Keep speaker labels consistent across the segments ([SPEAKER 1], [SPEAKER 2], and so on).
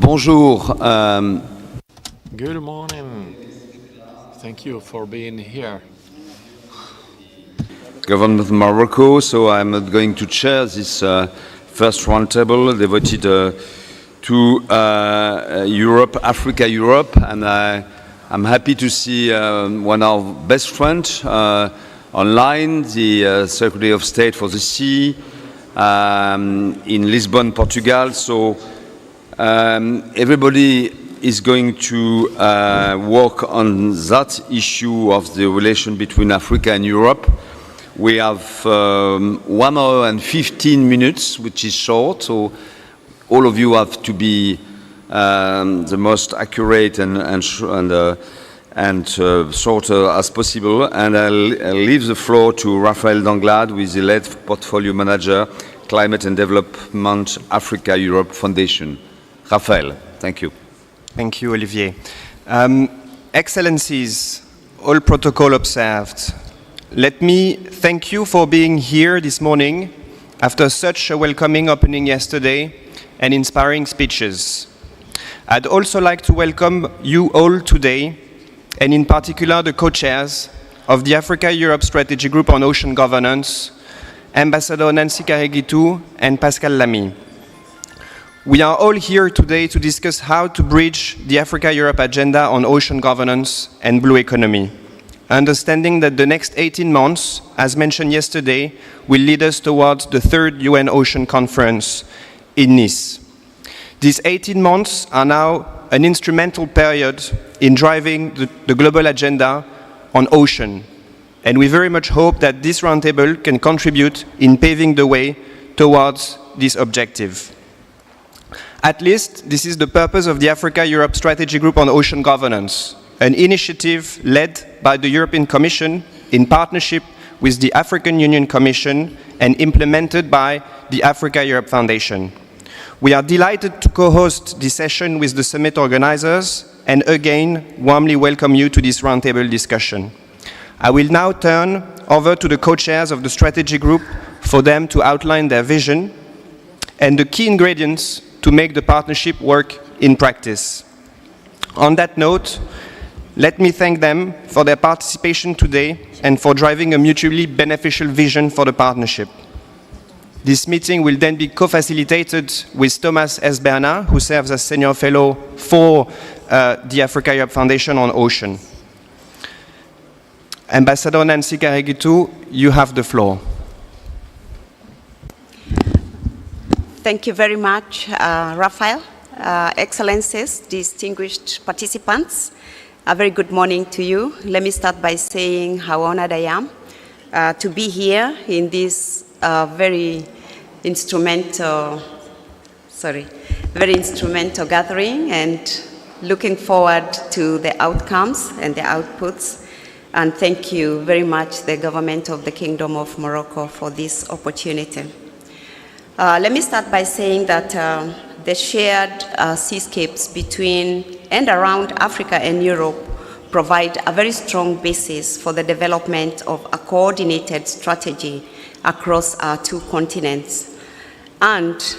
[SPEAKER 1] Bonjour.
[SPEAKER 2] Good morning. Thank you for being here.
[SPEAKER 1] Government of Morocco, so I'm going to chair this first roundtable devoted to Europe, Africa-Europe, and I'm happy to see one of our best friends online, the Secretary of State for the Sea in Lisbon, Portugal. So everybody is going to work on that issue of the relation between Africa and Europe. We have 1 hour and 15 minutes, which is short, so all of you have to be the most accurate and shorter as possible. And I'll leave the floor to Raphaël Danglade, who is the lead portfolio manager, Climate and Development Africa-Europe Foundation. Raphaël, thank you.
[SPEAKER 3] Thank you, Olivier. Excellencies, all protocol observed. Let me thank you for being here this morning after such a welcoming opening yesterday and inspiring speeches. I'd also like to welcome you all today, and in particular the co-chairs of the Africa-Europe Strategy Group on Ocean Governance, Ambassador Nancy Kareguitou and Pascal Lamy. We are all here today to discuss how to bridge the Africa-Europe agenda on ocean governance and blue economy, understanding that the next 18 months, as mentioned yesterday, will lead us towards the 3rd UN Ocean Conference in Nice. These 18 months are now an instrumental period in driving the global agenda on ocean, and we very much hope that this roundtable can contribute in paving the way towards this objective. At least, this is the purpose of the Africa-Europe Strategy Group on Ocean Governance, an initiative led by the European Commission in partnership with the African Union Commission and implemented by the Africa-Europe Foundation. We are delighted to co-host this session with the summit organizers and again warmly welcome you to this roundtable discussion. I will now turn over to the co-chairs of the strategy group for them to outline their vision and the key ingredients to make the partnership work in practice. On that note, let me thank them for their participation today and for driving a mutually beneficial vision for the partnership. This meeting will then be co-facilitated with Thomas S. Bernard, who serves as Senior Fellow for the Africa-Europe Foundation on Ocean. Ambassador Nancy Kareguitou, you have the floor.
[SPEAKER 4] Thank you very much, Raphael. Excellencies, distinguished participants, a very good morning to you. Let me start by saying how honored I am to be here in this very instrumental gathering, and looking forward to the outcomes and the outputs. And thank you very much, the government of the Kingdom of Morocco, for this opportunity. Let me start by saying that the shared seascapes between and around Africa and Europe provide a very strong basis for the development of a coordinated strategy across our two continents, and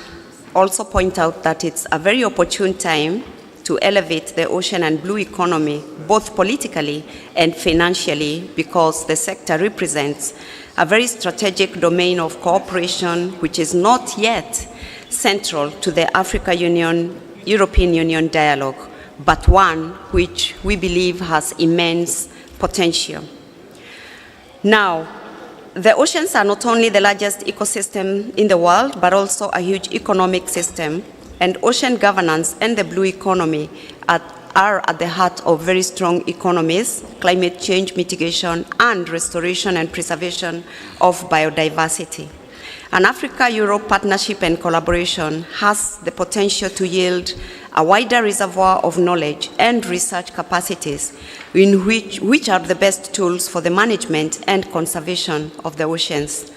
[SPEAKER 4] also point out that it's a very opportune time to elevate the ocean and blue economy, both politically and financially, because the sector represents a very strategic domain of cooperation which is not yet central to the Africa-European Union dialogue, but one which we believe has immense potential. Now, the oceans are not only the largest ecosystem in the world, but also a huge economic system, and ocean governance and the blue economy are at the heart of very strong economies, climate change mitigation, and restoration and preservation of biodiversity. An Africa-Europe partnership and collaboration has the potential to yield a wider reservoir of knowledge and research capacities in which are the best tools for the management and conservation of the oceans.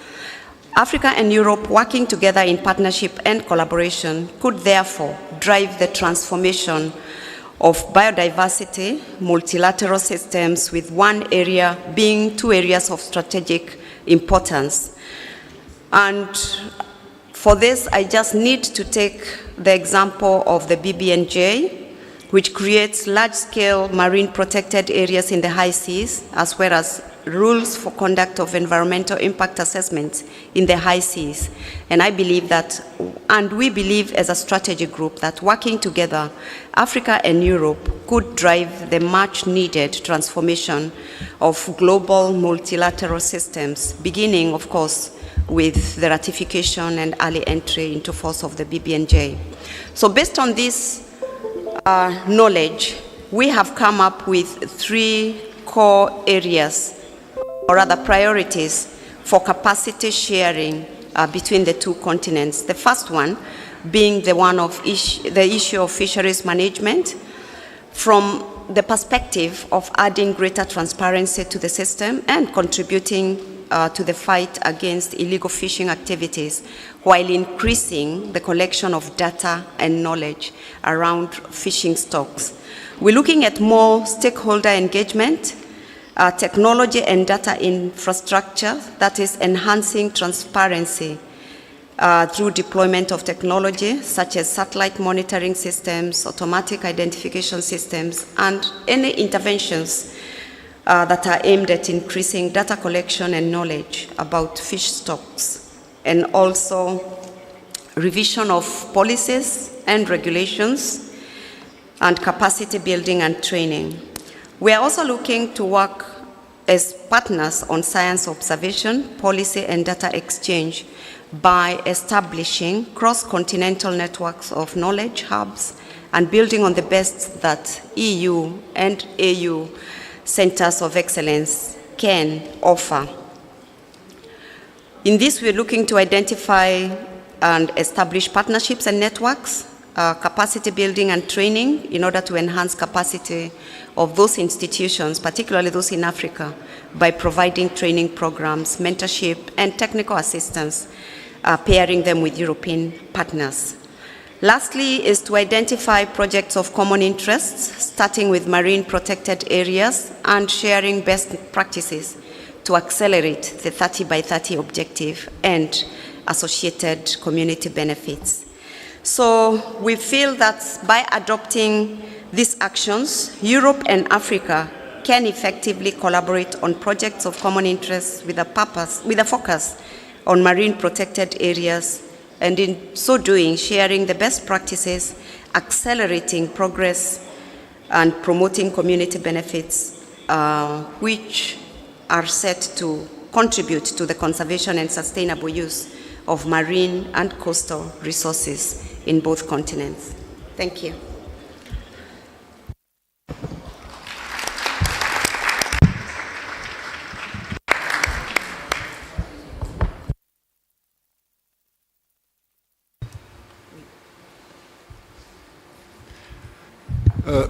[SPEAKER 4] Africa and Europe working together in partnership and collaboration could therefore drive the transformation of biodiversity, multilateral systems, with one area being two areas of strategic importance. And for this, I just need to take the example of the BBNJ, which creates large-scale marine protected areas in the high seas, as well as rules for conduct of environmental impact assessments in the high seas. And I believe that, and we believe as a strategy group, that working together, Africa and Europe could drive the much needed transformation of global multilateral systems, beginning, of course, with the ratification and early entry into force of the BBNJ. So based on this knowledge, we have come up with 3 core areas, or rather priorities, for capacity sharing between the 2 continents. The first one being the one of the issue of fisheries management, from the perspective of adding greater transparency to the system and contributing to the fight against illegal fishing activities, while increasing the collection of data and knowledge around fishing stocks. We're looking at more stakeholder engagement, technology and data infrastructure that is enhancing transparency through deployment of technology such as satellite monitoring systems, automatic identification systems, and any interventions that are aimed at increasing data collection and knowledge about fish stocks, and also revision of policies and regulations, and capacity building and training. We are also looking to work as partners on science observation, policy, and data exchange by establishing cross-continental networks of knowledge hubs and building on the best that EU and AU centers of excellence can offer. In this, we're looking to identify and establish partnerships and networks, capacity building and training in order to enhance capacity of those institutions, particularly those in Africa, by providing training programs, mentorship, and technical assistance, pairing them with European partners. Lastly is to identify projects of common interests, starting with marine protected areas and sharing best practices to accelerate the 30 by 30 objective and associated community benefits. So we feel that by adopting these actions, Europe and Africa can effectively collaborate on projects of common interest with a focus on marine protected areas, and in so doing, sharing the best practices, accelerating progress, and promoting community benefits, which are set to contribute to the conservation and sustainable use of marine and coastal resources in both continents. Thank you.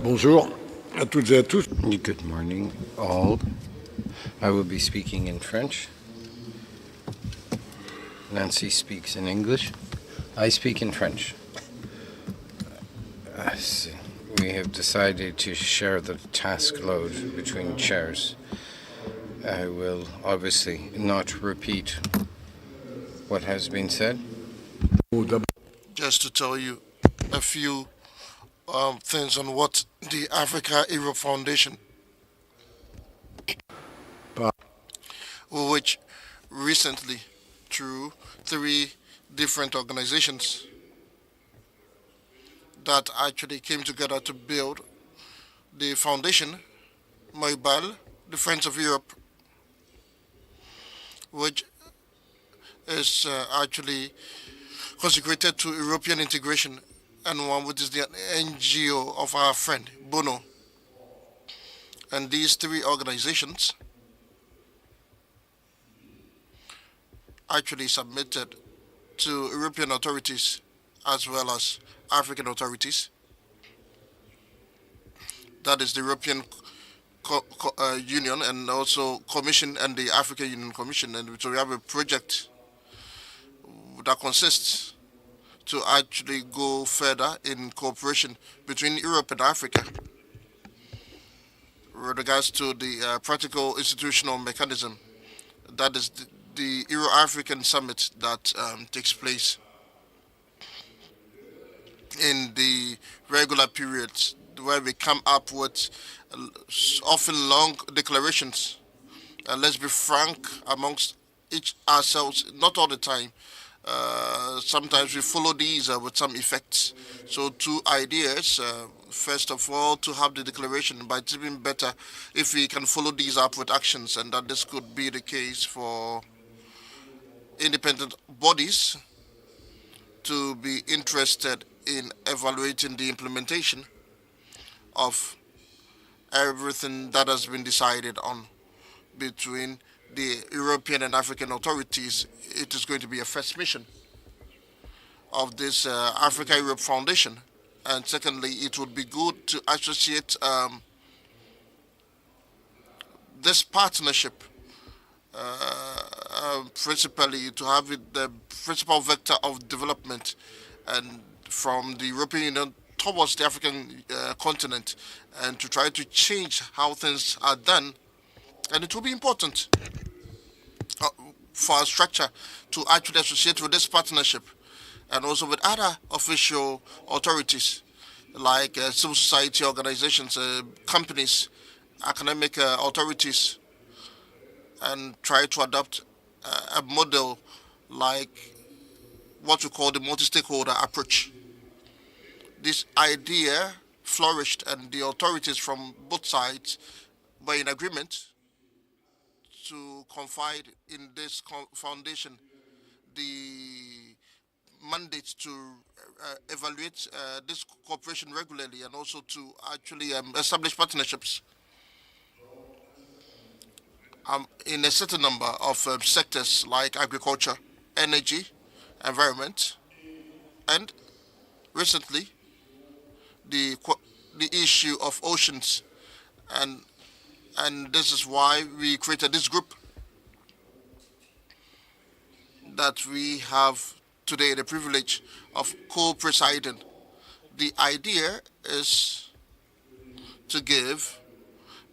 [SPEAKER 5] Bonjour à toutes et à tous.
[SPEAKER 6] Good morning, all. I will be speaking in French. Nancy speaks in English. I speak in French. We have decided to share the task load between chairs. I will obviously not repeat what has been said.
[SPEAKER 5] Just to tell you a few things on what the Africa-Europe Foundation, which recently, through 3 different organizations that actually came together to build the foundation, Mobile, the Friends of Europe, which is actually consecrated to European integration, and one which is the NGO of our friend, Bono. And these 3 organizations actually submitted to European authorities as well as African authorities. That is the European Union and also Commission and the African Union Commission. And so we have a project that consists to actually go further in cooperation between Europe and Africa with regards to the practical institutional mechanism. That is the Euro-African Summit that takes place. in the regular periods where we come up with often long declarations. Let's be frank amongst each ourselves, not all the time. Sometimes we follow these with some effects. So two ideas. First of all, to have the declaration, but it's even better if we can follow these up with actions, and that this could be the case for independent bodies to be interested in evaluating the implementation of everything that has been decided on between the European and African authorities. It is going to be a first mission of this Africa-Europe Foundation. And secondly, it would be good to associate this partnership principally to have it the principal vector of development and from the European Union towards the African continent, and to try to change how things are done. And it will be important for our structure to actually associate with this partnership and also with other official authorities like civil society organizations, companies, academic authorities, and try to adopt a model like what we call the multi-stakeholder approach. This idea flourished, and the authorities from both sides were in agreement to confide in this foundation the mandate to evaluate this cooperation regularly, and also to actually establish partnerships in a certain number of sectors like agriculture, energy, environment, and recently the issue of oceans, and this is why we created this group that we have today the privilege of co-presiding. The idea is to give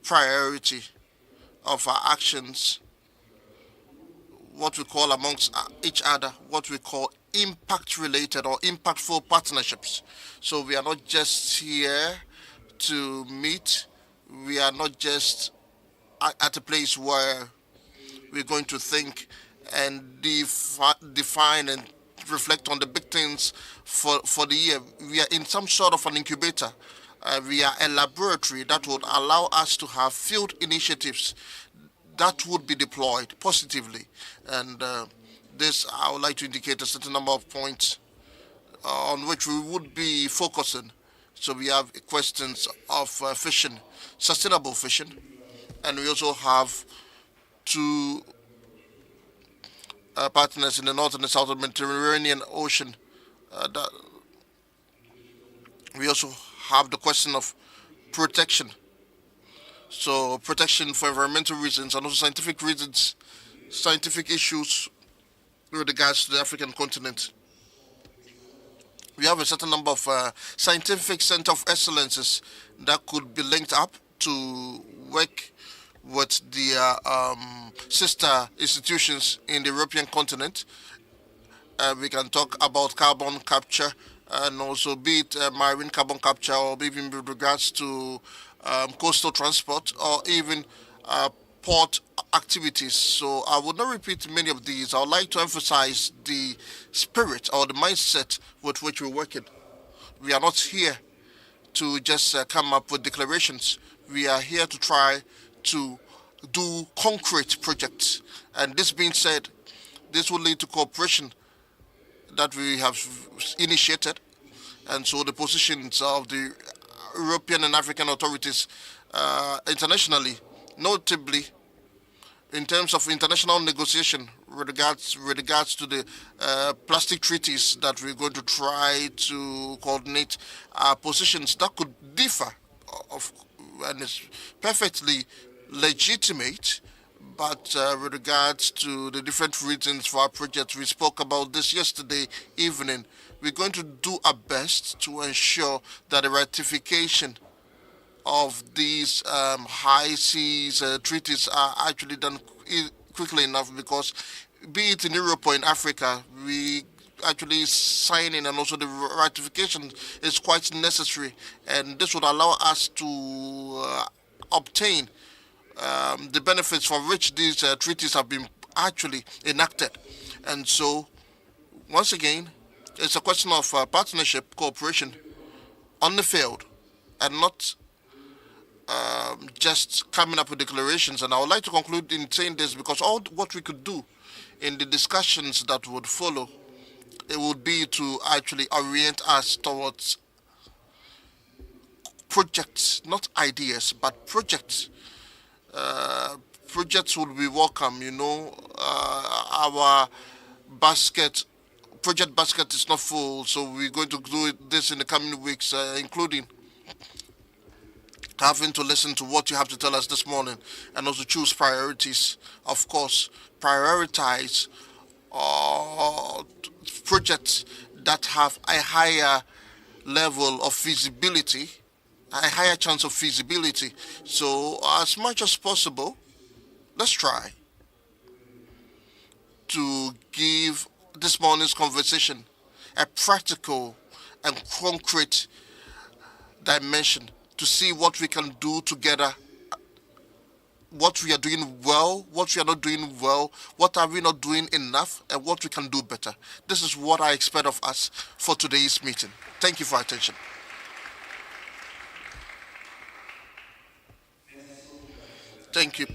[SPEAKER 5] priority of our actions, what we call amongst each other, what we call impact-related or impactful partnerships. So we are not just here to meet, we are not just at a place where we're going to think and define and reflect on the big things for the year. We are in some sort of an incubator. We are a laboratory that would allow us to have field initiatives that would be deployed positively. And this, I would like to indicate a certain number of points on which we would be focusing. So we have questions of fishing, sustainable fishing, and we also have two partners in the North and the South Mediterranean Ocean. We also have the question of protection. So protection for environmental reasons and also scientific reasons, scientific issues with regards to the African continent. We have a certain number of scientific center of excellences that could be linked up to work with the sister institutions in the European continent. We can talk about carbon capture, and also be it marine carbon capture, or even with regards to coastal transport, or even port activities. So I will not repeat many of these. I would like to emphasize the spirit or the mindset with which we're working. We are not here to just come up with declarations. We are here to try to do concrete projects. And this being said, this will lead to cooperation that we have initiated. And so the positions of the European and African authorities internationally, notably in terms of international negotiation with regards to the plastic treaties that we're going to try to coordinate our positions that could differ, and it's perfectly legitimate, but with regards to the different reasons for our project, we spoke about this yesterday evening. We're going to do our best to ensure that the ratification of these high seas treaties are actually done quickly enough, because be it in Europe or in Africa, we actually signing and also the ratification is quite necessary, and this would allow us to obtain the benefits for which these treaties have been actually enacted. And so, once again, it's a question of partnership, cooperation on the field, and not just coming up with declarations. And I would like to conclude in saying this, because all what we could do in the discussions that would follow, it would be to actually orient us towards projects, not ideas, but projects. Projects would be welcome. Our project basket is not full, so we're going to do this in the coming weeks, including having to listen to what you have to tell us this morning, and also choose priorities. Of course, prioritize projects that have a higher level of feasibility, a higher chance of feasibility. So as much as possible, let's try to give this morning's conversation a practical and concrete dimension to see what we can do together, what we are doing well, what we are not doing well, what are we not doing enough, and what we can do better. This is what I expect of us for today's meeting. Thank you for your attention. Thank you.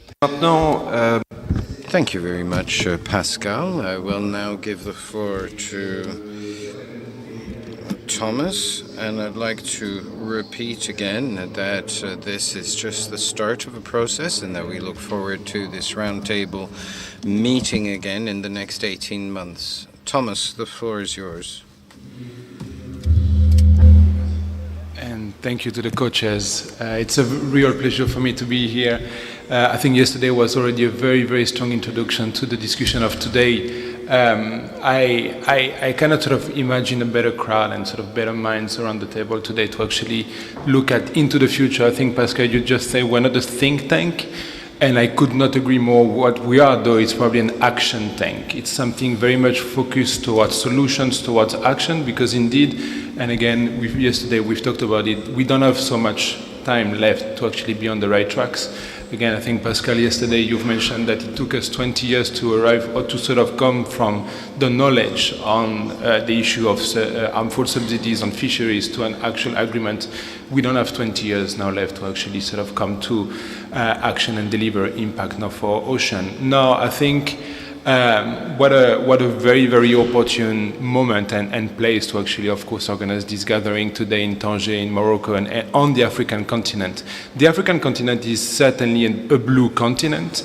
[SPEAKER 6] Thank you very much, Pascal. I will now give the floor to Thomas, and I'd like to repeat again that this is just the start of a process, and that we look forward to this roundtable meeting again in the next 18 months. Thomas, the floor is yours.
[SPEAKER 7] And thank you to the co-chairs. It's a real pleasure for me to be here. I think yesterday was already a very, very strong introduction to the discussion of today. I cannot sort of imagine a better crowd and sort of better minds around the table today to actually look into the future. I think, Pascal, you just say we're not a think tank, and I could not agree more. What we are, though, is probably an action tank. It's something very much focused towards solutions, towards action, because indeed, and again, yesterday we've talked about it, we don't have so much time left to actually be on the right tracks. Again, I think, Pascal, yesterday you've mentioned that it took us 20 years to arrive, or to sort of come from the knowledge on the issue of harmful subsidies on fisheries to an actual agreement. We don't have 20 years now left to actually sort of come to action and deliver impact now for ocean. Now, I think what a very, very opportune moment and place to actually, of course, organize this gathering today in Tanger, in Morocco, and on the African continent. The African continent is certainly a blue continent.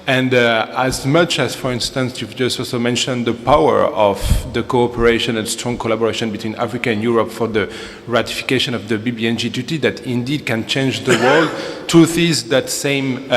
[SPEAKER 7] And as much as, for instance, you've just also mentioned the power of the cooperation and strong collaboration between Africa and Europe for the ratification of the BBNG treaty that indeed can change the world, truth is that same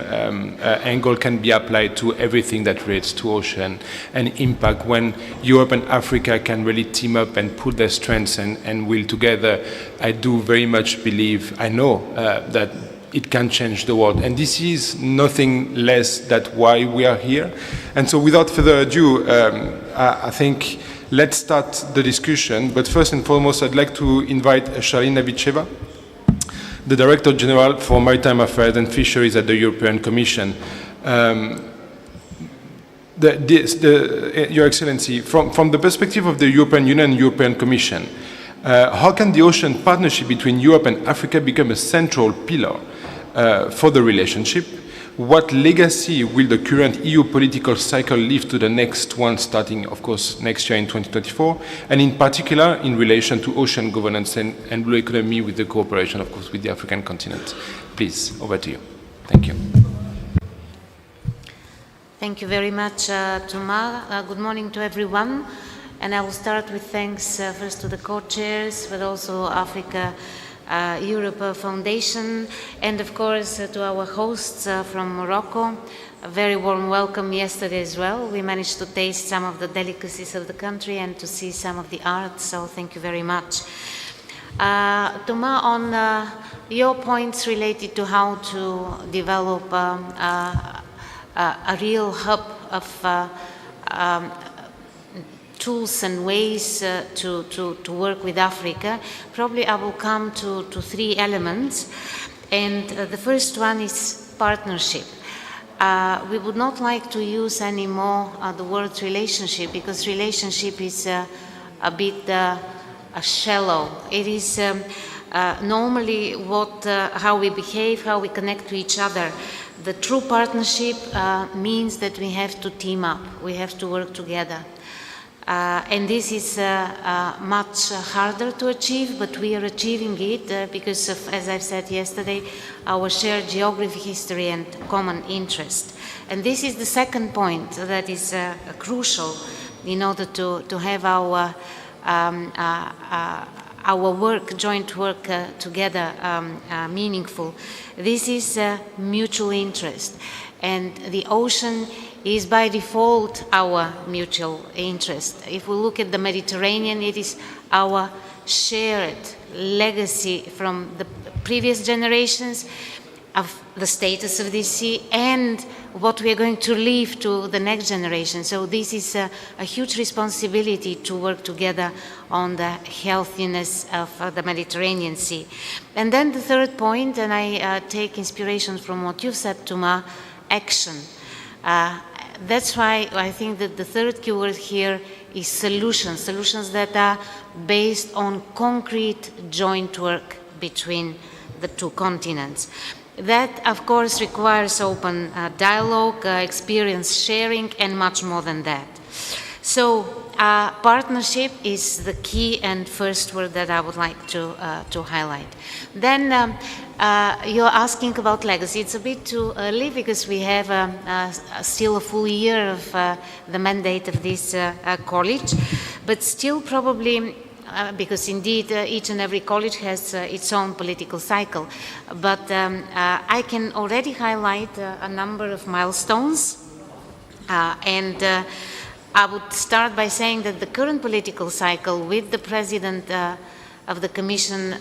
[SPEAKER 7] angle can be applied to everything that relates to ocean and impact. When Europe and Africa can really team up and put their strengths and will together, I do very much believe, I know that it can change the world. And this is nothing less than why we are here. And so without further ado, I think let's start the discussion. But first and foremost, I'd like to invite Shalina Vicheva, the Director General for Maritime Affairs and Fisheries at the European Commission. Your Excellency, from the perspective of the European Union and European Commission, how can the ocean partnership between Europe and Africa become a central pillar for the relationship? What legacy will the current EU political cycle leave to the next one, starting, of course, next year in 2024, and in particular in relation to ocean governance and blue economy with the cooperation, of course, with the African continent? Please, over to you. Thank you.
[SPEAKER 8] Thank you very much, Thomas. Good morning to everyone. And I will start with thanks first to the co-chairs, but also Africa-Europe Foundation, and of course to our hosts from Morocco. A very warm welcome yesterday as well. We managed to taste some of the delicacies of the country and to see some of the art, so thank you very much. Thomas, on your points related to how to develop a real hub of tools and ways to work with Africa, probably I will come to three elements. And the first one is partnership. We would not like to use anymore the word relationship, because relationship is a bit shallow. It is normally how we behave, how we connect to each other. The true partnership means that we have to team up, we have to work together. And this is much harder to achieve, but we are achieving it because of, as I said yesterday, our shared geography, history, and common interest. And this is the second point that is crucial in order to have our work, joint work together meaningful. This is mutual interest, and the ocean is by default our mutual interest. If we look at the Mediterranean, it is our shared legacy from the previous generations of the status of this sea and what we are going to leave to the next generation. So this is a huge responsibility to work together on the healthiness of the Mediterranean Sea. And then the third point, and I take inspiration from what you've said, Tuma, action. That's why I think that the third keyword here is solutions, solutions that are based on concrete joint work between the two continents. That, of course, requires open dialogue, experience sharing, and much more than that. So partnership is the key and first word that I would like to highlight. Then you're asking about legacy. It's a bit too early because we have still a full year of the mandate of this college, but still probably because indeed each and every college has its own political cycle. But I can already highlight a number of milestones, and I would start by saying that the current political cycle with the President of the Commission,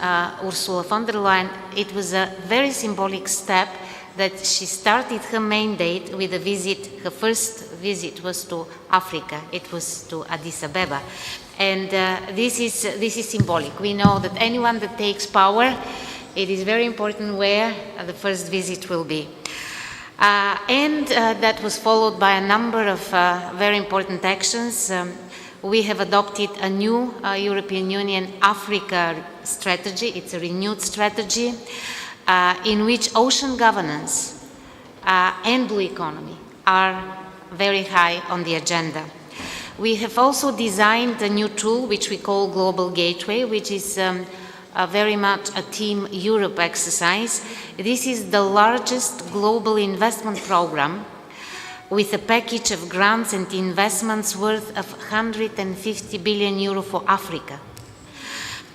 [SPEAKER 8] Ursula von der Leyen, it was a very symbolic step that she started her mandate with a visit. Her first visit was to Africa. It was to Addis Ababa. And this is symbolic. We know that anyone that takes power, it is very important where the first visit will be. And that was followed by a number of very important actions. We have adopted a new European Union Africa strategy. It's a renewed strategy in which ocean governance and blue economy are very high on the agenda. We have also designed a new tool which we call Global Gateway, which is very much a Team Europe exercise. This is the largest global investment program with a package of grants and investments worth of 150 billion euro for Africa.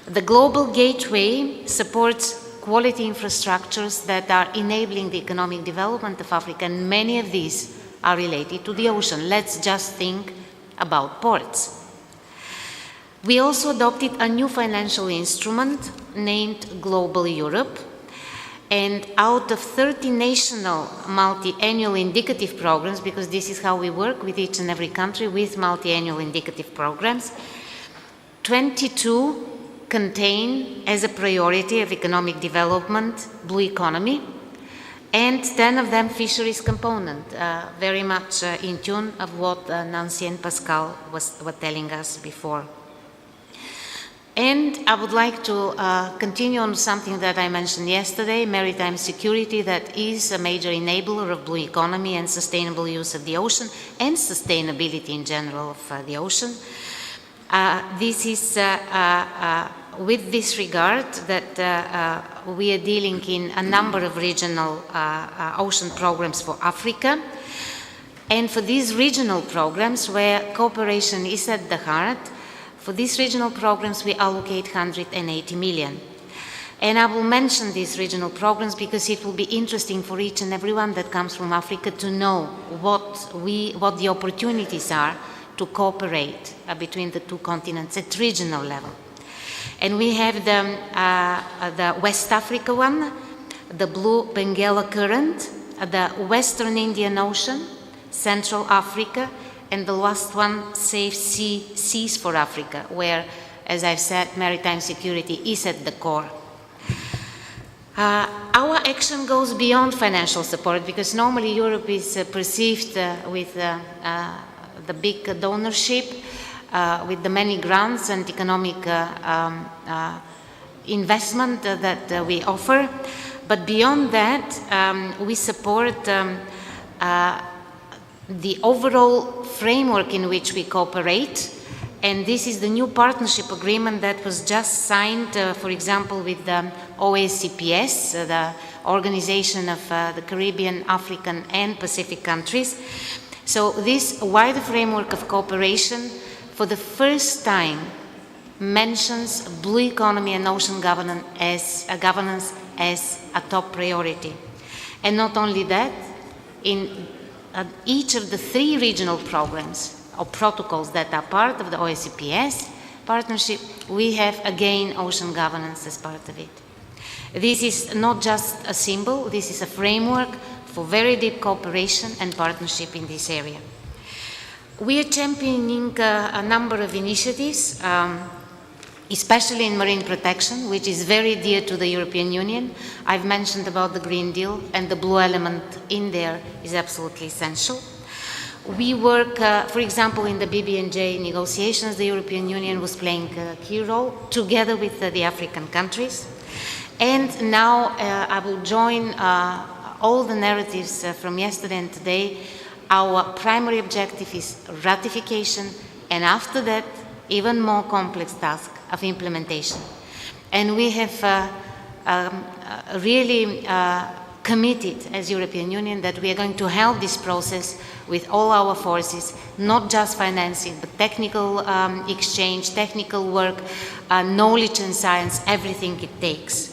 [SPEAKER 8] The Global Gateway supports quality infrastructures that are enabling the economic development of Africa, and many of these are related to the ocean. Let's just think about ports. We also adopted a new financial instrument named Global Europe, and out of 30 national multi-annual indicative programs, because this is how we work with each and every country with multi-annual indicative programs, 22 contain as a priority of economic development blue economy, and 10 of them fisheries component, very much in tune of what Nancy and Pascal were telling us before. And I would like to continue on something that I mentioned yesterday, maritime security, that is a major enabler of blue economy and sustainable use of the ocean and sustainability in general of the ocean. This is with this regard that we are dealing in a number of regional ocean programs for Africa. And for these regional programs where cooperation is at the heart, for these regional programs we allocate 180 million. And I will mention these regional programs because it will be interesting for each and everyone that comes from Africa to know what the opportunities are to cooperate between the two continents at regional level. And we have the West Africa one, the Blue Benguela Current, the Western Indian Ocean, Central Africa, and the last one, Safe Seas for Africa, where, as I've said, maritime security is at the core. Our action goes beyond financial support, because normally Europe is perceived with the big donorship, with the many grants and economic investment that we offer. But beyond that, we support the overall framework in which we cooperate. And this is the new partnership agreement that was just signed, for example, with the OACPS, the Organization of the Caribbean, African, and Pacific countries. So this wider framework of cooperation, for the first time, mentions blue economy and ocean governance as a top priority. And not only that, in each of the 3 regional programs or protocols that are part of the OACPS partnership, we have again ocean governance as part of it. This is not just a symbol, this is a framework for very deep cooperation and partnership in this area. We are championing a number of initiatives, especially in marine protection, which is very dear to the European Union. I've mentioned about the Green Deal, and the blue element in there is absolutely essential. We work, for example, in the BBNJ negotiations, the European Union was playing a key role together with the African countries. And now I will join all the narratives from yesterday and today. Our primary objective is ratification, and after that, even more complex task of implementation. And we have really committed as European Union that we are going to help this process with all our forces, not just financing, but technical exchange, technical work, knowledge and science, everything it takes.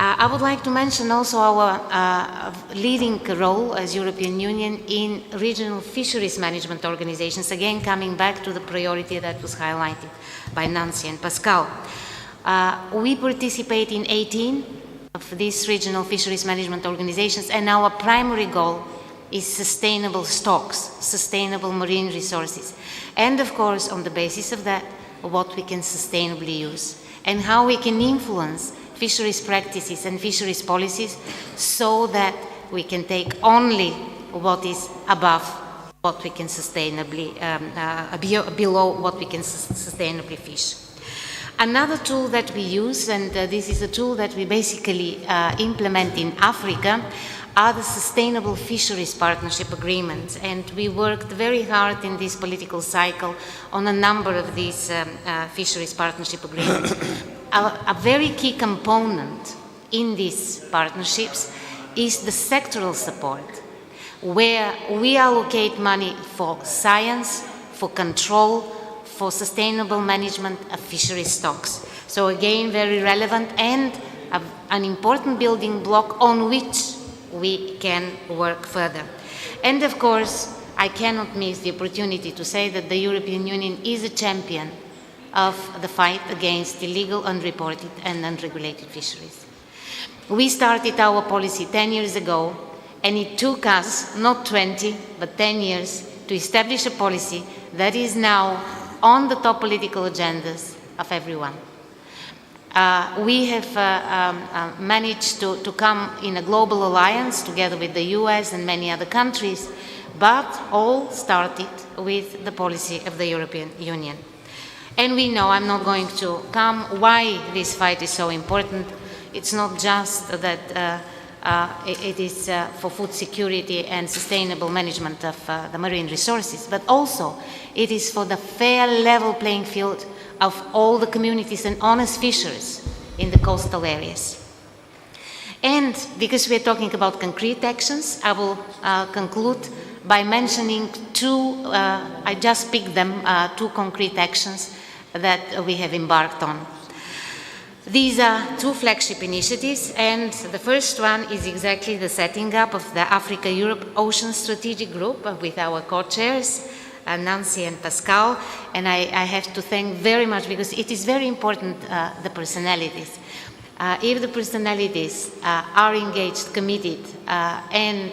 [SPEAKER 8] I would like to mention also our leading role as European Union in regional fisheries management organizations, again coming back to the priority that was highlighted by Nancy and Pascal. We participate in 18 of these regional fisheries management organizations, and our primary goal is sustainable stocks, sustainable marine resources, and of course, on the basis of that, what we can sustainably use and how we can influence fisheries practices and fisheries policies so that we can take only what is above what we can sustainably, below what we can sustainably fish. Another tool that we use, and this is a tool that we basically implement in Africa, are the Sustainable Fisheries Partnership Agreements. And we worked very hard in this political cycle on a number of these fisheries partnership agreements. A very key component in these partnerships is the sectoral support, where we allocate money for science, for control, for sustainable management of fishery stocks. So again, very relevant and an important building block on which we can work further. And of course, I cannot miss the opportunity to say that the European Union is a champion of the fight against illegal, unreported and unregulated fisheries. We started our policy 10 years ago, and it took us not 20, but 10 years to establish a policy that is now on the top political agendas of everyone. We have managed to come in a global alliance together with the US and many other countries, but all started with the policy of the European Union. And we know, I'm not going to come, why this fight is so important. It's not just that it is for food security and sustainable management of the marine resources, but also it is for the fair level playing field of all the communities and honest fishers in the coastal areas. And because we're talking about concrete actions, I will conclude by mentioning two, I just picked them, two concrete actions that we have embarked on. These are two flagship initiatives, and the first one is exactly the setting up of the Africa-Europe Ocean Strategic Group with our co-chairs, Nancy and Pascal, and I have to thank very much because it is very important, the personalities. If the personalities are engaged, committed, and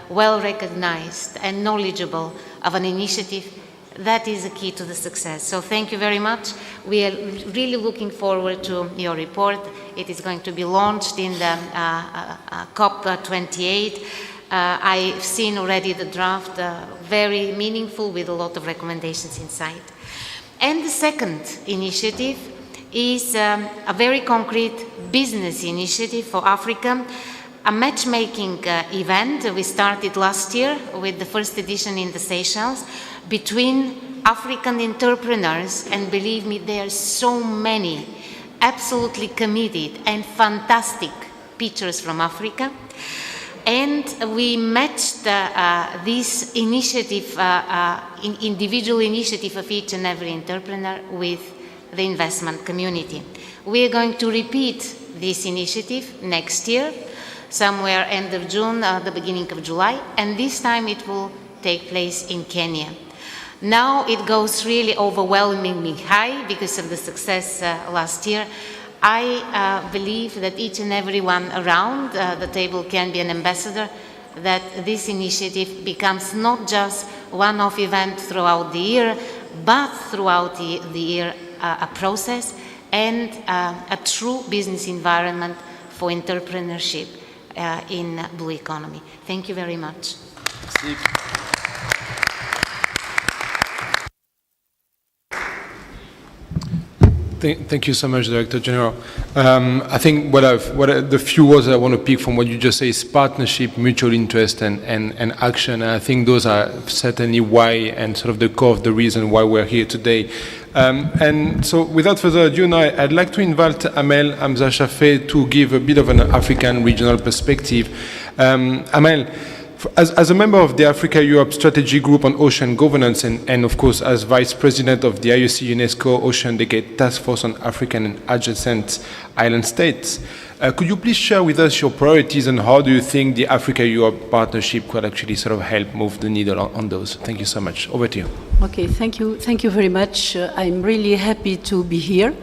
[SPEAKER 8] well recognized and knowledgeable of an initiative, that is the key to the success. So thank you very much. We are really looking forward to your report. It is going to be launched in the COP28. I've seen already the draft, very meaningful with a lot of recommendations inside. And the second initiative is a very concrete business initiative for Africa, a matchmaking event we started last year with the first edition in the Seychelles between African entrepreneurs, and believe me, there are so many absolutely committed and fantastic pictures from Africa. And we matched this initiative, individual initiative of each and every entrepreneur with the investment community. We are going to repeat this initiative next year, somewhere end of June, the beginning of July, and this time it will take place in Kenya. Now it goes really overwhelmingly high because of the success last year. I believe that each and everyone around the table can be an ambassador, that this initiative becomes not just one-off event throughout the year, but throughout the year a process and a true business environment for entrepreneurship in blue economy. Thank you very much.
[SPEAKER 1] Merci.
[SPEAKER 7] Thank you so much, Director General. I think the few words I want to pick from what you just say is partnership, mutual interest, and action. And I think those are certainly why and sort of the core of the reason why we're here today. And so without further ado, now I'd like to invite Amel Hamza Shafé to give a bit of an African regional perspective. Amel, as a member of the Africa-Europe Strategy Group on Ocean Governance and of course as Vice President of the IOC UNESCO Ocean Decade Task Force on African and Adjacent Island States, could you please share with us your priorities and how do you think the Africa-Europe partnership could actually sort of help move the needle on those? Thank you so much. Over to you.
[SPEAKER 9] Okay, thank you very much. I'm really happy to be here.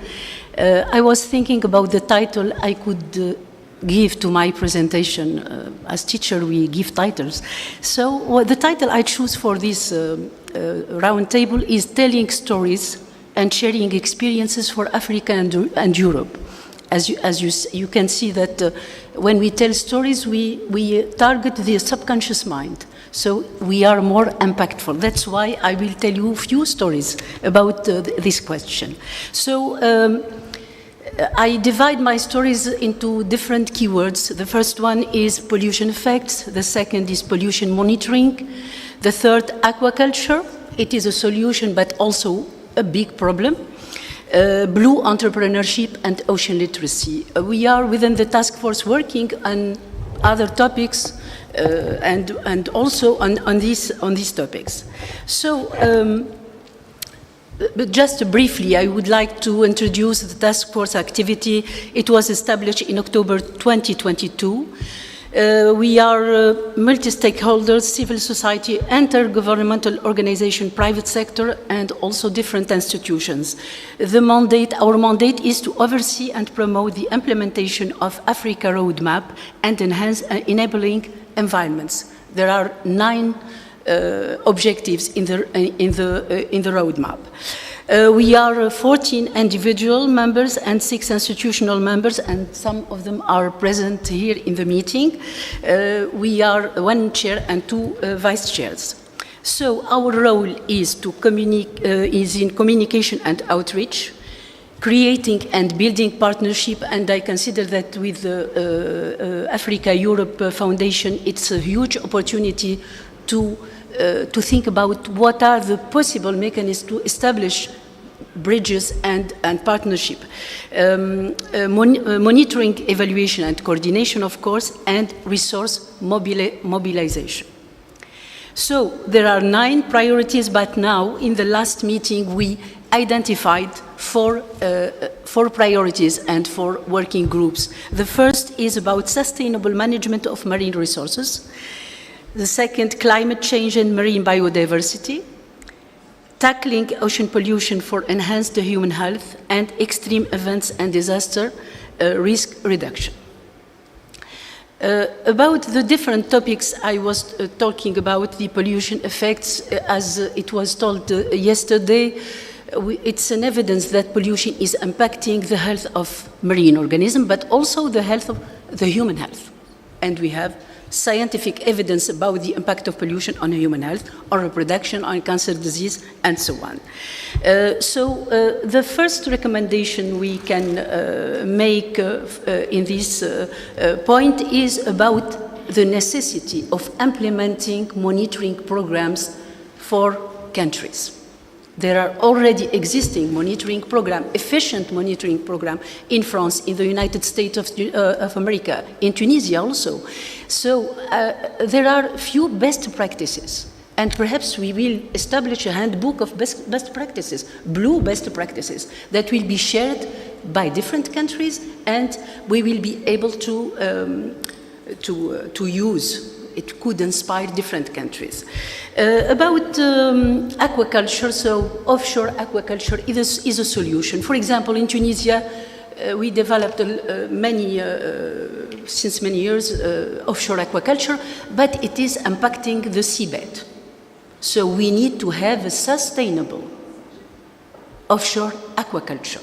[SPEAKER 9] I was thinking about the title I could give to my presentation. As teacher, we give titles. So the title I choose for this round table is Telling Stories and Sharing Experiences for Africa and Europe. As you can see that when we tell stories, we target the subconscious mind. So we are more impactful. That's why I will tell you a few stories about this question. So I divide my stories into different keywords. The first one is pollution effects. The second is pollution monitoring. The third, aquaculture. It is a solution, but also a big problem. Blue entrepreneurship and ocean literacy. We are within the task force working on other topics and also on these topics. So. But just briefly, I would like to introduce the task force activity. It was established in October 2022. We are multi-stakeholders, civil society, intergovernmental organization, private sector, and also different institutions. Our mandate is to oversee and promote the implementation of Africa roadmap and enhance enabling environments. There are 9 objectives in the roadmap. We are 14 individual members and 6 institutional members, and some of them are present here in the meeting. We are 1 chair and 2 vice chairs. So our role is to is in communication and outreach, creating and building partnership, and I consider that with the Africa-Europe Foundation, it's a huge opportunity to think about what are the possible mechanisms to establish bridges and partnership. Monitoring, evaluation and coordination, of course, and resource mobilization. So there are 9 priorities, but now in the last meeting we identified 4 priorities and 4 working groups. The first is about sustainable management of marine resources. The second, climate change and marine biodiversity. tackling ocean pollution for enhanced human health and extreme events and disaster risk reduction. About the different topics I was talking about, the pollution effects, as it was told yesterday, it's an evidence that pollution is impacting the health of marine organisms, but also the health of the human health. And we have scientific evidence about the impact of pollution on human health, on reproduction, on cancer disease, and so on. The first recommendation we can make in this point is about the necessity of implementing monitoring programs for countries. There are already existing monitoring program, efficient monitoring program in France, in the United States of America, in Tunisia also. So there are few best practices, and perhaps we will establish a handbook of best practices, blue best practices, that will be shared by different countries, and we will be able to use. It could inspire different countries. About aquaculture, so offshore aquaculture is a solution. For example, in Tunisia, we developed since many years offshore aquaculture, but it is impacting the seabed. So we need to have a sustainable offshore aquaculture.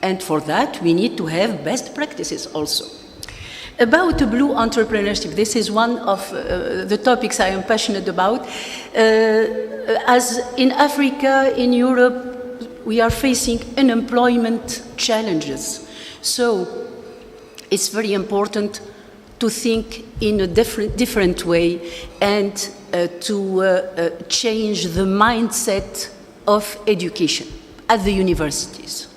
[SPEAKER 9] And for that, we need to have best practices also. About blue entrepreneurship, this is one of the topics I am passionate about. As in Africa, in Europe, we are facing unemployment challenges. So it's very important to think in a different way and to change the mindset of education at the universities.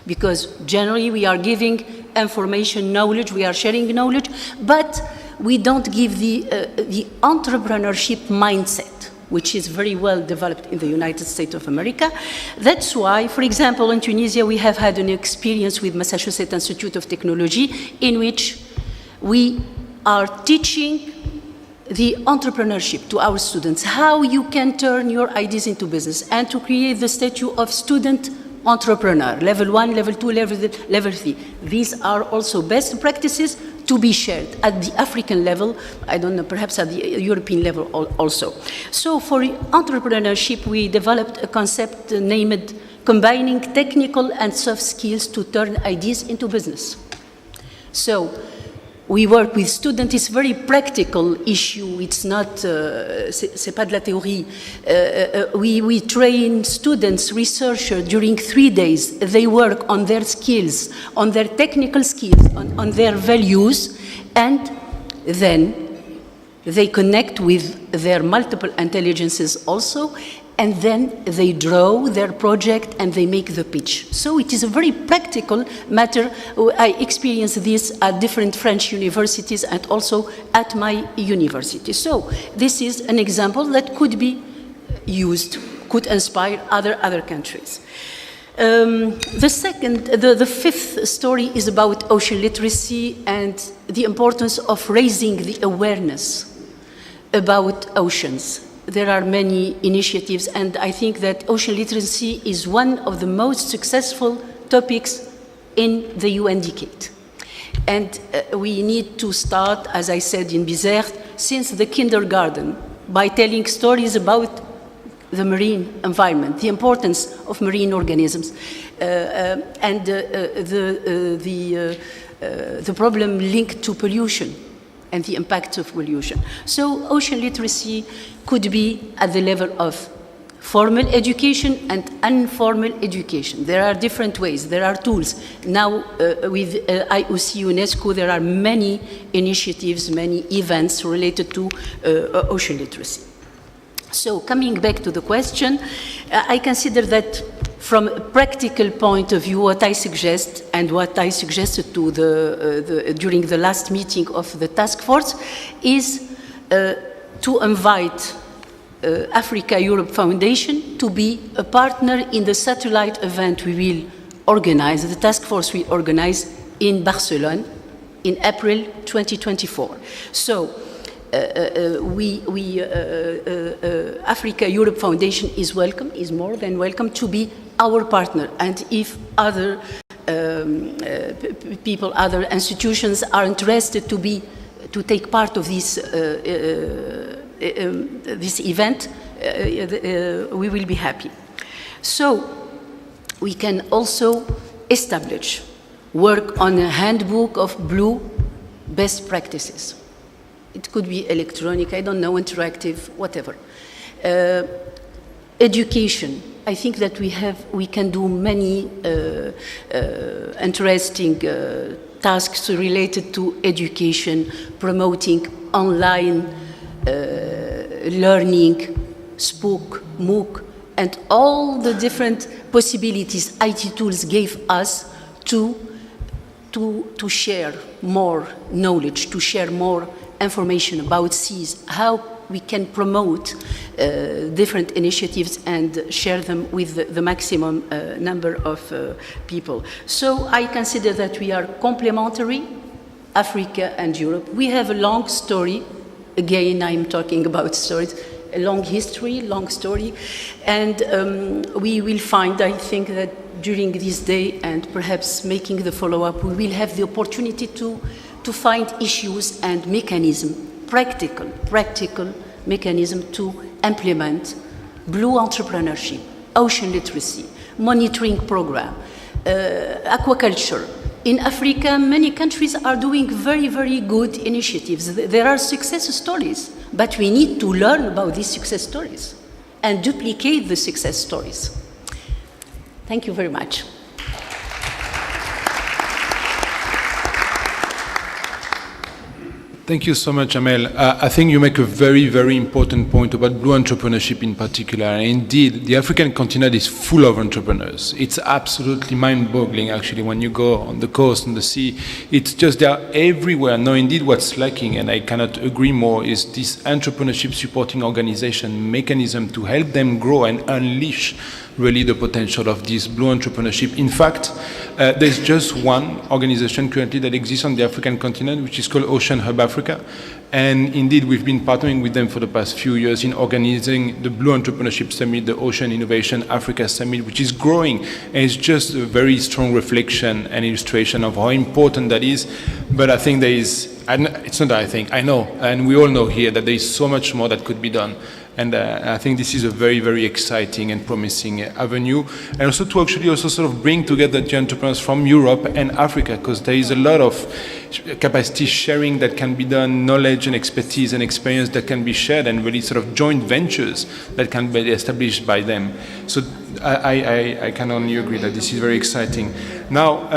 [SPEAKER 9] Because generally we are giving information, knowledge, we are sharing knowledge, but we don't give the entrepreneurship mindset, which is very well developed in the United States of America. That's why, for example, in Tunisia, we have had an experience with Massachusetts Institute of Technology in which we are teaching the entrepreneurship to our students, how you can turn your ideas into business, and to create the statue of student entrepreneur, level 1, level 2, level 3. These are also best practices to be shared at the African level, I don't know, perhaps at the European level also. So for entrepreneurship, we developed a concept named combining technical and soft skills to turn ideas into business. So we work with students, it's a very practical issue, it's not, c'est pas de la théorie. We train students, researchers, during 3 days. They work on their skills, on their technical skills, on their values, and then they connect with their multiple intelligences also, and then they draw their project and they make the pitch. So it is a very practical matter. I experienced this at different French universities and also at my university. So this is an example that could be used, could inspire other countries. The fifth story is about ocean literacy and the importance of raising the awareness about oceans. There are many initiatives, and I think that ocean literacy is one of the most successful topics in the UN decade. And we need to start, as I said in Bizerte, since the kindergarten, by telling stories about the marine environment, the importance of marine organisms, and the problem linked to pollution and the impact of pollution. So ocean literacy could be at the level of formal education and informal education. There are different ways, there are tools. Now with IOC UNESCO, there are many initiatives, many events related to ocean literacy. So coming back to the question, I consider that from a practical point of view, what I suggest and what I suggested to during the last meeting of the task force is to invite Africa-Europe Foundation to be a partner in the satellite event we will organize, the task force will organize in Barcelona in April 2024. So Africa-Europe Foundation is welcome, is more than welcome to be our partner. And if other people, other institutions are interested to take part of this this event, we will be happy. So we can also establish, work on a handbook of Bleue best practices. It could be electronic, I don't know, interactive, whatever. Education. I think that we can do many interesting tasks related to education, promoting online learning, SPOOK, MOOC, and all the different possibilities IT tools gave us to share more knowledge, to share more information about seas, how we can promote different initiatives and share them with the maximum number of people. So I consider that we are complementary, Africa and Europe. We have a long story. Again, I'm talking about stories, a long history, long story. And we will find, I think, that during this day and perhaps making the follow-up, we will have the opportunity to find issues and mechanisms, practical mechanism to implement Blue entrepreneurship, ocean literacy, monitoring program, aquaculture. In Africa, many countries are doing very, very good initiatives. There are success stories, but we need to learn about these success stories and duplicate the success stories. Thank you very much.
[SPEAKER 7] Thank you so much, Amel. I think you make a very, very important point about Blue entrepreneurship in particular. And indeed, the African continent is full of entrepreneurs. It's absolutely mind-boggling, actually, when you go on the coast, on the sea. It's just they are everywhere. No, indeed, what's lacking, and I cannot agree more, is this entrepreneurship supporting organization mechanism to help them grow and unleash really the potential of this Blue entrepreneurship. In fact, there's just one organization currently that exists on the African continent, which is called Ocean Hub Africa. And indeed, we've been partnering with them for the past few years in organizing the Blue Entrepreneurship Summit, the Ocean Innovation Africa Summit, which is growing. And it's just a very strong reflection and illustration of how important that is. But I think there is, and it's not that I think, I know, and we all know here that there is so much more that could be done. And I think this is a very, very exciting and promising avenue. And also to actually also sort of bring together the entrepreneurs from Europe and Africa, because there is a lot of capacity sharing that can be done, knowledge and expertise and experience that can be shared, and really sort of joint ventures that can be established by them. So I can only agree that this is very exciting. Now,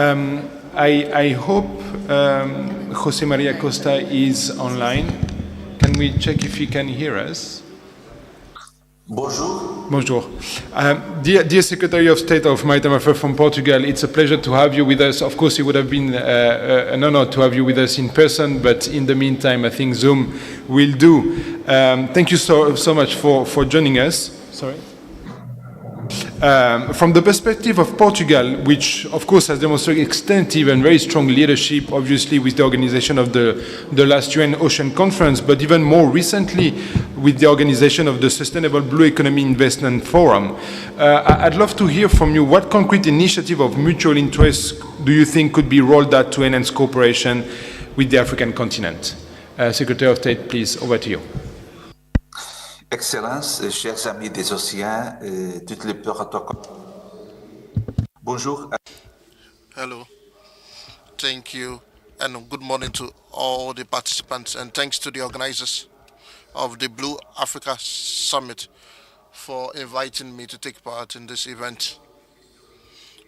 [SPEAKER 7] I hope Jose Maria Costa is online. Can we check if he can hear us?
[SPEAKER 10] Bonjour.
[SPEAKER 7] Bonjour. Dear Secretary of State of Maritime Affairs from Portugal, it's a pleasure to have you with us. Of course, it would have been an honor to have you with us in person, but in the meantime, I think Zoom will do. Thank you so much for joining us. Sorry. From the perspective of Portugal, which of course has demonstrated extensive and very strong leadership, obviously with the organization of the last UN Ocean Conference, but even more recently with the organization of the Sustainable Blue Economy Investment Forum. I'd love to hear from you, what concrete initiative of mutual interest do you think could be rolled out to enhance cooperation with the African continent? Secretary of State, please, over to you.
[SPEAKER 10] Excellences, chers amis des océans, toutes les protocoles. Bonjour.
[SPEAKER 5] Hello. Thank you, and good morning to all the participants, and thanks to the organizers of the Blue Africa Summit for inviting me to take part in this event.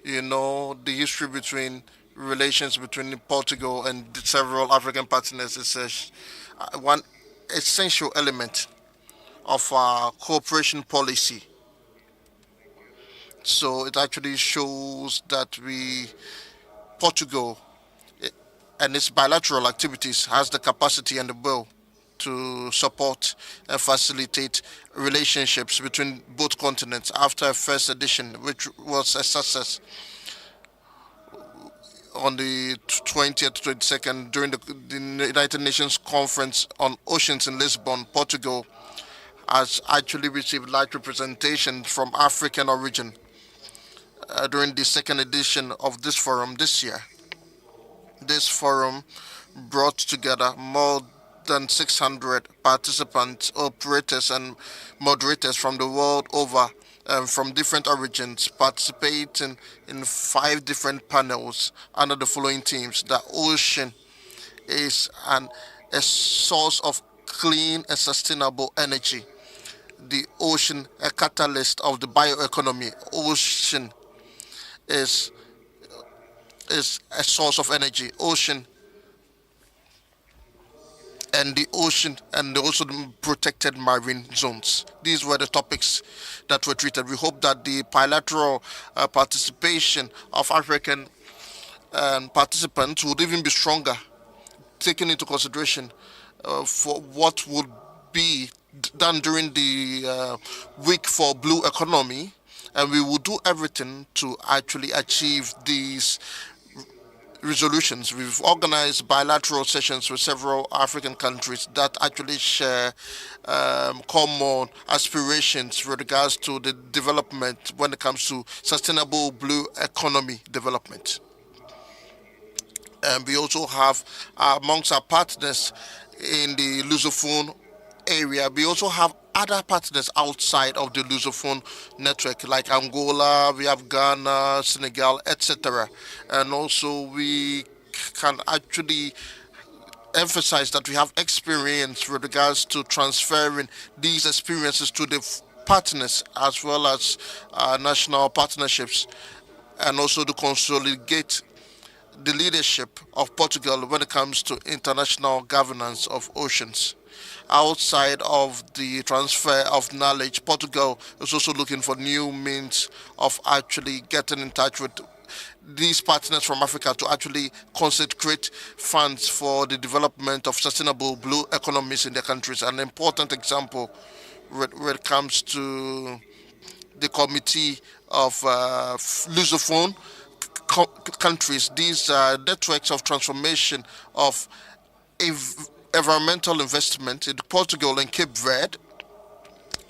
[SPEAKER 5] You know, the history between relations between Portugal and several African partners is one essential element of our cooperation policy. So it actually shows that Portugal and its bilateral activities has the capacity and the will to support and facilitate relationships between both continents after a first edition, which was a success on the 20th to 22nd during the United Nations Conference on Oceans in Lisbon, Portugal, has actually received large representation from African origin during the second edition of this forum this year. This forum brought together more than 600 participants, operators, and moderators from the world over, from different origins, participating in 5 different panels under the following themes. The ocean is a source of clean and sustainable energy. The ocean, a catalyst of the bioeconomy. Ocean is a source of energy. Ocean and the ocean, and also the protected marine zones. These were the topics that were treated. We hope that the bilateral participation of African participants would even be stronger, taking into consideration for what would be done during the week for blue economy, and we will do everything to actually achieve these resolutions. We've organized bilateral sessions with several African countries that actually share common aspirations with regards to the development when it comes to sustainable blue economy development. And we also have amongst our partners in the Lusophone area, we also have other partners outside of the Lusophone network, like Angola, we have Ghana, Senegal, etc. And also we can actually emphasize that we have experience with regards to transferring these experiences to the partners, as well as national partnerships, and also to consolidate the leadership of Portugal when it comes to international governance of oceans. Outside of the transfer of knowledge, Portugal is also looking for new means of actually getting in touch with these partners from Africa to actually consecrate funds for the development of sustainable blue economies in their countries. An important example when it comes to the Committee of Lusophone countries, these networks of transformation of environmental investment in Portugal and Cape Verde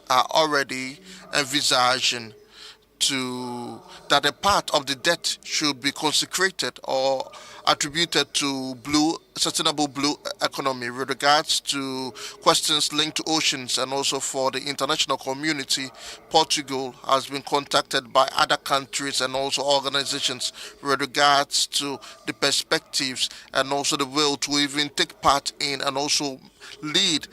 [SPEAKER 5] are already envisaging that a part of the debt should be consecrated or attributed to sustainable blue economy with regards to questions linked to oceans. And also for the international community, Portugal has been contacted by other countries and also organizations with regards to the perspectives and also the will to even take part in and also lead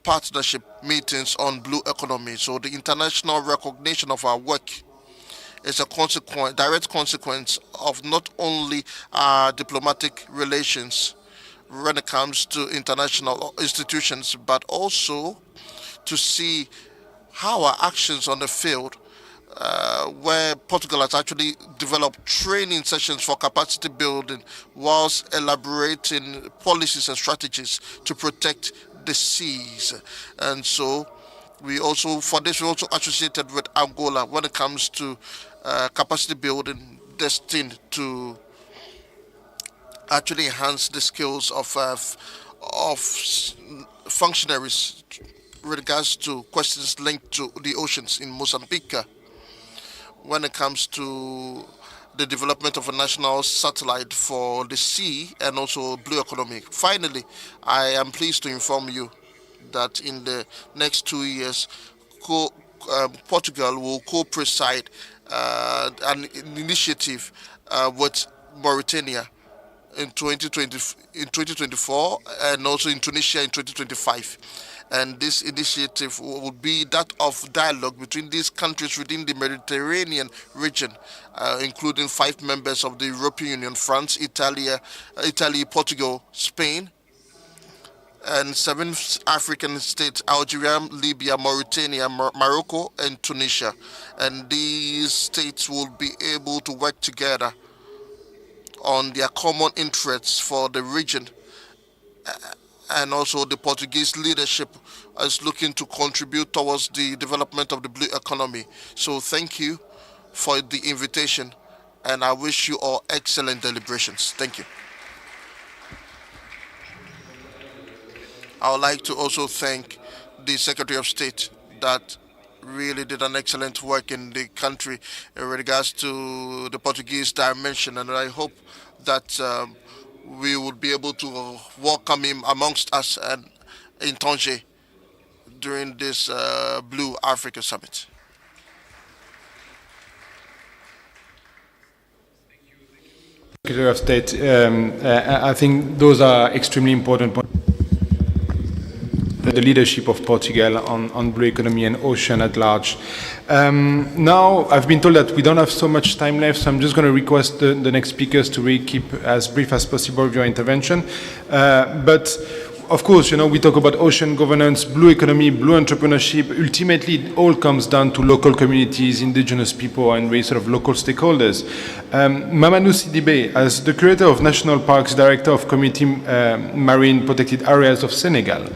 [SPEAKER 5] partnership meetings on blue economy. So the international recognition of our work is a direct consequence of not only our diplomatic relations when it comes to international institutions, but also to see how our actions on the field, where Portugal has actually developed training sessions for capacity building whilst elaborating policies and strategies to protect the seas. And so we also associated with Angola when it comes to capacity building destined to actually enhance the skills of functionaries with regards to questions linked to the oceans in Mozambique, when it comes to the development of a national satellite for the sea and also blue economy. Finally, I am pleased to inform you that in the next 2 years, Portugal will co-preside an initiative with Mauritania in 2024 and also in Tunisia in 2025. And this initiative will be that of dialogue between these countries within the Mediterranean region, including 5 members of the European Union: France, Italy, Portugal, Spain, and 7 African states: Algeria, Libya, Mauritania, Morocco, and Tunisia. And these states will be able to work together on their common interests for the region. And also the Portuguese leadership is looking to contribute towards the development of the blue economy. So thank you for the invitation, and I wish you all excellent deliberations. Thank you. I would like to also thank the Secretary of State that really did an excellent work in the country in regards to the Portuguese dimension, and I hope that we would be able to welcome him amongst us and in Tanger during this Blue Africa Summit.
[SPEAKER 7] Secretary of State, I think those are extremely important points. The leadership of Portugal on blue economy and ocean at large. Now, I've been told that we don't have so much time left, so I'm just going to request the next speakers to really keep as brief as possible with your intervention. But of course, you know, we talk about ocean governance, blue economy, blue entrepreneurship. Ultimately, it all comes down to local communities, indigenous people, and really sort of local stakeholders. Mamadou Sidibé, as the curator of National Parks, director of Community Marine Protected Areas of Senegal,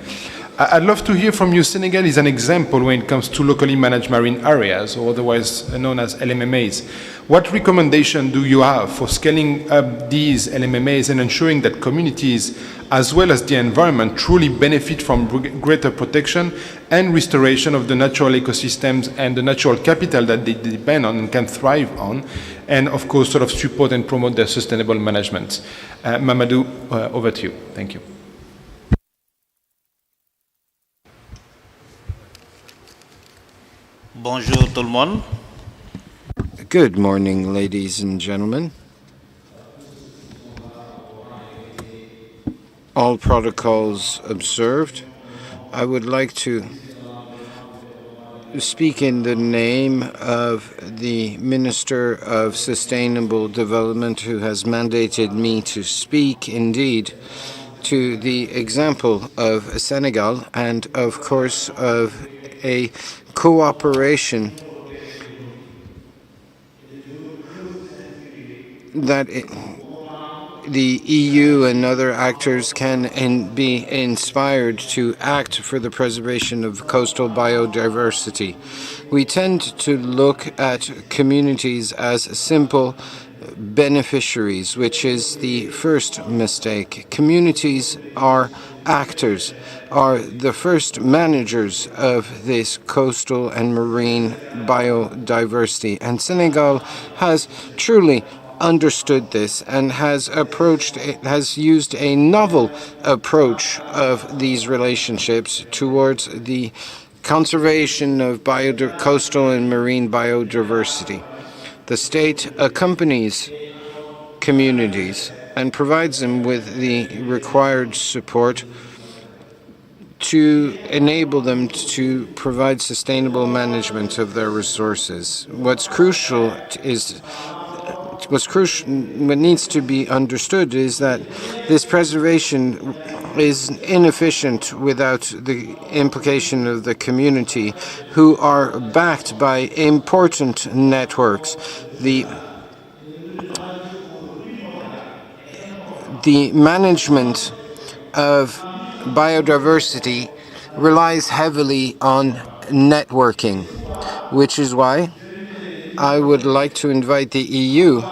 [SPEAKER 7] I'd love to hear from you. Senegal is an example when it comes to locally managed marine areas, or otherwise known as LMMAs. What recommendation do you have for scaling up these LMMAs and ensuring that communities, as well as the environment, truly benefit from greater protection and restoration of the natural ecosystems and the natural capital that they depend on and can thrive on, and of course sort of support and promote their sustainable management? Mamadou, over to you. Thank you.
[SPEAKER 11] Bonjour tout le monde.
[SPEAKER 6] Good morning, ladies and gentlemen. All protocols observed. I would like to speak in the name of the Minister of Sustainable Development, who has mandated me to speak indeed to the example of Senegal and, of course, of a cooperation that the EU and other actors can be inspired to act for the preservation of coastal biodiversity. We tend to look at communities as simple beneficiaries, which is the first mistake. Communities are actors, are the first managers of this coastal and marine biodiversity. And Senegal has truly understood this and has used a novel approach of these relationships towards the conservation of coastal and marine biodiversity. The state accompanies communities and provides them with the required support to enable them to provide sustainable management of their resources. What needs to be understood is that this preservation is inefficient without the implication of the community, who are backed by important networks. The management of biodiversity relies heavily on networking, which is why I would like to invite the EU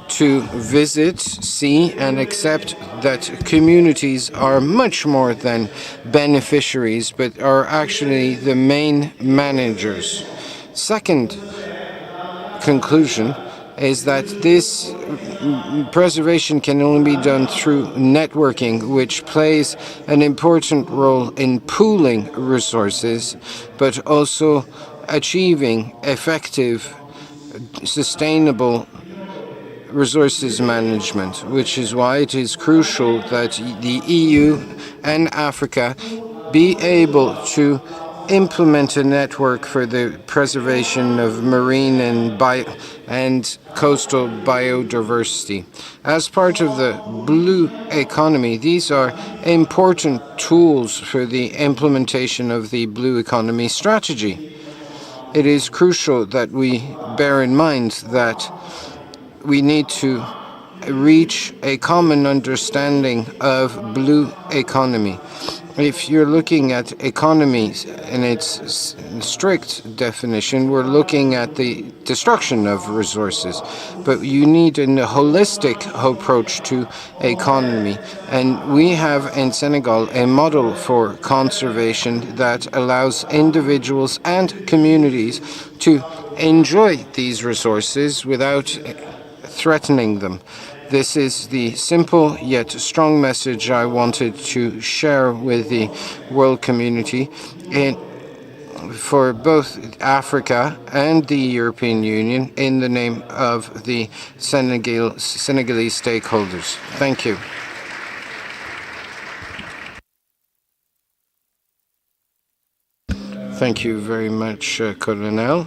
[SPEAKER 6] to visit, see, and accept that communities are much more than beneficiaries, but are actually the main managers. Second conclusion is that this preservation can only be done through networking, which plays an important role in pooling resources, but also achieving effective, sustainable resources management, which is why it is crucial that the EU and Africa be able to implement a network for the preservation of marine and coastal biodiversity. As part of the blue economy, these are important tools for the implementation of the blue economy strategy. It is crucial that we bear in mind that we need to reach a common understanding of blue economy. if you're looking at economies in its strict definition, we're looking at the destruction of resources. But you need a holistic approach to economy. And we have in Senegal a model for conservation that allows individuals and communities to enjoy these resources without threatening them. This is the simple yet strong message I wanted to share with the world community for both Africa and the European Union in the name of the Senegalese stakeholders. Thank you. Thank you very much, Colonel.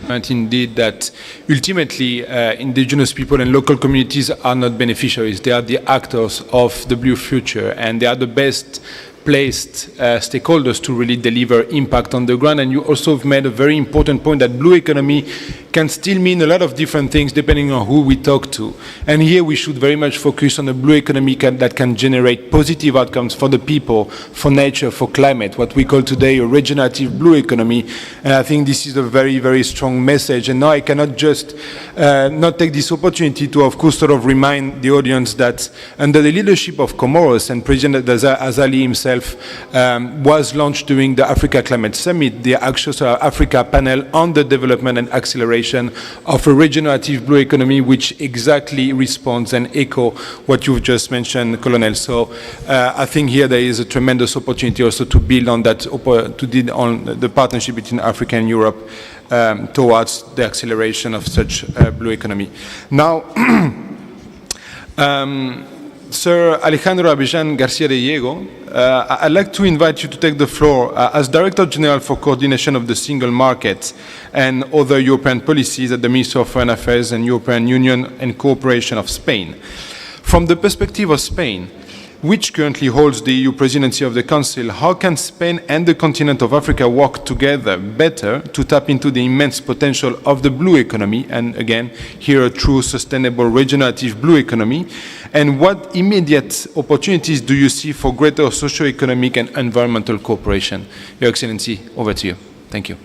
[SPEAKER 7] And indeed that ultimately indigenous people and local communities are not beneficiaries. They are the actors of the blue future, and they are the best placed stakeholders to really deliver impact on the ground. And you also have made a very important point that blue economy can still mean a lot of different things depending on who we talk to. And here we should very much focus on a blue economy that can generate positive outcomes for the people, for nature, for climate, what we call today a regenerative blue economy. And I think this is a very, very strong message. And now I cannot just not take this opportunity to, of course, sort of remind the audience that under the leadership of Comoros and President Azali himself was launched during the Africa Climate Summit, the Access Africa panel on the development and acceleration of a regenerative blue economy, which exactly responds and echo what you've just mentioned, Colonel. So I think here there is a tremendous opportunity also to build on that, to build on the partnership between Africa and Europe towards the acceleration of such a blue economy. Now, Sir Alejandro Abellan Garcia de Diego, I'd like to invite you to take the floor as Director General for Coordination of the Single Market and other European policies at the Ministry of Foreign Affairs and European Union and Cooperation of Spain. From the perspective of Spain, which currently holds the EU presidency of the Council, how can Spain and the continent of Africa work together better to tap into the immense potential of the blue economy, and again, here a true sustainable regenerative blue economy, and what immediate opportunities do you see for greater socio-economic and environmental cooperation? Your Excellency, over to you. Thank you.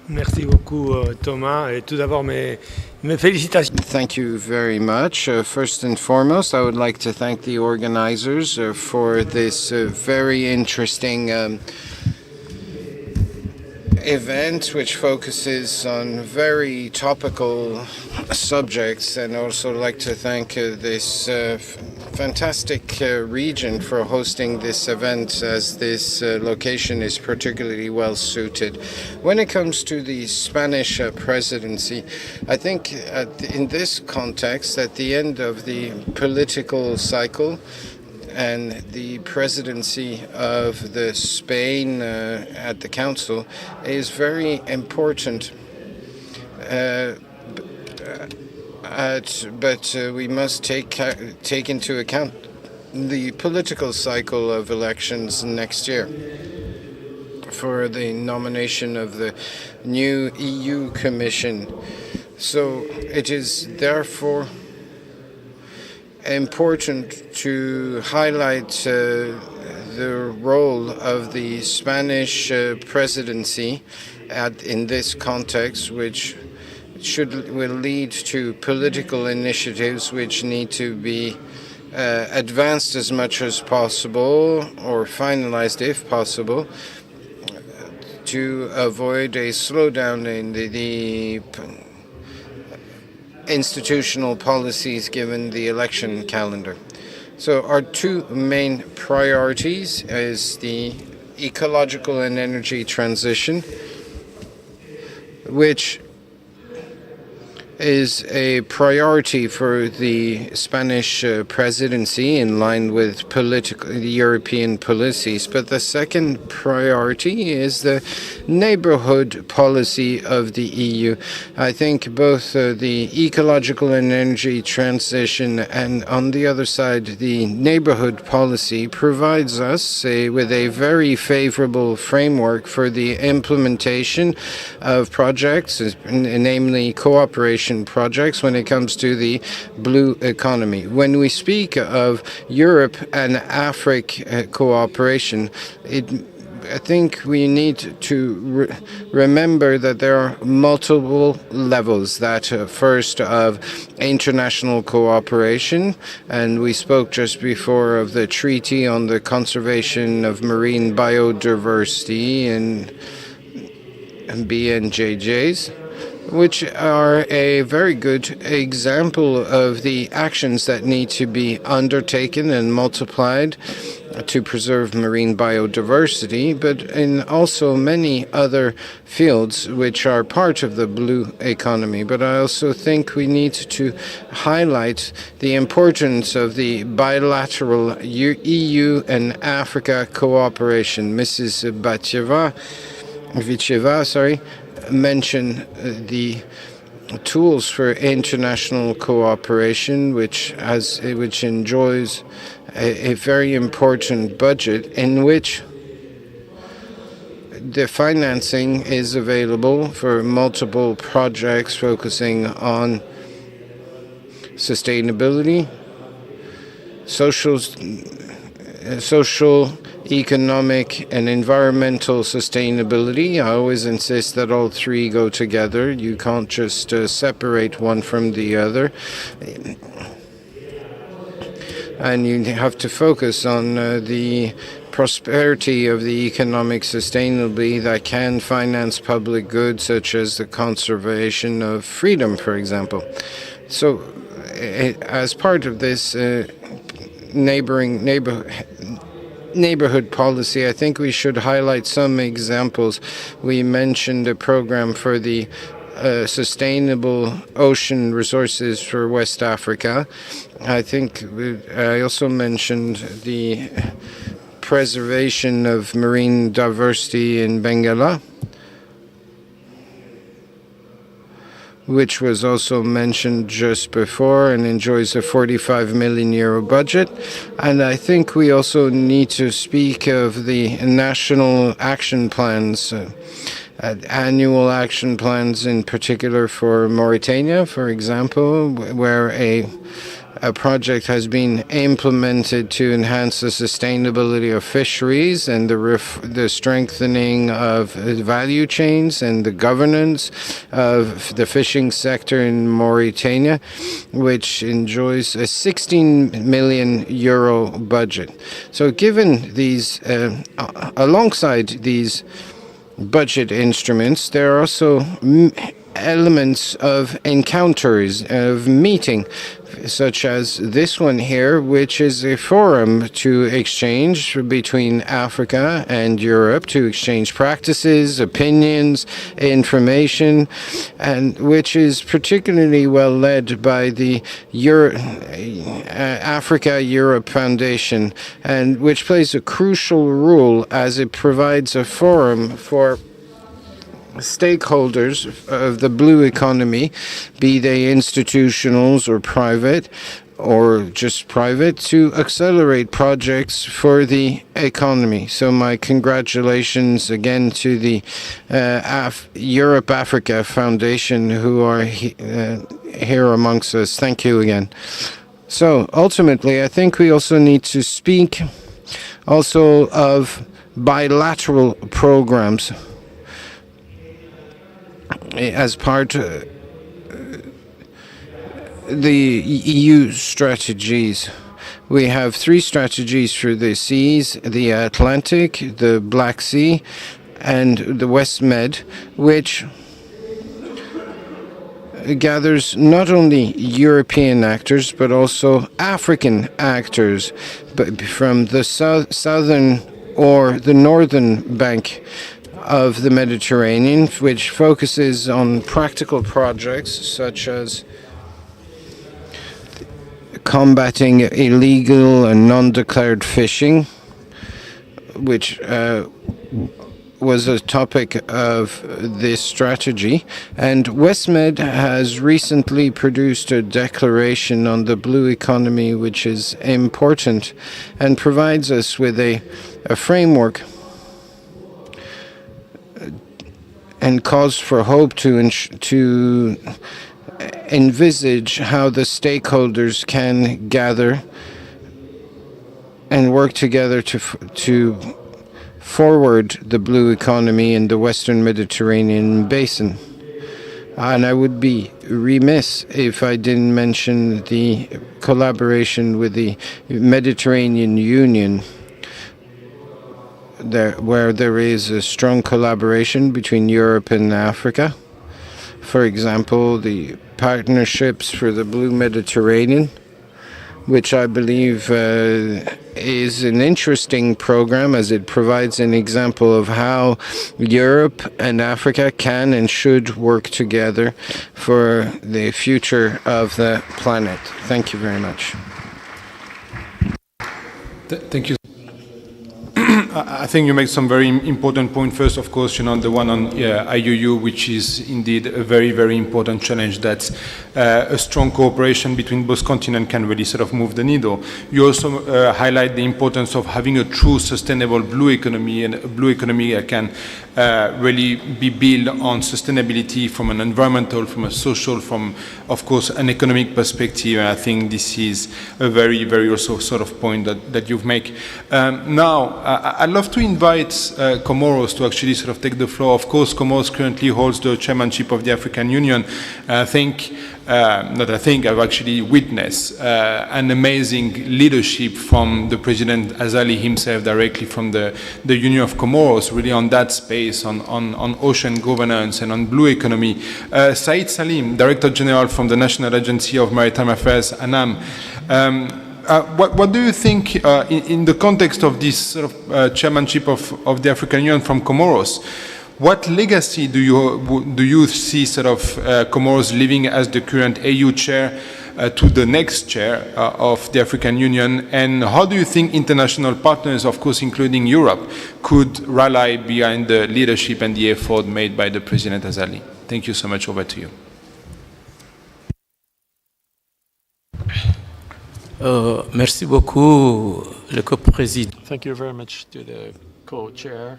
[SPEAKER 11] Merci beaucoup, Thomas. Et tout d'abord, mes félicitations.
[SPEAKER 6] Thank you very much. First and foremost, I would like to thank the organizers for this very interesting event, which focuses on very topical subjects, and also like to thank this fantastic region for hosting this event, as this location is particularly well suited. When it comes to the Spanish presidency, I think in this context, at the end of the political cycle, and the presidency of the Spain at the Council is very important. But we must take into account the political cycle of elections next year for the nomination of the new EU Commission. So it is therefore important to highlight the role of the Spanish presidency in this context, which will lead to political initiatives which need to be advanced as much as possible, or finalized if possible, to avoid a slowdown in the institutional policies given the election calendar. So our two main priorities is the ecological and energy transition, which is a priority for the Spanish presidency in line with European policies. But the second priority is the neighborhood policy of the EU. I think both the ecological and energy transition and, on the other side, the neighborhood policy provides us with a very favorable framework for the implementation of projects, namely cooperation cooperation projects when it comes to the blue economy. When we speak of Europe and Africa cooperation, I think we need to remember that there are multiple levels. That first of international cooperation, and we spoke just before of the Treaty on the Conservation of Marine Biodiversity and BNJJs, which are a very good example of the actions that need to be undertaken and multiplied to preserve marine biodiversity, but in also many other fields which are part of the blue economy. But I also think we need to highlight the importance of the bilateral EU and Africa cooperation. Mrs. Vicheva, mentioned the tools for international cooperation, which enjoys a very important budget in which the financing is available for multiple projects focusing on sustainability, social, economic, and environmental sustainability. I always insist that all three go together. You can't just separate one from the other. And you have to focus on the prosperity of the economic sustainability that can finance public goods, such as the conservation of freedom, for example. So, as part of this neighborhood policy, I think we should highlight some examples. We mentioned a program for the sustainable ocean resources for West Africa. I think I also mentioned the preservation of marine diversity in Bengala, which was also mentioned just before and enjoys a €45 million budget. And I think we also need to speak of the national action plans, annual action plans in particular for Mauritania, for example, where a project has been implemented to enhance the sustainability of fisheries and the strengthening of value chains and the governance of the fishing sector in Mauritania, which enjoys a €16 million budget. So given these, alongside these budget instruments, there are also elements of encounters, of meeting, such as this one here, which is a forum to exchange between Africa and Europe, to exchange practices, opinions, information, and which is particularly well led by the Africa-Europe Foundation, and which plays a crucial role as it provides a forum for stakeholders of the blue economy, be they institutionals or private, or just private, to accelerate projects for the economy. So my congratulations again to the Europe-Africa Foundation, who are here amongst us. Thank you again. So ultimately, I think we also need to speak also of bilateral programs as part of the EU strategies. We have three strategies for the seas: the Atlantic, the Black Sea, and the West Med, which gathers not only European actors but also African actors from the southern or the northern bank of the Mediterranean, which focuses on practical projects such as combating illegal and non-declared fishing, which was a topic of this strategy. And WestMed has recently produced a declaration on the blue economy, which is important and provides us with a framework and cause for hope to envisage how the stakeholders can gather and work together to forward the blue economy in the Western Mediterranean basin. And I would be remiss if I didn't mention the collaboration with the Mediterranean Union, where there is a strong collaboration between Europe and Africa. For example, the partnerships for the Blue Mediterranean, which I believe is an interesting program as it provides an example of how Europe and Africa can and should work together for the future of the planet. Thank you very much.
[SPEAKER 7] Thank you. I think you make some very important point. First, of course, the one on IUU, which is indeed a very, very important challenge that a strong cooperation between both continents can really sort of move the needle. You also highlight the importance of having a true sustainable blue economy, and a blue economy can really be built on sustainability from an environmental, from a social, from, of course, an economic perspective. And I think this is a very, very also sort of point that you've made. Now, I'd love to invite Comoros to actually sort of take the floor. Of course, Comoros currently holds the chairmanship of the African Union. I've actually witnessed an amazing leadership from the President Azali himself, directly from the Union of Comoros, really on that space, on ocean governance and on blue economy. Said Salim, Director General from the National Agency of Maritime Affairs, ANAM. What do you think in the context of this sort of chairmanship of the African Union from Comoros? What legacy do you see sort of Comoros leaving as the current AU chair to the next chair of the African Union? And how do you think international partners, of course including Europe, could rally behind the leadership and the effort made by the President Azali? Thank you so much. Over to you.
[SPEAKER 12] Merci beaucoup, le co-président.
[SPEAKER 2] Thank you very much to the co-chair.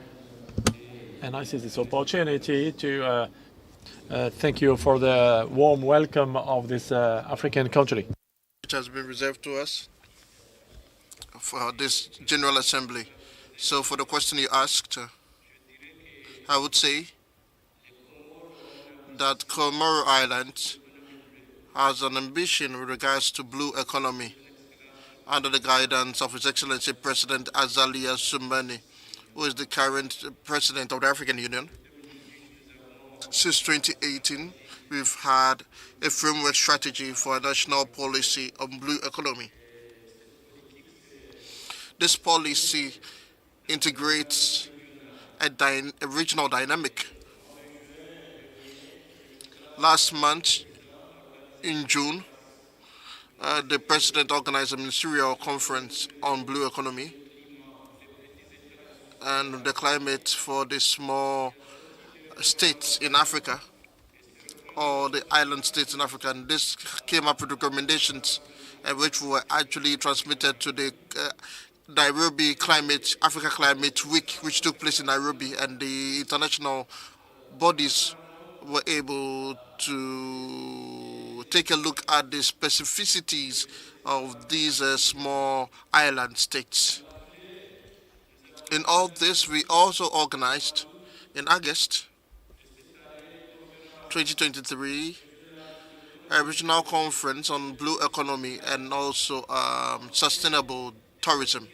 [SPEAKER 2] And I see this opportunity to thank you for the warm welcome of this African country.
[SPEAKER 5] Which has been reserved to us for this General Assembly. So for the question you asked, I would say that Comoro Island has an ambition with regards to blue economy under the guidance of His Excellency President Azali Assoumani, who is the current President of the African Union. Since 2018, we've had a framework strategy for a national policy on blue economy. This policy integrates a regional dynamic. Last month, in June, the President organized a ministerial conference on blue economy and the climate for the small states in Africa, or the island states in Africa. And this came up with recommendations which were actually transmitted to the Nairobi Africa Climate Week, which took place in Nairobi, and the international bodies were able to take a look at the specificities of these small island states. In all this, we also organized in August 2023 a regional conference on blue economy and also sustainable tourism,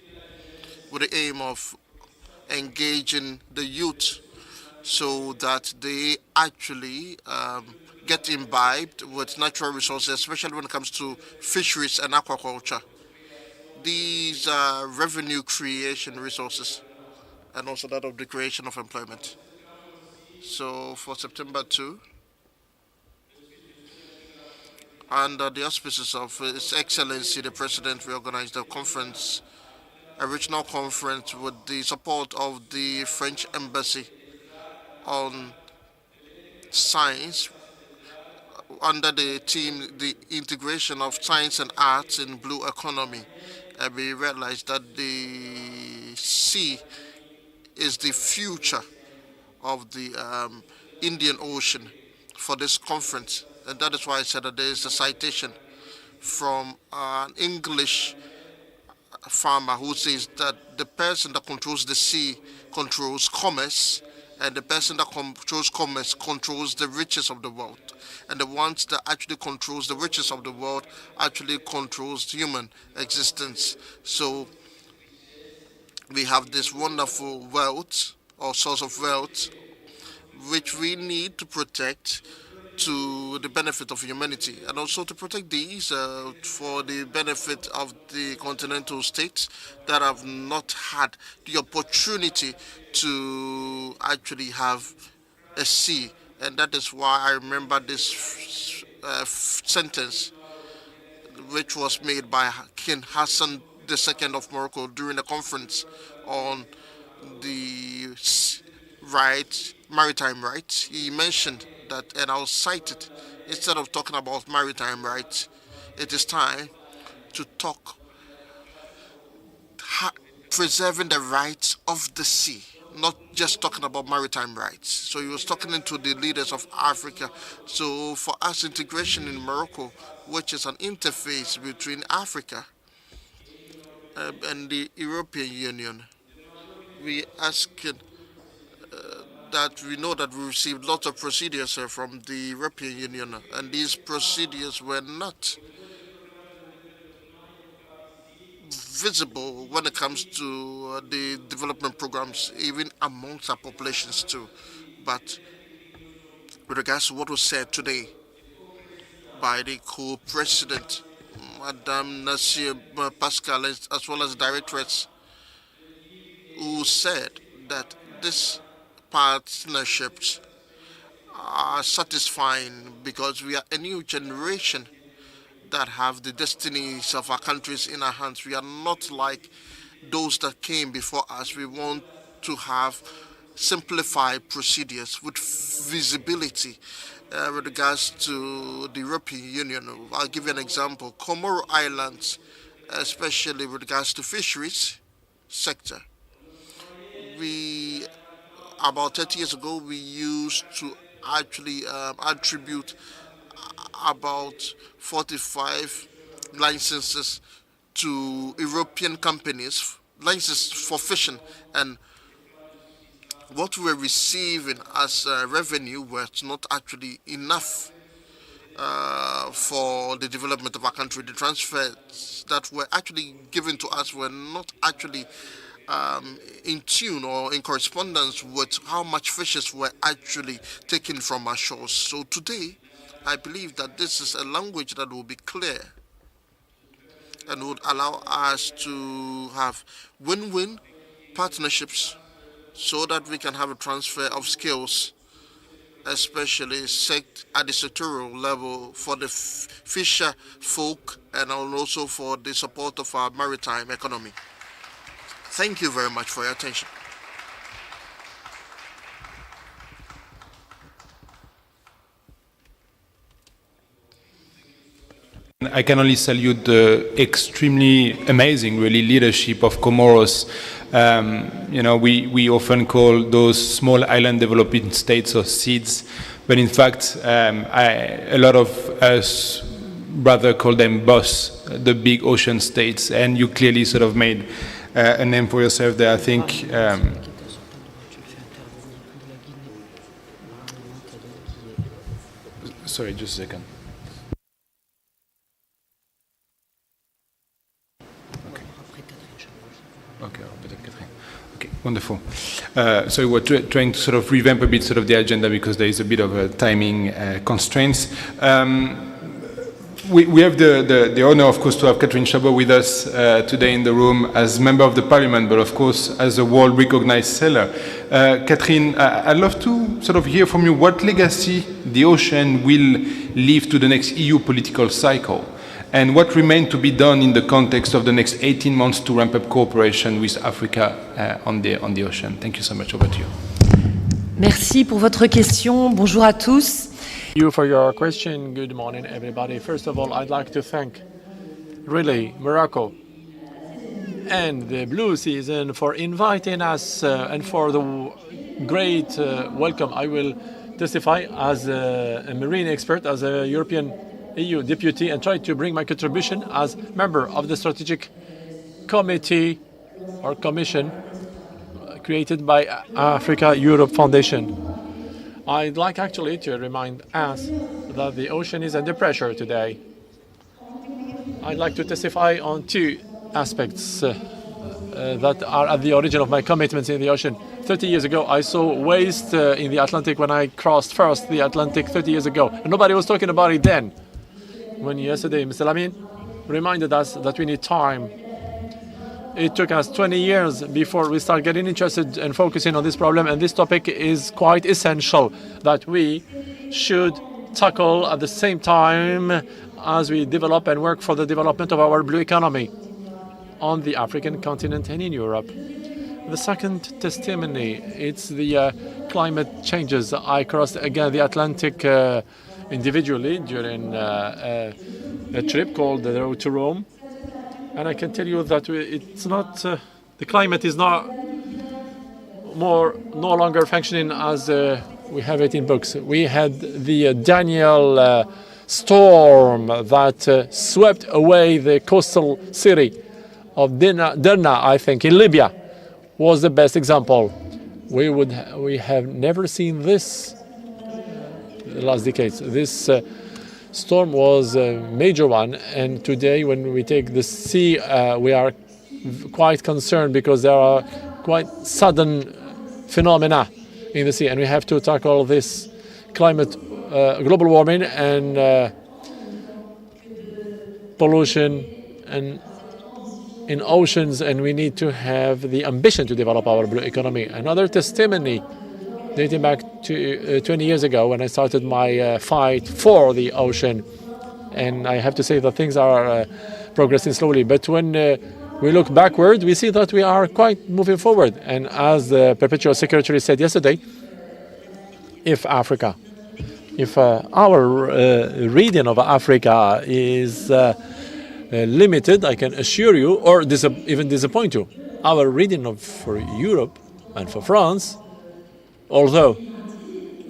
[SPEAKER 5] with the aim of engaging the youth so that they actually get imbibed with natural resources, especially when it comes to fisheries and aquaculture. These are revenue creation resources and also that of the creation of employment. So for September 2, under the auspices of His Excellency the President, we organized a conference, a regional conference with the support of the French Embassy on science, under the theme, the integration of science and arts in blue economy. And we realized that the sea is the future of the Indian Ocean for this conference. And that is why I said that there is a citation from an English farmer who says that the person that controls the sea controls commerce, and the person that controls commerce controls the riches of the world. And the ones that actually controls the riches of the world actually controls human existence. So we have this wonderful wealth or source of wealth which we need to protect to the benefit of humanity, and also to protect these for the benefit of the continental states that have not had the opportunity to actually have a sea. And that is why I remember this sentence which was made by King Hassan II of Morocco during a conference on the maritime rights. He mentioned that, and I'll cite it, instead of talking about maritime rights, it is time to talk preserving the rights of the sea, not just talking about maritime rights. So he was talking to the leaders of Africa. So for us, integration in Morocco, which is an interface between Africa and the European Union, we ask that we know that we received lots of procedures from the European Union, and these procedures were not visible when it comes to the development programs, even amongst our populations too. But with regards to what was said today by the co-president, Madame Nasir Pascal, as well as directors, who said that this partnerships are satisfying because we are a new generation that have the destinies of our countries in our hands. We are not like those that came before us. We want to have simplified procedures with visibility with regards to the European Union. I'll give you an example. Comoro Islands, especially with regards to fisheries sector. About 30 years ago, we used to actually attribute about 45 licenses to European companies, licenses for fishing, and what we were receiving as revenue was not actually enough for the development of our country. The transfers that were actually given to us were not actually in tune or in correspondence with how much fishes were actually taken from our shores. So today, I believe that this is a language that will be clear and would allow us to have win-win partnerships so that we can have a transfer of skills, especially at the sectoral level for the fisher folk and also for the support of our maritime economy. Thank you very much for your attention.
[SPEAKER 7] I can only salute the extremely amazing, really, leadership of Comoros. We often call those small island developing states or seeds, but in fact, a lot of us rather call them BOS, the big ocean states, and you clearly sort of made a name for yourself there, I think. Sorry, just a second. Okay, wonderful. So we're trying to sort of revamp a bit sort of the agenda because there is a bit of a timing constraints. We have the honor, of course, to have Catherine Chabot with us today in the room as member of the Parliament, but of course as a world-recognized sailor. Catherine, I'd love to sort of hear from you what legacy the ocean will leave to the next EU political cycle, and what remains to be done in the context of the next 18 months to ramp up cooperation with Africa on the ocean. Thank you so much. Over to you.
[SPEAKER 13] Merci pour votre question. Bonjour à tous.
[SPEAKER 2] Thank you for your question. Good morning, everybody. First of all, I'd like to thank really Morocco and the Blue Season for inviting us and for the great welcome. I will testify as a marine expert, as a European EU deputy, and try to bring my contribution as member of the strategic committee or commission created by Africa-Europe Foundation. I'd like actually to remind us that the ocean is under pressure today. I'd like to testify on two aspects that are at the origin of my commitments in the ocean. 30 years ago, I saw waste in the Atlantic when I crossed first the Atlantic 30 years ago. And nobody was talking about it then. When yesterday, Mr. Lamin reminded us that we need time. It took us 20 years before we start getting interested and focusing on this problem. And this topic is quite essential that we should tackle at the same time as we develop and work for the development of our blue economy on the African continent and in Europe. The second testimony, it's the climate changes. I crossed again the Atlantic individually during a trip called the road to Rome. And I can tell you that it's not, the climate is no longer functioning as we have it in books. We had the Daniel storm that swept away the coastal city of Derna, I think, in Libya, was the best example. We have never seen this the last decades. This storm was a major one, and today when we take the sea, we are quite concerned because there are quite sudden phenomena in the sea, and we have to tackle this climate, global warming and pollution and in oceans, and we need to have the ambition to develop our blue economy. Another testimony dating back to 20 years ago when I started my fight for the ocean. And I have to say that things are progressing slowly. But when we look backward, we see that we are quite moving forward. And as the Perpetual Secretary said yesterday, if our reading of Africa is limited, I can assure you, or even disappoint you, our reading for Europe and for France, although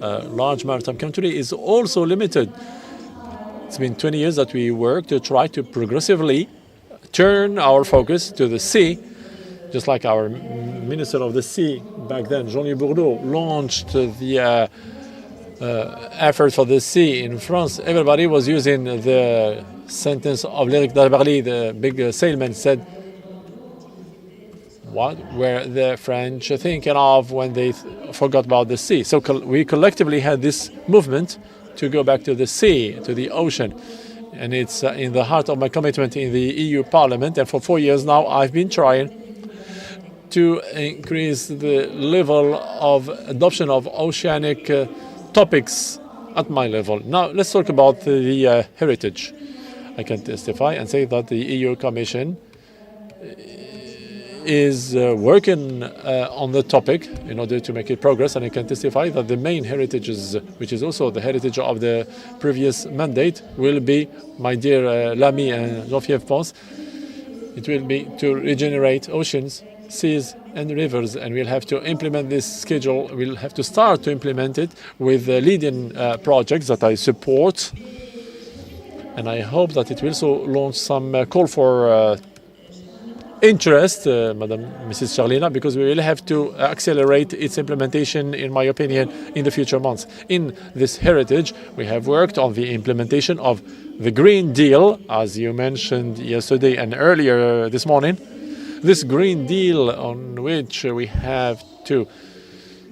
[SPEAKER 2] a large maritime country, is also limited. It's been 20 years that we work to try to progressively turn our focus to the sea, just like our Minister of the Sea back then, Jean-Louis Bourdeau, launched the effort for the sea in France. Everybody was using the sentence of L'Éric Darbarly, the big sailman, said, what were the French thinking of when they forgot about the sea? So we collectively had this movement to go back to the sea, to the ocean. And it's in the heart of my commitment in the EU Parliament. And for 4 years now, I've been trying to increase the level of adoption of oceanic topics at my level. Now, let's talk about the heritage. I can testify and say that the EU Commission is working on the topic in order to make it progress, and I can testify that the main heritages, which is also the heritage of the previous mandate, will be, my dear Lamy and Jean-Pierre Ponce, it will be to regenerate oceans, seas and rivers, and we'll have to implement this schedule. We'll have to start to implement it with leading projects that I support, and I hope that it will also launch some call for interest, Mrs. Charlina, because we will have to accelerate its implementation, in my opinion, in the future months. In this heritage, we have worked on the implementation of the Green Deal, as you mentioned yesterday and earlier this morning. This Green Deal on which we have to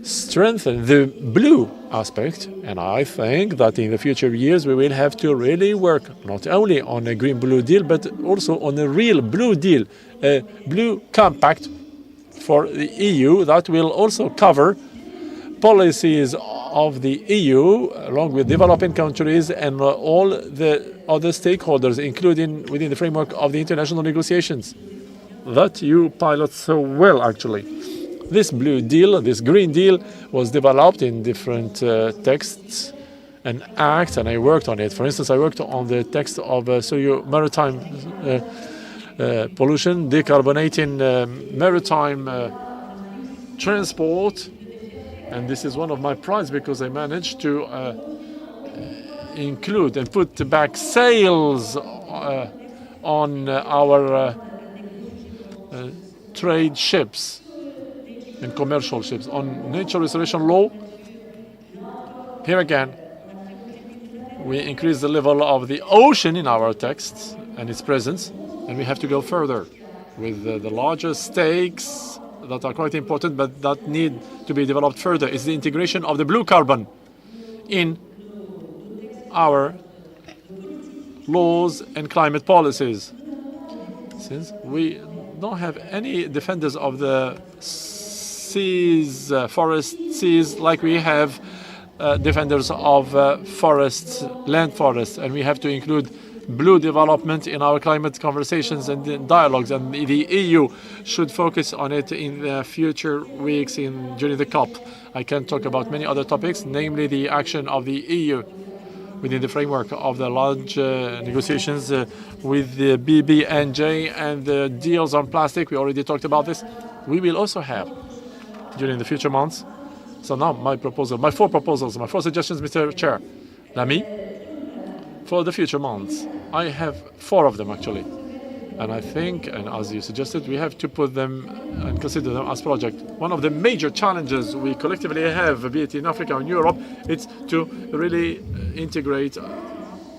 [SPEAKER 2] strengthen the blue aspect, and I think that in the future years we will have to really work not only on a green-blue deal, but also on a real blue deal, a blue compact for the EU that will also cover policies of the EU along with developing countries and all the other stakeholders, including within the framework of the international negotiations that you pilot so well, actually. This blue deal, this green deal, was developed in different texts and acts, and I worked on it. For instance, I worked on the text of maritime pollution, decarbonating maritime transport, And this is one of my prides because I managed to include and put back sails on our trade ships and commercial ships. On nature restoration law, here again, we increase the level of the ocean in our texts and its presence, and we have to go further with the larger stakes that are quite important but that need to be developed further. Is the integration of the blue carbon in our laws and climate policies. Since we don't have any defenders of the seas, forest seas, like we have defenders of forests, land forests, and we have to include blue development in our climate conversations and dialogues, and the EU should focus on it in the future weeks during the COP. I can talk about many other topics, namely the action of the EU within the framework of the large negotiations with the BBNJ and the deals on plastic. We already talked about this. We will also have during the future months. So now my four suggestions, Mr. Chair. Lamy, for the future months. I have 4 of them actually. And I think, and as you suggested, we have to put them and consider them as projects. One of the major challenges we collectively have, be it in Africa or in Europe, it's to really integrate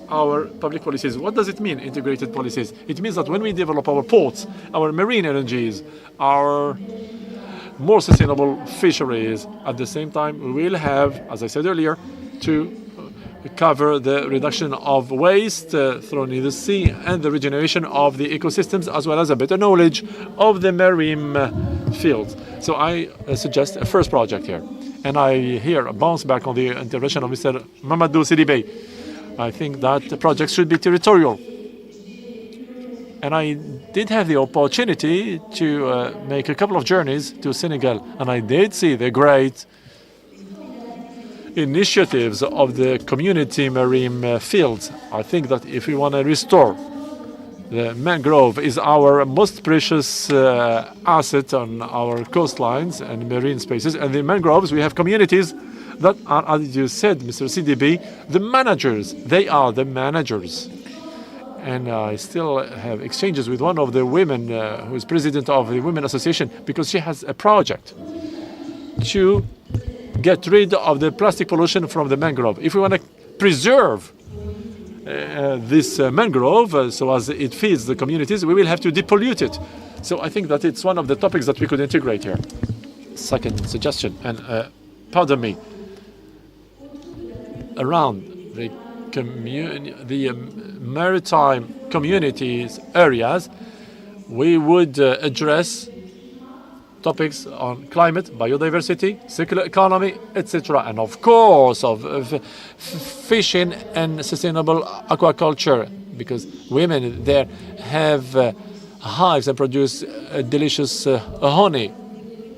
[SPEAKER 2] our public policies. What does it mean, integrated policies? It means that when we develop our ports, our marine energies, our more sustainable fisheries, at the same time, we will have, as I said earlier, to cover the reduction of waste thrown in the sea and the regeneration of the ecosystems, as well as a better knowledge of the marine fields. So I suggest a first project here. And I here bounce back on the intervention of Mr. Mamadou Sidibé. I think that the project should be territorial. And I did have the opportunity to make a couple of journeys to Senegal, and I did see the great initiatives of the community marine fields. I think that if we want to restore the mangrove is our most precious asset on our coastlines and marine spaces, and the mangroves, we have communities that are, as you said, Mr. CDB, the managers. They are the managers. And I still have exchanges with one of the women who is president of the Women Association, because she has a project to get rid of the plastic pollution from the mangrove. If we want to preserve this mangrove so as it feeds the communities, we will have to depollute it. So I think that it's one of the topics that we could integrate here. Second suggestion, and pardon me, around the maritime communities areas, we would address topics on climate, biodiversity, circular economy, etc., and of course of fishing and sustainable aquaculture, because women there have hives and produce delicious honey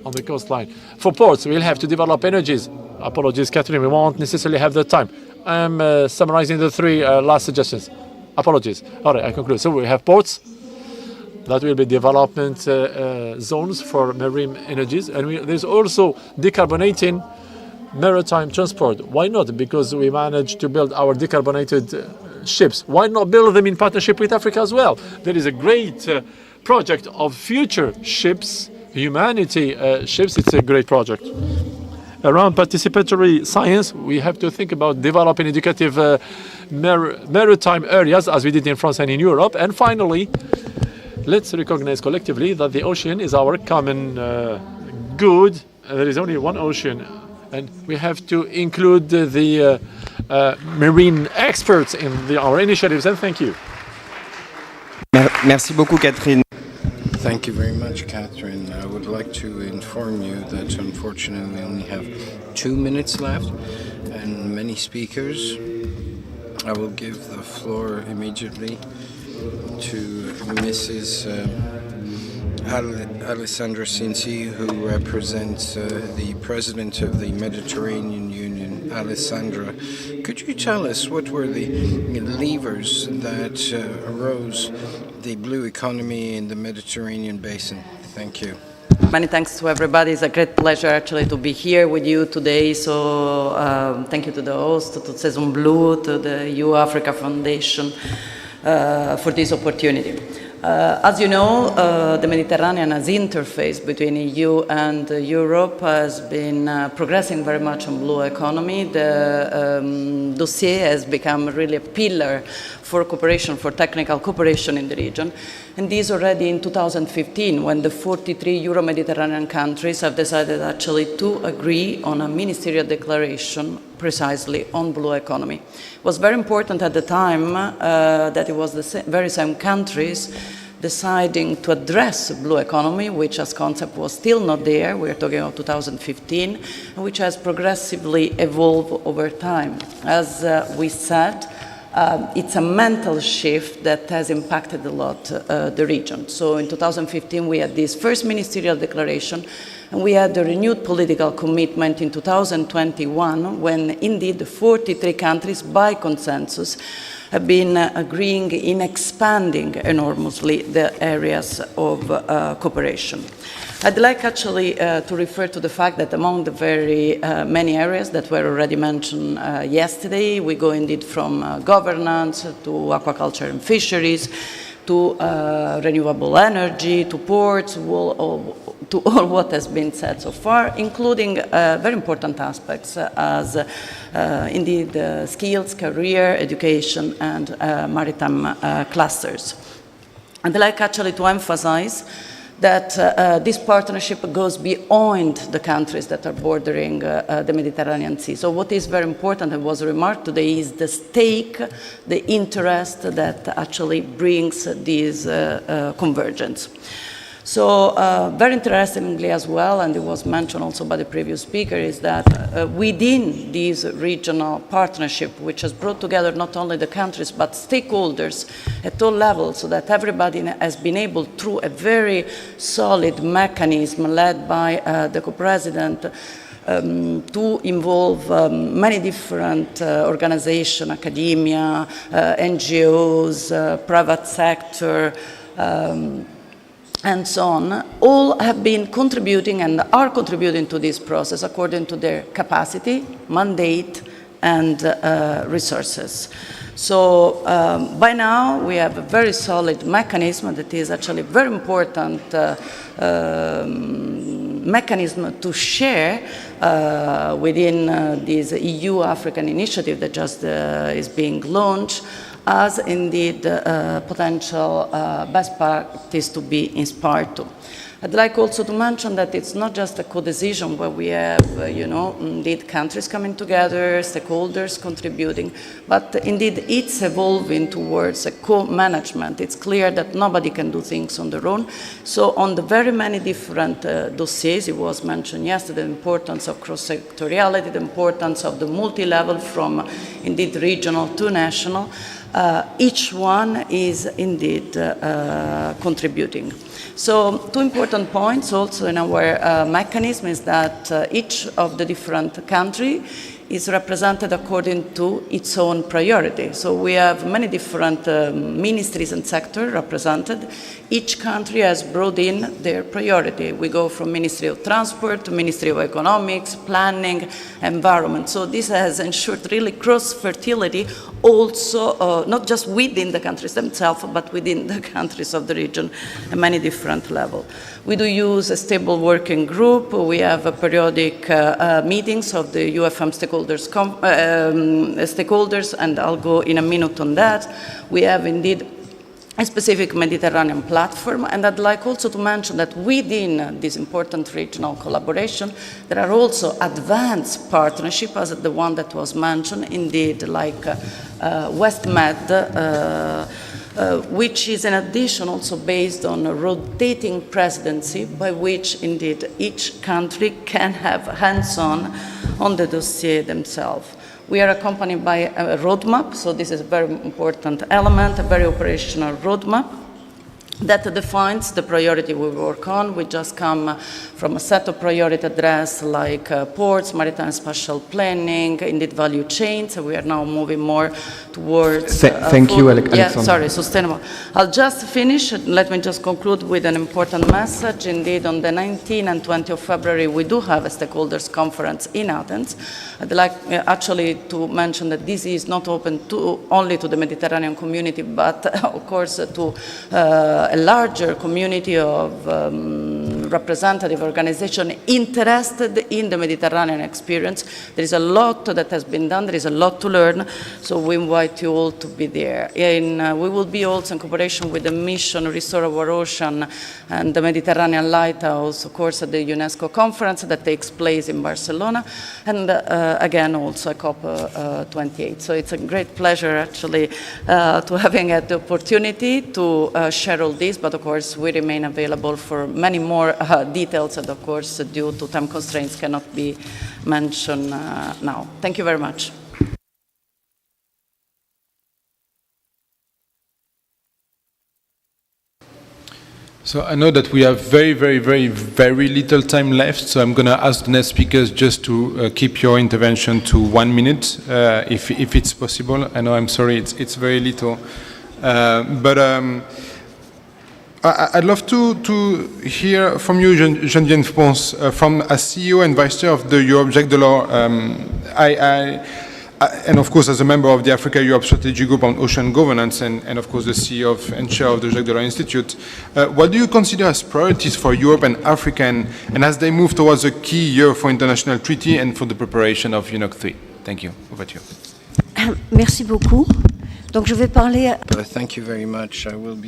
[SPEAKER 2] on the coastline. For ports, we'll have to develop energies. Apologies, Catherine, we won't necessarily have the time. I'm summarizing the 3 last suggestions. Apologies. All right, I conclude. So we have ports. That will be development zones for marine energies. And there's also decarbonating maritime transport. Why not? Because we managed to build our decarbonated ships. Why not build them in partnership with Africa as well? There is a great project of future ships, humanity ships. It's a great project. Around participatory science, we have to think about developing educative maritime areas, as we did in France and in Europe. And finally, let's recognize collectively that the ocean is our common good. There is only one ocean, and we have to include the marine experts in our initiatives. And thank you.
[SPEAKER 3] Merci beaucoup, Catherine.
[SPEAKER 6] Thank you very much, Catherine. I would like to inform you that unfortunately we only have 2 minutes left and many speakers. I will give the floor immediately to Mrs. Alessandra Cinci, who represents the President of the Mediterranean Union. Alessandra, could you tell us what were the levers that arose the blue economy in the Mediterranean basin? Thank you.
[SPEAKER 14] Many thanks to everybody. It's a great pleasure actually to be here with you today. So thank you to the host, to Saison Bleue, to the EU Africa Foundation for this opportunity. As you know, the Mediterranean as interface between EU and Europe has been progressing very much on blue economy. The dossier has become really a pillar for cooperation, for technical cooperation in the region. And this already in 2015, when the 43 Euro-Mediterranean countries have decided actually to agree on a ministerial declaration precisely on blue economy. It was very important at the time that it was the very same countries deciding to address blue economy, which as concept was still not there. We're talking about 2015, and which has progressively evolved over time. As we said, it's a mental shift that has impacted a lot the region. So in 2015, we had this first ministerial declaration, and we had a renewed political commitment in 2021, when indeed the 43 countries, by consensus, have been agreeing in expanding enormously the areas of cooperation. I'd like actually to refer to the fact that among the very many areas that were already mentioned yesterday, we go indeed from governance to aquaculture and fisheries, to renewable energy, to ports, to all what has been said so far, including very important aspects as indeed skills, career, education, and maritime clusters. I'd like actually to emphasize that this partnership goes beyond the countries that are bordering the Mediterranean Sea. So what is very important and was remarked today is the stake, the interest that actually brings this convergence. So very interestingly as well, and it was mentioned also by the previous speaker, is that within this regional partnership, which has brought together not only the countries but stakeholders at all levels, so that everybody has been able, through a very solid mechanism led by the co-president, to involve many different organizations, academia, NGOs, private sector, and so on, all have been contributing and are contributing to this process according to their capacity, mandate, and resources. So by now we have a very solid mechanism that is actually very important mechanism to share within this EU-African initiative that just is being launched, as indeed potential best practice to be inspired to. I'd like also to mention that it's not just a co-decision where we have, indeed countries coming together, stakeholders contributing, but indeed it's evolving towards a co-management. It's clear that nobody can do things on their own. So on the very many different dossiers, it was mentioned yesterday, the importance of cross-sectoriality, the importance of the multi-level from indeed regional to national. Each one is indeed contributing. So two important points also in our mechanism is that each of the different countries is represented according to its own priority. So we have many different ministries and sectors represented. Each country has brought in their priority. We go from Ministry of Transport to Ministry of Economics, Planning, Environment. So this has ensured really cross-fertility also, not just within the countries themselves, but within the countries of the region at many different levels. We do use a stable working group. We have periodic meetings of the UFM stakeholders, and I'll go in a minute on that. We have indeed a specific Mediterranean platform, and I'd like also to mention that within this important regional collaboration, there are also advanced partnerships, as the one that was mentioned, indeed, like WestMed, which is in addition also based on a rotating presidency by which indeed each country can have hands-on on the dossier themselves. We are accompanied by a roadmap, so this is a very important element, a very operational roadmap. that defines the priority we work on. We just come from a set of priority address like ports, maritime spatial planning, indeed value chains. So we are now moving more towards
[SPEAKER 3] thank you, Alexandra.
[SPEAKER 14] Sustainable. I'll just finish. Let me just conclude with an important message. Indeed, on the 19th and 20th of February, we do have a stakeholders conference in Athens. I'd like actually to mention that this is not open only to the Mediterranean community, but of course to a larger community of representative organizations interested in the Mediterranean experience. There is a lot that has been done. There is a lot to learn. So we invite you all to be there. We will be also in cooperation with the mission Restore Our Ocean and the Mediterranean Lighthouse, of course, at the UNESCO conference that takes place in Barcelona, and again also at COP28. So it's a great pleasure actually to having had the opportunity to share all this, but of course we remain available for many more details, and of course due to time constraints cannot be mentioned now. Thank you very much.
[SPEAKER 7] So I know that we have very little time left, so I'm going to ask the next speakers just to keep your intervention to 1 minute, if it's possible. I know, I'm sorry, it's very little. I'd love to hear from you, Geneviève Pons, from as CEO and Vice Chair of the Europe de l'Or. And of course, as a member of the Africa-Europe Strategy Group on Ocean Governance, and of course the CEO and Chair of the Jacques Delors Institute, what do you consider as priorities for Europe and Africa, and as they move towards a key year for international treaty and for the preparation of UNOC 3? Thank you. Over to you.
[SPEAKER 13] Merci beaucoup. Donc je vais parler.
[SPEAKER 6] Thank you very much. I would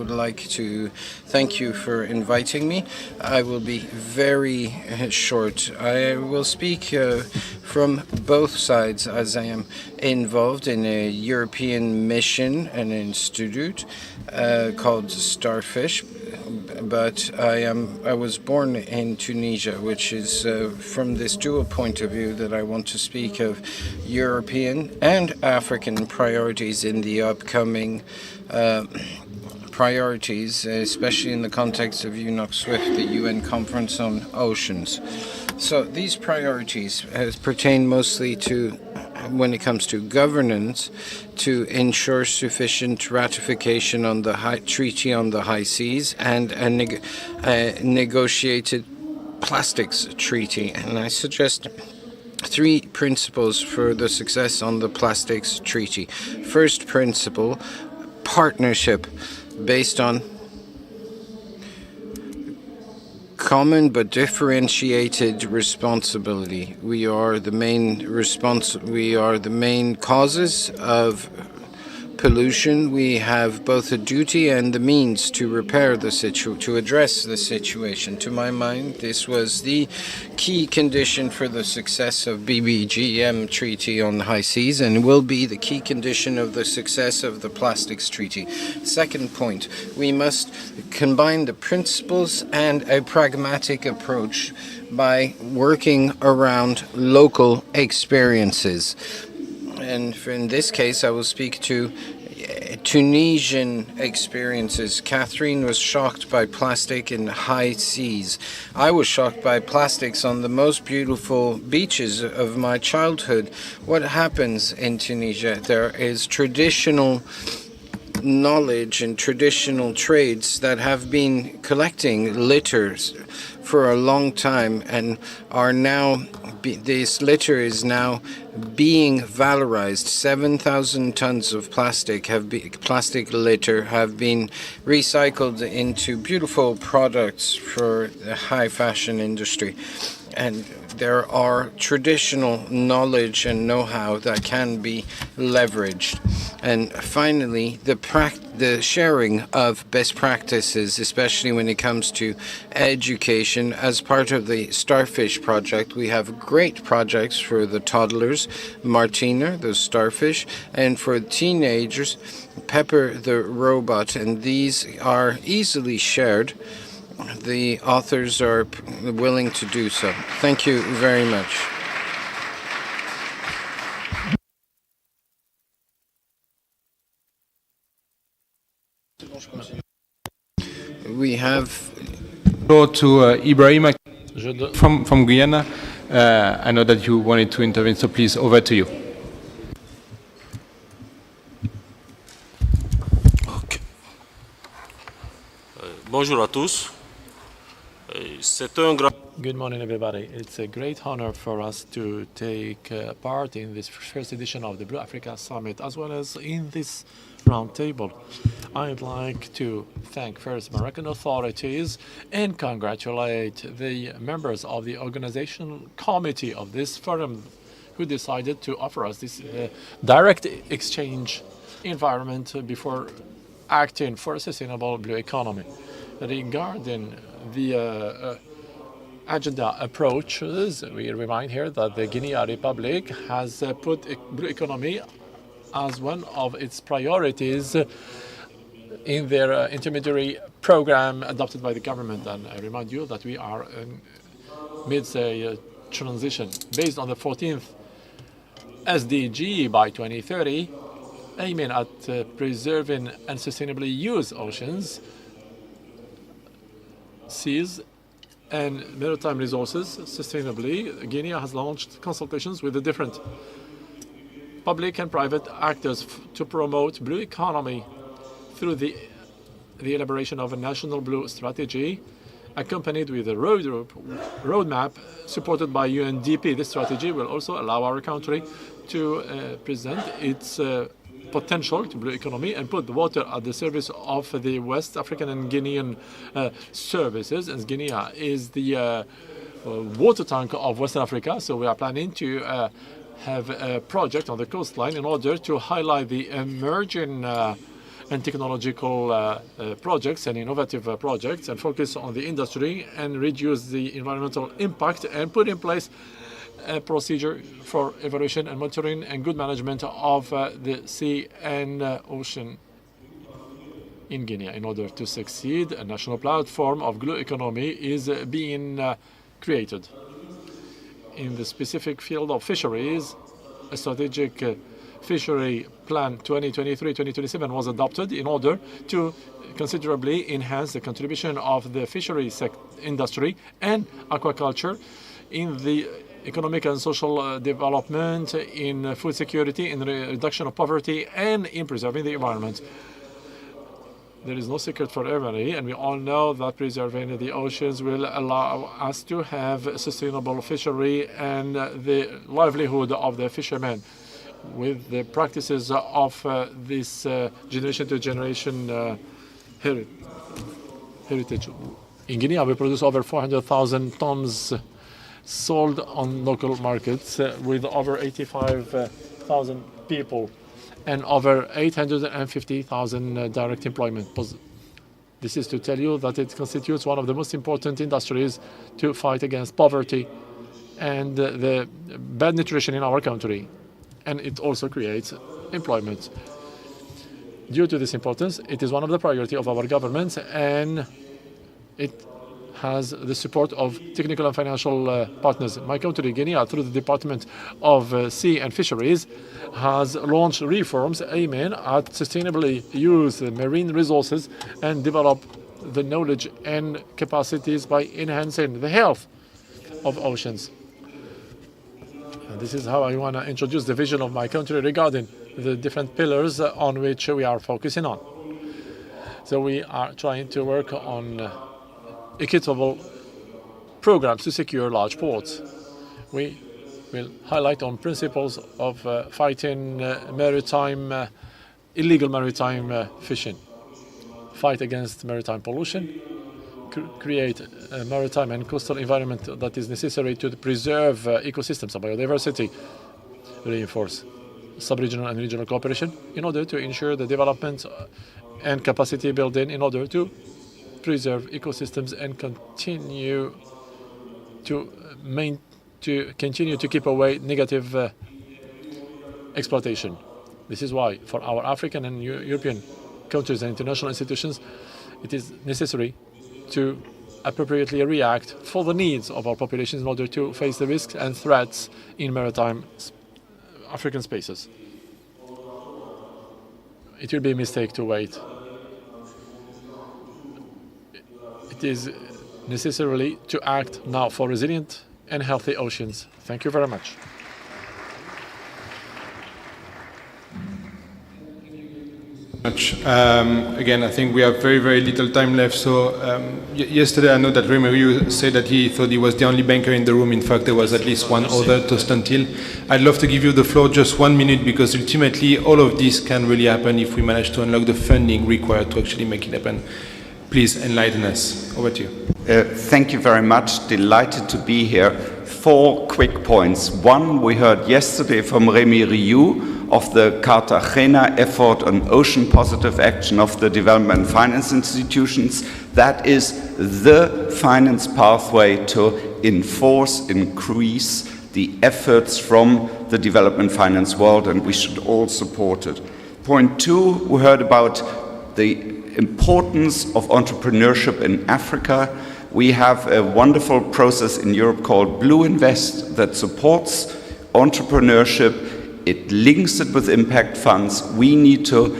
[SPEAKER 6] like to thank you for inviting me. I will be very short. I will speak from both sides, as I am involved in a European mission and institute called Starfish. But I was born in Tunisia, which is from this dual point of view that I want to speak of European and African priorities in the upcoming priorities, especially in the context of UNOC SWIFT, the UN Conference on Oceans. So these priorities pertain mostly to, when it comes to governance, to ensure sufficient ratification on the Treaty on the High Seas and a negotiated plastics treaty. And I suggest 3 principles for the success on the plastics treaty. First principle, partnership based on common but differentiated responsibility. We are the main causes of pollution. We have both a duty and the means to repair to address the situation. To my mind, this was the key condition for the success of BBGM Treaty on High Seas, and will be the key condition of the success of the Plastics Treaty. Second point, we must combine the principles and a pragmatic approach by working around local experiences. And in this case, I will speak to Tunisian experiences. Catherine was shocked by plastic in high seas. I was shocked by plastics on the most beautiful beaches of my childhood. What happens in Tunisia? There is traditional knowledge and traditional trades that have been collecting litters for a long time and are now, this litter is now being valorized. 7,000 tons of plastic litter have been recycled into beautiful products for the high fashion industry. And there are traditional knowledge and know-how that can be leveraged. And finally, the sharing of best practices, especially when it comes to education. As part of the Starfish project, we have great projects for the toddlers, Martina, the starfish, and for teenagers, Pepper the robot, and these are easily shared. The authors are willing to do so. Thank you very much. We have
[SPEAKER 7] floor to Ibrahim from Guyana. I know that you wanted to intervene, so please, over to you.
[SPEAKER 15] Okay. Bonjour à tous. C'est un grand...
[SPEAKER 2] Good morning, everybody. It's a great honor for us to take part in this first edition of the Blue Africa Summit, as well as in this roundtable. I'd like to thank first Moroccan authorities and congratulate the members of the organizational committee of this forum who decided to offer us this direct exchange environment before acting for a sustainable blue economy. Regarding the agenda approaches, we remind here that the Guinea Republic has put blue economy as one of its priorities in their intermediary program adopted by the government. And I remind you that we are amidst a transition based on the 14th SDG by 2030, aiming at preserving and sustainably use oceans, seas, and maritime resources sustainably. Guinea has launched consultations with the different public and private actors to promote blue economy through the elaboration of a national blue strategy accompanied with a roadmap supported by UNDP. This strategy will also allow our country to present its potential to blue economy and put the water at the service of the West African and Guinean services. And Guinea is the water tank of Western Africa, so we are planning to have a project on the coastline in order to highlight the emerging and technological projects and innovative projects and focus on the industry and reduce the environmental impact and put in place a procedure for evaluation and monitoring and good management of the sea and ocean in Guinea. In order to succeed, a national platform of blue economy is being created. In the specific field of fisheries, a strategic fishery plan 2023-2027 was adopted in order to considerably enhance the contribution of the fishery industry and aquaculture in the economic and social development, in food security, in the reduction of poverty, and in preserving the environment. There is no secret for everybody, and we all know that preserving the oceans will allow us to have a sustainable fishery and the livelihood of the fishermen with the practices of this generation-to-generation heritage. In Guinea, we produce over 400,000 tons sold on local markets with over 85,000 people and over 850,000 direct employment. This is to tell you that it constitutes one of the most important industries to fight against poverty and the bad nutrition in our country. And it also creates employment. Due to this importance, it is one of the priorities of our government, and it has the support of technical and financial partners. My country, Guinea, through the Department of Sea and Fisheries, has launched reforms aiming at sustainably use marine resources and develop the knowledge and capacities by enhancing the health of oceans. And this is how I want to introduce the vision of my country regarding the different pillars on which we are focusing on. So we are trying to work on equitable programs to secure large ports. We will highlight on principles of fighting illegal maritime fishing, fight against maritime pollution, create a maritime and coastal environment that is necessary to preserve ecosystems and biodiversity, reinforce sub-regional and regional cooperation in order to ensure the development and capacity building in order to preserve ecosystems and continue to keep away negative exploitation. This is why, for our African and European countries and international institutions, it is necessary to appropriately react for the needs of our populations in order to face the risks and threats in maritime African spaces. It will be a mistake to wait. it is necessarily to act now for resilient and healthy oceans. Thank you very much.
[SPEAKER 7] Again, I think we have very, very little time left. So yesterday I know that Rémy said that he thought he was the only banker in the room. In fact, there was at least one other, Tostan Till. I'd love to give you the floor just 1 minute, because ultimately all of this can really happen if we manage to unlock the funding required to actually make it happen. Please enlighten us. Over to you.
[SPEAKER 16] Thank you very much. Delighted to be here. 4 quick points. One, we heard yesterday from Rémy Rioux of the Cartagena effort on ocean positive action of the development finance institutions. That is the finance pathway to enforce, increase the efforts from the development finance world, and we should all support it. Point 2, we heard about the importance of entrepreneurship in Africa. We have a wonderful process in Europe called Blue Invest that supports entrepreneurship. It links it with impact funds. We need to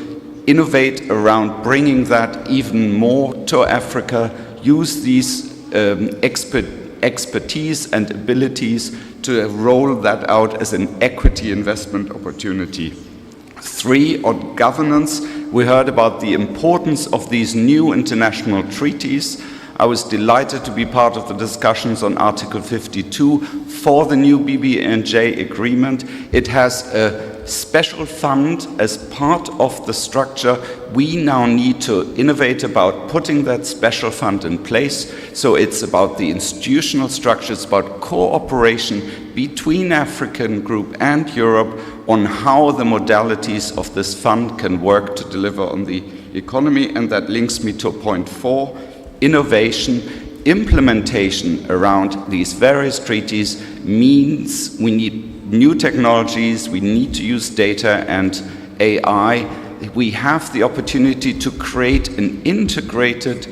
[SPEAKER 16] innovate around bringing that even more to Africa, use these expertise and abilities to roll that out as an equity investment opportunity. 3, on governance, we heard about the importance of these new international treaties. I was delighted to be part of the discussions on Article 52 for the new BBNJ agreement. It has a special fund as part of the structure. We now need to innovate about putting that special fund in place. So it's about the institutional structure, it's about cooperation between African group and Europe on how the modalities of this fund can work to deliver on the economy. And that links me to point 4. Innovation, implementation around these various treaties means we need new technologies, we need to use data and AI. We have the opportunity to create an integrated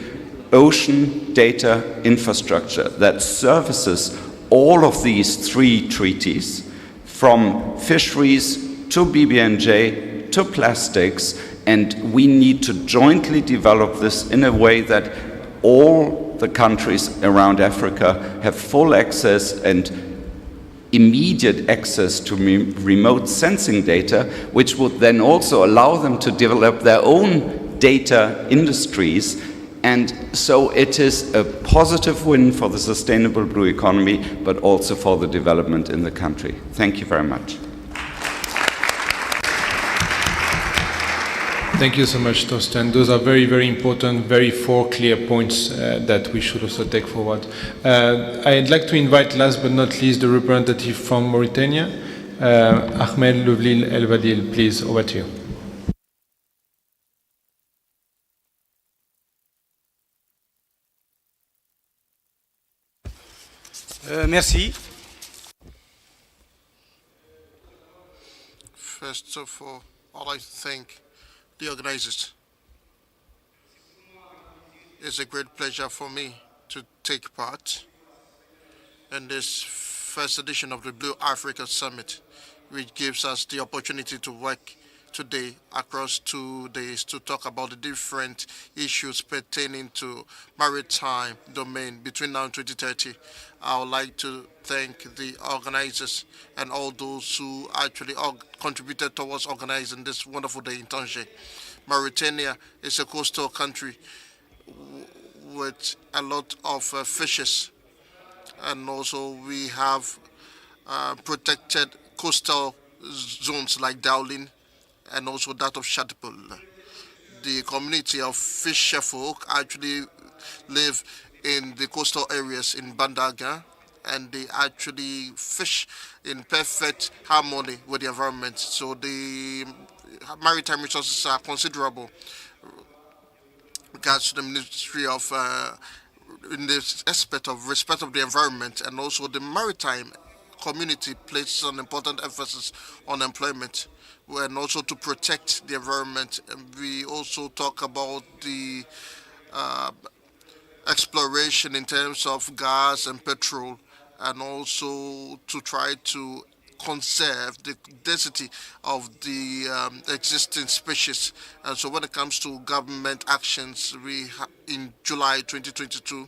[SPEAKER 16] ocean data infrastructure that services all of these 3 treaties, from fisheries to BBNJ to plastics, and we need to jointly develop this in a way that all the countries around Africa have full access and immediate access to remote sensing data, which would then also allow them to develop their own data industries. And so it is a positive win for the sustainable blue economy, but also for the development in the country. Thank you very much.
[SPEAKER 7] Thank you so much, Torsten. Those are very, very important, very 4 clear points that we should also take forward. I'd like to invite, last but not least, the representative from Mauritania, Ahmed Louvlil El Vadil. Please, over to you.
[SPEAKER 17] Merci.
[SPEAKER 5] First of all, I'd like to thank the organizers. It's a great pleasure for me to take part in this first edition of the Blue Africa Summit, which gives us the opportunity to work today across 2 days to talk about the different issues pertaining to maritime domain between now and 2030. I would like to thank the organizers and all those who actually contributed towards organizing this wonderful day in Tanger. Mauritania is a coastal country with a lot of fishes, and also we have protected coastal zones like Dowling and also that of Châteaupoul. The community of fisher folk actually live in the coastal areas in Bandaga, and they actually fish in perfect harmony with the environment. So the maritime resources are considerable. Regards to the Ministry of in this aspect of respect of the environment, and also the maritime community places an important emphasis on employment and also to protect the environment. And we also talk about the exploration in terms of gas and petrol, and also to try to conserve the density of the existing species. And so when it comes to government actions, in July 2022,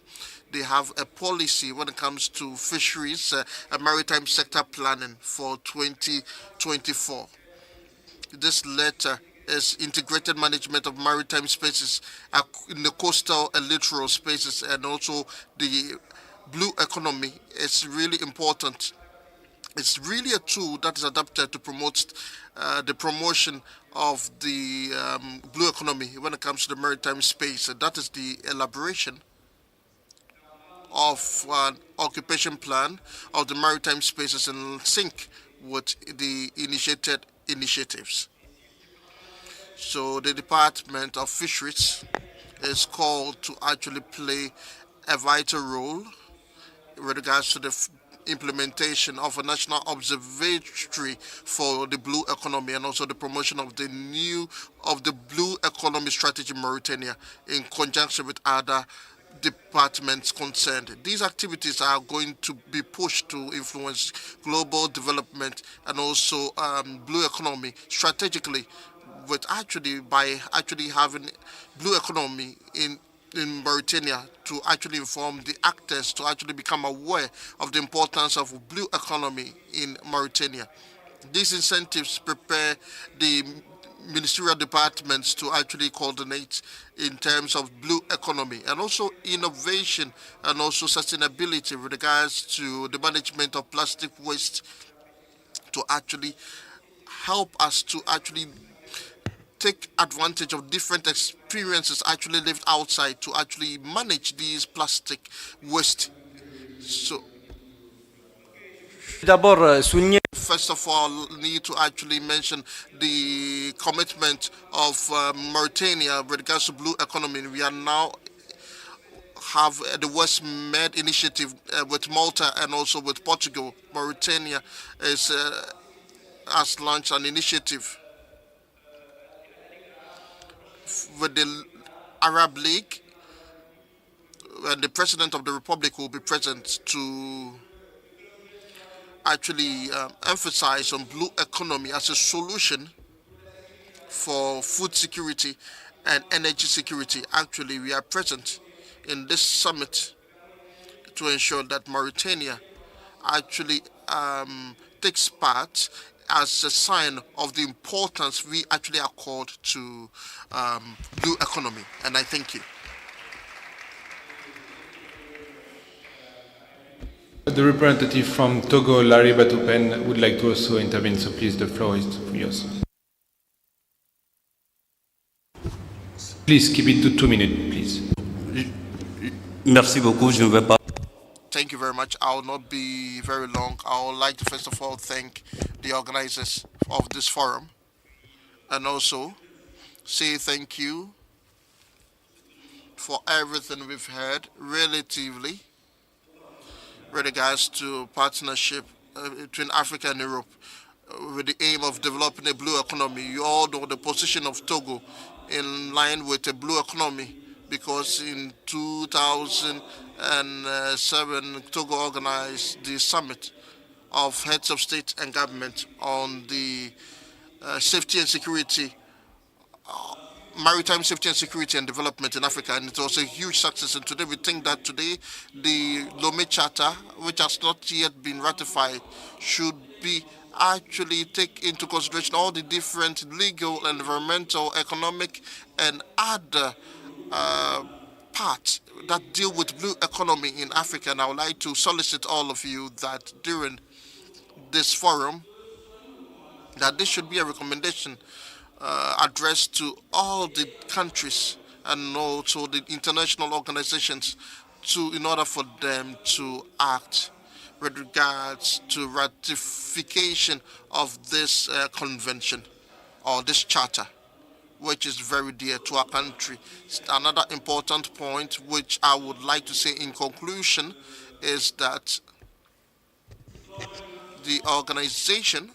[SPEAKER 5] they have a policy when it comes to fisheries, a maritime sector planning for 2024. This letter is integrated management of maritime spaces in the coastal and littoral spaces, and also the blue economy is really important. It's really a tool that is adapted to promote the promotion of the blue economy when it comes to the maritime space. And that is the elaboration of an occupation plan of the maritime spaces in sync with the initiated initiatives. So the Department of Fisheries is called to actually play a vital role with regards to the implementation of a national observatory for the blue economy, and also the promotion of the blue economy strategy in Mauritania in conjunction with other departments concerned. These activities are going to be pushed to influence global development and also blue economy strategically, by having blue economy in Mauritania to actually inform the actors to actually become aware of the importance of blue economy in Mauritania. These incentives prepare the ministerial departments to actually coordinate in terms of blue economy, and also innovation and also sustainability with regards to the management of plastic waste, to actually help us to actually take advantage of different experiences actually lived outside to actually manage these plastic waste. So first of all, need to actually mention the commitment of Mauritania with regards to blue economy. We are now have the West Med initiative with Malta and also with Portugal. Mauritania has launched an initiative with the Arab League, and the President of the Republic will be present to actually emphasize on blue economy as a solution for food security and energy security. Actually, we are present in this summit to ensure that Mauritania actually takes part as a sign of the importance we actually accord to blue economy. And I thank you.
[SPEAKER 7] The representative from Togo, Larry Batoupen, would like to also intervene, so please, the floor is yours. Please keep it to 2 minutes, please.
[SPEAKER 17] Merci beaucoup, je ne vais pas.
[SPEAKER 5] Thank you very much. I will not be very long. I would like to first of all thank the organizers of this forum, and also say thank you for everything we've heard relatively with regards to partnership between Africa and Europe with the aim of developing a blue economy. You all know the position of Togo in line with a blue economy, because in 2007, Togo organized the summit of heads of state and government on the safety and security, maritime safety and security and development in Africa, and it was a huge success. And today we think that the Lomé Charter, which has not yet been ratified, should be actually take into consideration all the different legal, environmental, economic, and other parts that deal with blue economy in Africa. And I would like to solicit all of you that during this forum, that this should be a recommendation addressed to all the countries and also the international organizations in order for them to act with regards to ratification of this convention or this charter, which is very dear to our country. Another important point which I would like to say in conclusion is that the organization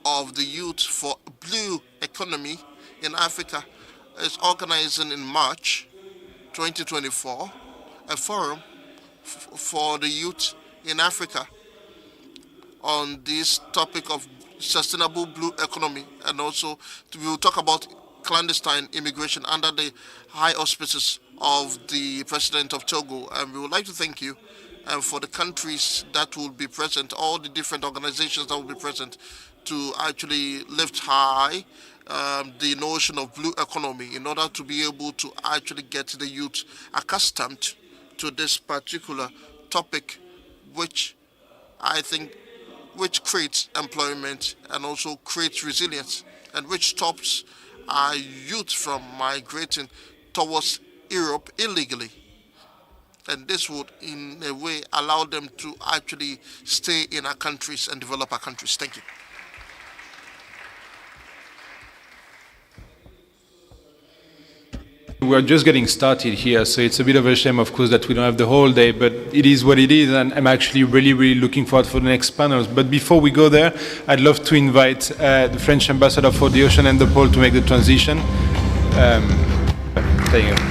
[SPEAKER 5] of the Youth for Blue Economy in Africa is organizing in March 2024 a forum for the youth in Africa on this topic of sustainable blue economy, and also we will talk about clandestine immigration under the high auspices of the President of Togo. And we would like to thank you for the countries that will be present, all the different organizations that will be present, to actually lift high the notion of blue economy in order to be able to actually get the youth accustomed to this particular topic, which I think creates employment and also creates resilience, and which stops our youth from migrating towards Europe illegally. And this would, in a way, allow them to actually stay in our countries and develop our countries. Thank you.
[SPEAKER 7] We're just getting started here, so it's a bit of a shame, of course, that we don't have the whole day, but it is what it is, and I'm actually really looking forward for the next panels. But before we go there, I'd love to invite the French ambassador for the ocean and the pole to make the transition. There you go.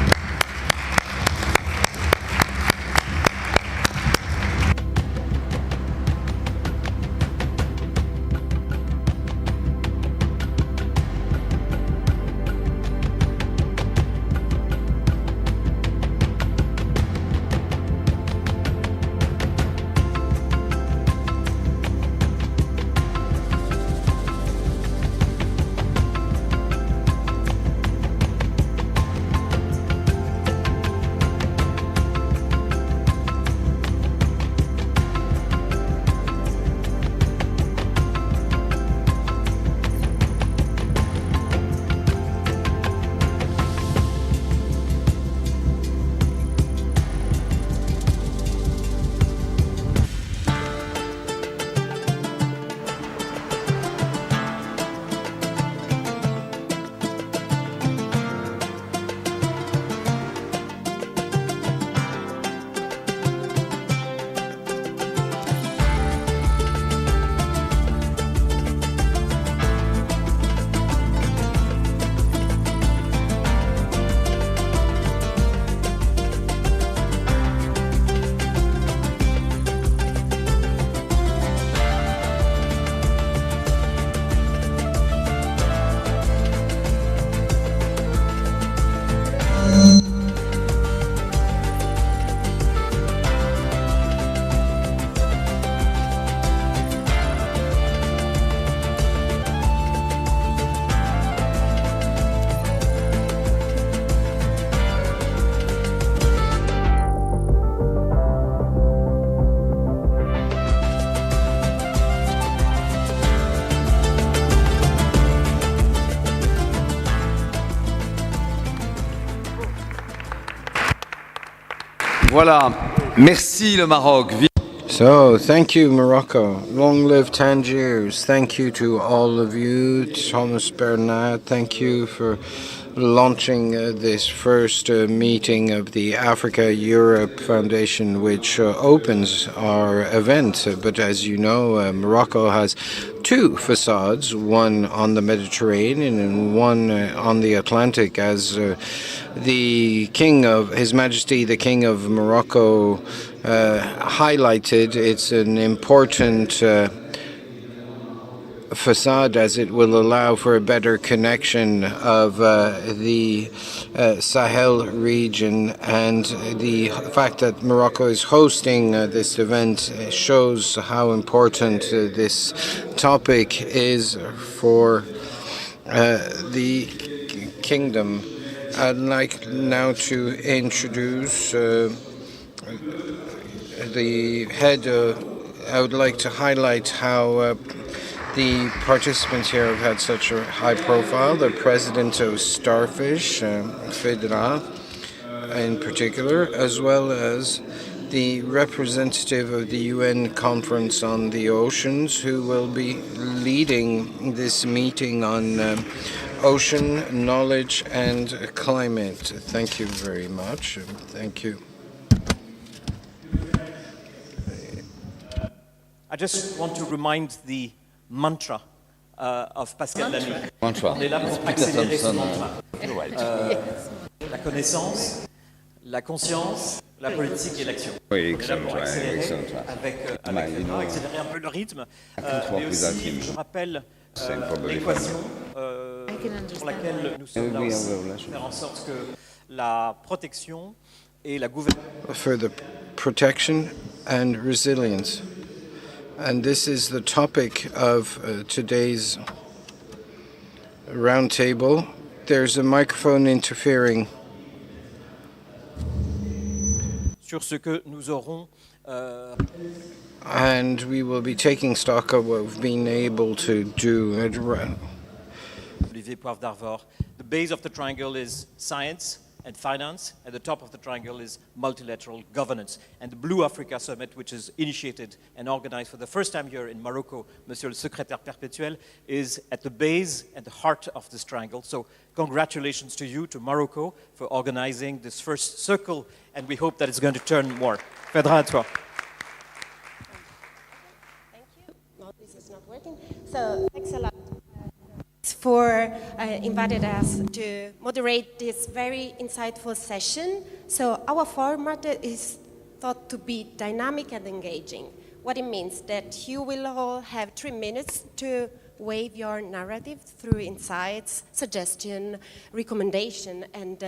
[SPEAKER 1] Voilà, merci le Maroc.
[SPEAKER 6] So, thank you, Morocco. Long live Tangiers. Thank you to all of you. Thomas Bernard, thank you for launching this first meeting of the Africa-Europe Foundation, which opens our event. But as you know, Morocco has two facades, one on the Mediterranean and one on the Atlantic, as the King of His Majesty, the King of Morocco, highlighted. It's an important facade, as it will allow for a better connection of the Sahel region, and the fact that Morocco is hosting this event shows how important this topic is for the kingdom. I'd like now to introduce the head. I would like to highlight how the participants here have had such a high profile. The president of Starfish, Fedra in particular, as well as the representative of the UN Conference on the Oceans, who will be leading this meeting on ocean knowledge and climate. Thank you very much. Thank you.
[SPEAKER 18] I just want to remind the mantra of Pascal Lamy.
[SPEAKER 1] Mantra.
[SPEAKER 18] On est là pour accélérer ce mantra. La connaissance, la conscience, la politique et l'action.
[SPEAKER 1] Oui,
[SPEAKER 18] On est là pour accélérer
[SPEAKER 1] excellent.
[SPEAKER 18] accélérer un peu le rythme, mais aussi, je rappelle l'équation pour laquelle nous sommes là aussi, faire en sorte que la protection et la gouvernance.
[SPEAKER 6] For the protection and resilience. And this is the topic of today's roundtable. There's a microphone interfering.
[SPEAKER 18] Sur ce que nous aurons.
[SPEAKER 6] And we will be taking stock of what we've been able to do.
[SPEAKER 18] Olivier Poivre d'Arvor. The base of the triangle is science and finance, and the top of the triangle is multilateral governance. And the Blue Africa Summit, which is initiated and organized for the first time here in Morocco, Monsieur le Secrétaire Perpétuel, is at the base and the heart of this triangle. So congratulations to you, to Morocco, for organizing this first circle, and we hope that it's going to turn more. Fedra, à toi.
[SPEAKER 19] Thank you. No, this is not working. So thanks a lot for inviting us to moderate this very insightful session. So our format is thought to be dynamic and engaging. What it means that you will all have 3 minutes to wave your narrative through insights, suggestion, recommendation, and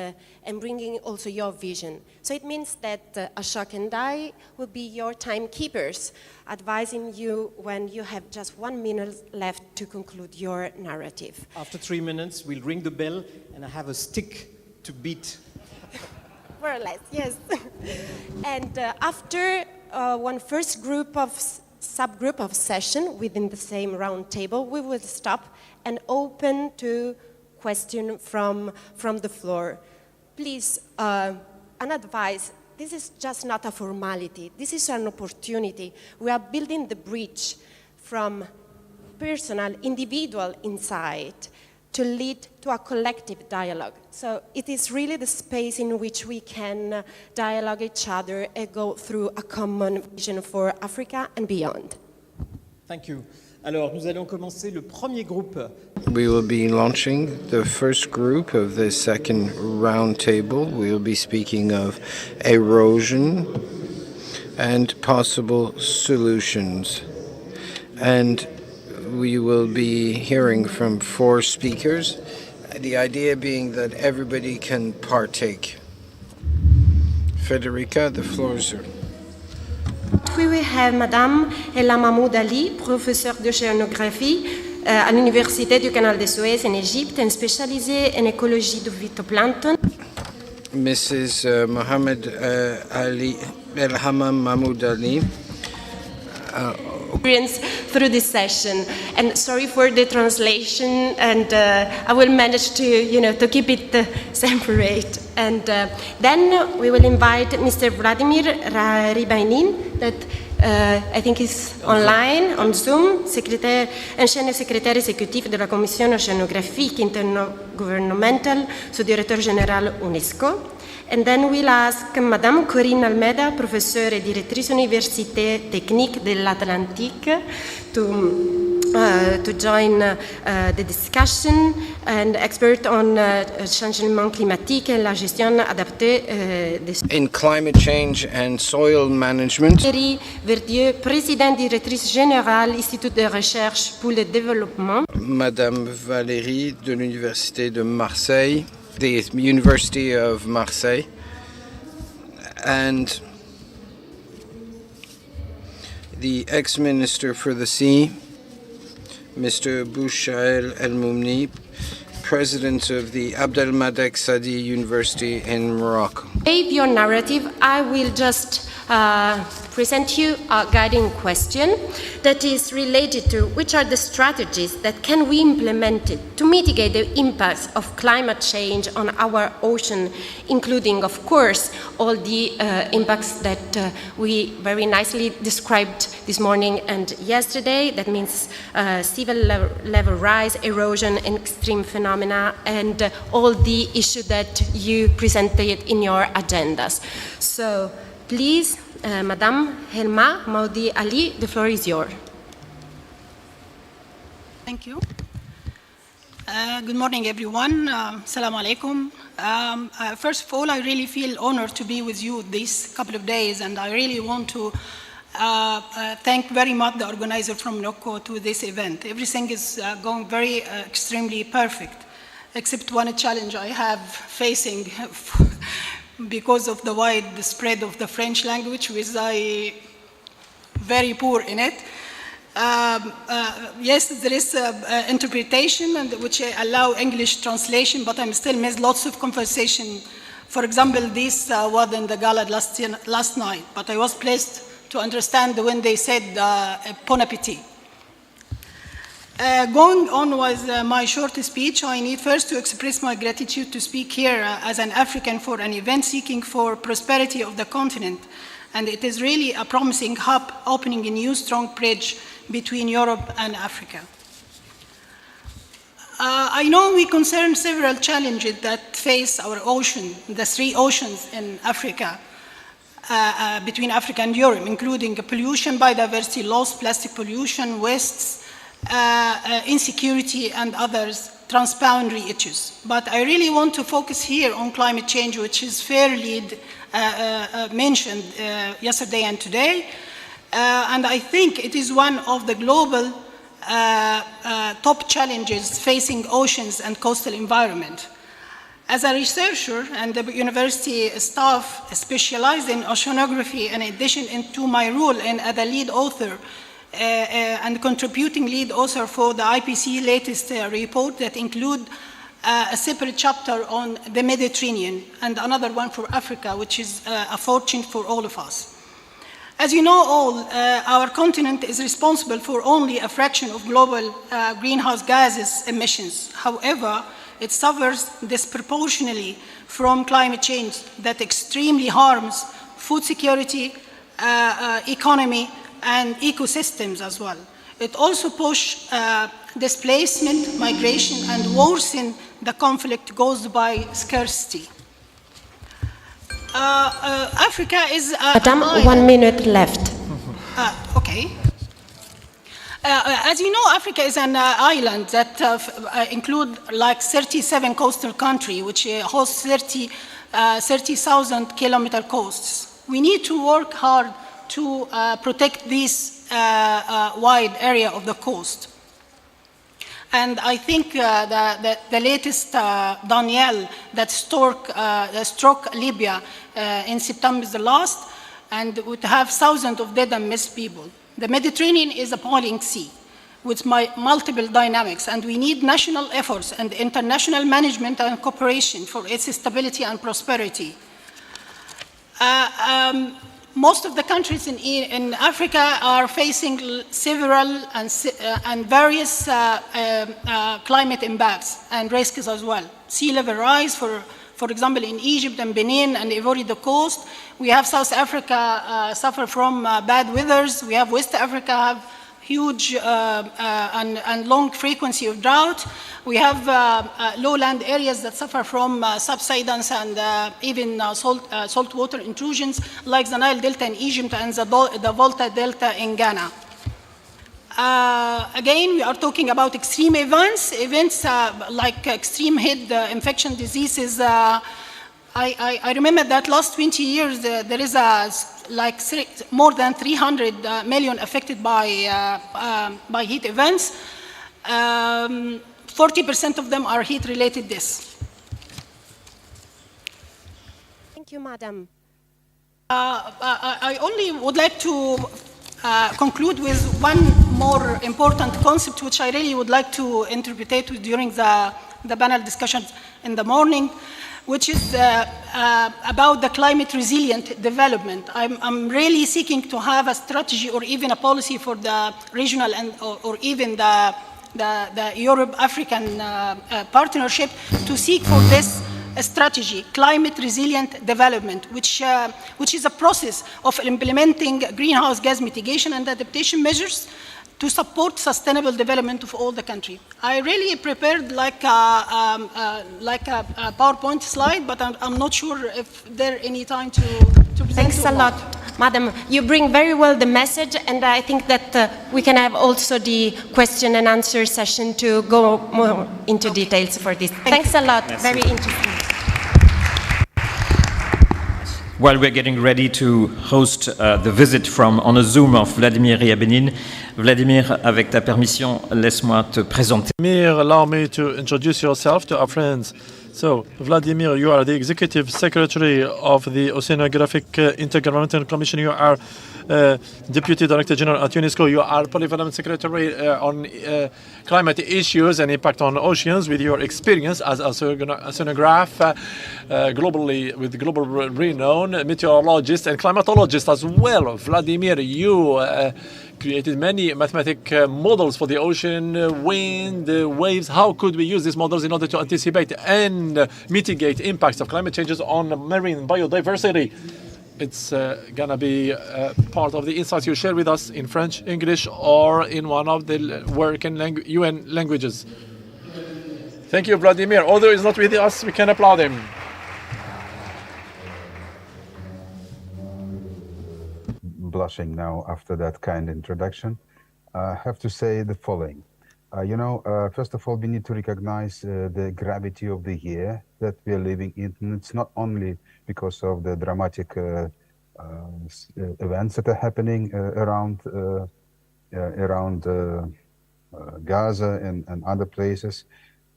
[SPEAKER 19] bringing also your vision. So it means that Ashok and I will be your timekeepers, advising you when you have just 1 minute left to conclude your narrative.
[SPEAKER 18] After 3 minutes, we'll ring the bell, and I have a stick to beat.
[SPEAKER 19] More or less, yes. And after one first group of subgroup of session within the same round table, we will stop and open to question from the floor. Please, an advice, this is just not a formality, this is an opportunity. We are building the bridge from personal, individual insight to lead to a collective dialogue. So it is really the space in which we can dialogue each other and go through a common vision for Africa and beyond.
[SPEAKER 18] Thank you. Alors, nous allons commencer le premier groupe.
[SPEAKER 6] We will be launching the first group of the second round table. We will be speaking of erosion and possible solutions. And we will be hearing from 4 speakers, the idea being that everybody can partake. Federica, the floor is yours.
[SPEAKER 19] We will have Madame Ella Mahmoud Ali, professeure d'océanographie à l'Université du Canal de Suez en Égypte, and spécialisée en écologie du phytoplancton.
[SPEAKER 6] Mrs. Mohammed Ali, Elhama Mahmoud Ali.
[SPEAKER 19] Experience through this session, and sorry for the translation, and I will manage to keep it separate. And then we will invite Mr. Vladimir Ribainin, that I think is online on Zoom, ancien secrétaire exécutif de la Commission océanographique intergouvernementale, sous-directeur général UNESCO. And then we'll ask Madame Corinne Almeida, professeure et directrice université technique de l'Atlantique, to join the discussion, and expert on changement climatique et la gestion adaptée
[SPEAKER 6] in climate change and soil management.
[SPEAKER 19] Thierry Verdieu, présidente directrice générale, Institut de recherche pour le développement.
[SPEAKER 6] Madame Valérie de l'Université de Marseille, the University of Marseille, and the ex-minister for the sea, Mr. Bouchael El-Moumni, president of the Abdelmadek Sadi University in Morocco.
[SPEAKER 19] Your narrative, I will just present you a guiding question that is related to which are the strategies that can we implement to mitigate the impacts of climate change on our ocean, including, of course, all the impacts that we very nicely described this morning and yesterday. That means sea level rise, erosion, and extreme phenomena, and all the issues that you presented in your agendas. So please, Madame Helma Maudi Ali, the floor is yours.
[SPEAKER 20] Thank you. Good morning, everyone. Assalamu alaikum. First of all, I really feel honored to be with you these couple of days, and I really want to thank very much the organizer from Morocco to this event. Everything is going very extremely perfect, except one challenge I have facing because of the wide spread of the French language, which I very poor in it. Yes, there is interpretation and which allow English translation, but I'm still miss lots of conversation. For example, this was in the gala last night, but I was pleased to understand when they said bon appetit. Going on with my short speech, I need first to express my gratitude to speak here as an African for an event seeking for prosperity of the continent. And it is really a promising hub opening a new strong bridge between Europe and Africa. I know we concern several challenges that face our ocean, the three oceans in Africa, between Africa and Europe, including pollution, biodiversity loss, plastic pollution, wastes, insecurity, and others, transboundary issues. But I really want to focus here on climate change, which is fairly mentioned yesterday and today. And I think it is one of the global top challenges facing oceans and coastal environment. As a researcher and the university staff specialized in oceanography, in addition to my role as a lead author and contributing lead author for the IPCC latest report that include a separate chapter on the Mediterranean and another one for Africa, which is a fortune for all of us. As you know all, our continent is responsible for only a fraction of global greenhouse gases emissions. However, it suffers disproportionately from climate change that extremely harms food security, economy, and ecosystems as well. It also pushes displacement, migration, and worsen the conflict caused by scarcity. Africa is
[SPEAKER 19] Madam, 1 minute left.
[SPEAKER 20] Okay. As you know, Africa is an island that include like 37 coastal countries, which hosts 30,000 kilometer coasts. We need to work hard to protect this wide area of the coast. And I think that the latest Danielle that struck Libya in September the last, and would have thousands of dead and missed people. The Mediterranean is a boiling sea with multiple dynamics, and we need national efforts and international management and cooperation for its stability and prosperity. Most of the countries in Africa are facing several and various climate impacts and risks as well. Sea level rise, for example, in Egypt and Benin and Ivory Coast. We have South Africa suffer from bad weathers. We have West Africa have huge and long frequency of drought. We have lowland areas that suffer from subsidence and even saltwater intrusions, like the Nile Delta in Egypt and the Volta Delta in Ghana. Again, we are talking about extreme events like extreme head infection diseases. I remember that last 20 years there is more than 300 million affected by heat events. 40% of them are heat-related deaths.
[SPEAKER 19] Thank you, Madam.
[SPEAKER 20] I only would like to conclude with one more important concept, which I really would like to interpret during the panel discussions in the morning, which is about the climate resilient development. I'm really seeking to have a strategy or even a policy for the regional and or even the Europe-African partnership to seek for this strategy, climate resilient development, which is a process of implementing greenhouse gas mitigation and adaptation measures to support sustainable development of all the country. I really prepared like a PowerPoint slide, but I'm not sure if there any time to present.
[SPEAKER 19] Thanks a lot. Madam, you bring very well the message, and I think that we can have also the question and answer session to go more into details for this. Thanks a lot.
[SPEAKER 18] Merci.
[SPEAKER 19] Very interesting.
[SPEAKER 18] While we're getting ready to host the visit on a Zoom of Vladimir Ryabinin, Vladimir, avec ta permission, laisse-moi te présenter.
[SPEAKER 2] Vladimir, allow me to introduce yourself to our friends. So, Vladimir, you are the Executive Secretary of the Oceanographic Intergovernmental Commission. You are Deputy Director General at UNESCO. You are Polyvalent Secretary on climate issues and impact on oceans with your experience as an oceanographer, globally with global renown, meteorologist and climatologist as well. Vladimir, you created many mathematical models for the ocean, wind, waves. How could we use these models in order to anticipate and mitigate impacts of climate changes on marine biodiversity? It's gonna be part of the insights you share with us in French, English, or in one of the working UN languages. Thank you, Vladimir. Although he's not with us, we can applaud him.
[SPEAKER 21] Blushing now after that kind introduction. I have to say the following. First of all, we need to recognize the gravity of the year that we are living in. And it's not only because of the dramatic events that are happening around Gaza and other places.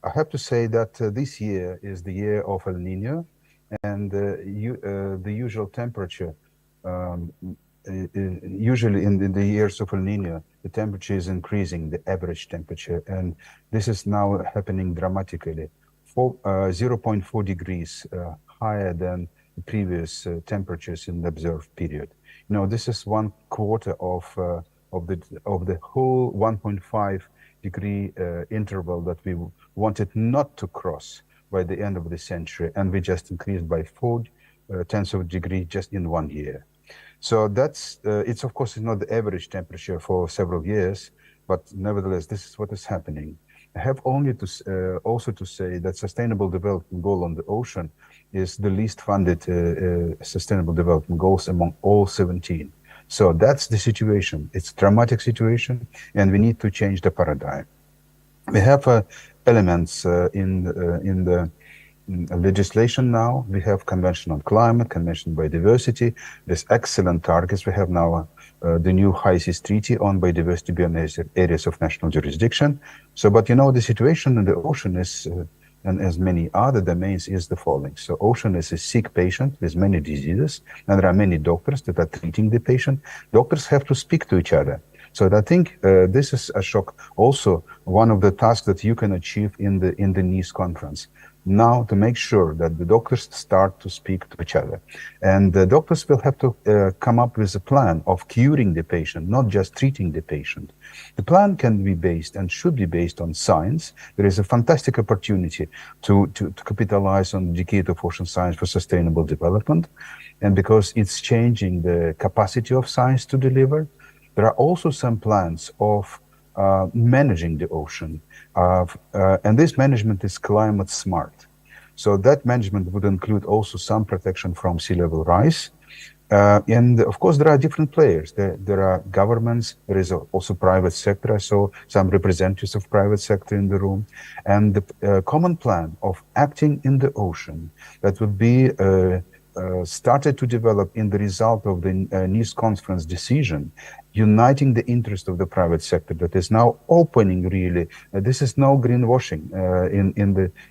[SPEAKER 21] I have to say that this year is the year of El Niño, and the usual temperature. Usually in the years of El Niño, the temperature is increasing, the average temperature, and this is now happening dramatically, 0.4 degrees higher than the previous temperatures in the observed period. This is 1/4 of the whole 1.5 degree interval that we wanted not to cross by the end of the century, and we just increased by 0.4 of a degree just in 1 year. So that's, it's of course not the average temperature for several years, but nevertheless, this is what is happening. I have only to also to say that Sustainable Development Goal on the ocean is the least funded Sustainable Development Goals among all 17. So that's the situation. It's a dramatic situation, and we need to change the paradigm. We have elements in the legislation now. We have Convention on Climate, Convention on Biodiversity. There's excellent targets. We have now the new High Seas Treaty on Biodiversity beyond areas of national jurisdiction. So, but the situation in the ocean is, and as many other domains, is the following. So ocean is a sick patient with many diseases, and there are many doctors that are treating the patient. Doctors have to speak to each other. So I think this is a shock. Also, one of the tasks that you can achieve in the Nice conference. Now, to make sure that the doctors start to speak to each other. And the doctors will have to come up with a plan of curing the patient, not just treating the patient. The plan can be based and should be based on science. There is a fantastic opportunity to capitalize on the decade of ocean science for sustainable development. And because it's changing the capacity of science to deliver, there are also some plans of managing the ocean. And this management is climate smart. So that management would include also some protection from sea level rise. And of course, there are different players. There are governments, there is also private sector. I saw some representatives of private sector in the room. And the common plan of acting in the ocean that would be started to develop in the result of the Nice conference decision, uniting the interest of the private sector that is now opening really. This is no greenwashing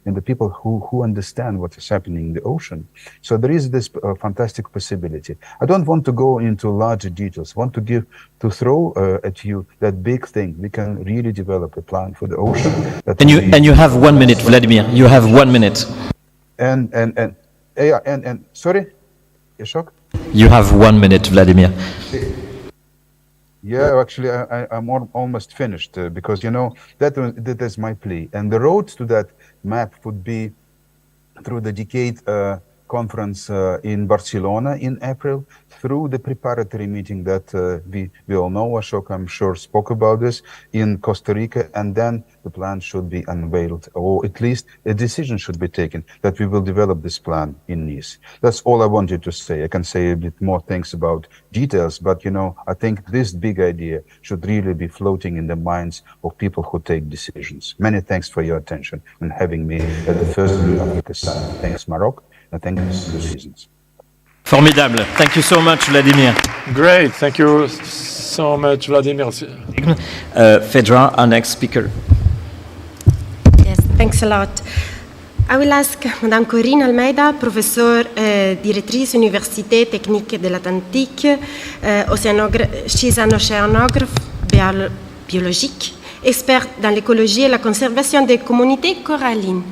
[SPEAKER 21] in the people who understand what is happening in the ocean. So there is this fantastic possibility. I don't want to go into larger details. I want to throw at you that big thing. We can really develop a plan for the ocean.
[SPEAKER 18] And you have 1 minute, Vladimir. You have 1 minute.
[SPEAKER 21] And sorry, Yashok?
[SPEAKER 18] You have 1 minute, Vladimir.
[SPEAKER 21] Yeah, actually, I'm almost finished because that is my plea, and the road to that map would be through the decade conference in Barcelona in April, through the preparatory meeting that we all know. Ashok, I'm sure, spoke about this in Costa Rica, and then the plan should be unveiled, or at least a decision should be taken that we will develop this plan in Nice. That's all I wanted to say. I can say a bit more things about details, but I think this big idea should really be floating in the minds of people who take decisions. Many thanks for your attention and having me at the first Blue Africa Summit. Thanks, Morocco, and thanks to the citizens.
[SPEAKER 18] Formidable. Thank you so much, Vladimir.
[SPEAKER 2] Great. Thank you so much, Vladimir.
[SPEAKER 18] Fedra, our next speaker.
[SPEAKER 19] Yes, thanks a lot. I will ask Madame Corinne Almeida, professeur directrice Université Technique de l'Atlantique, she's an oceanographe biologique, expert dans l'écologie et la conservation des communautés corallines.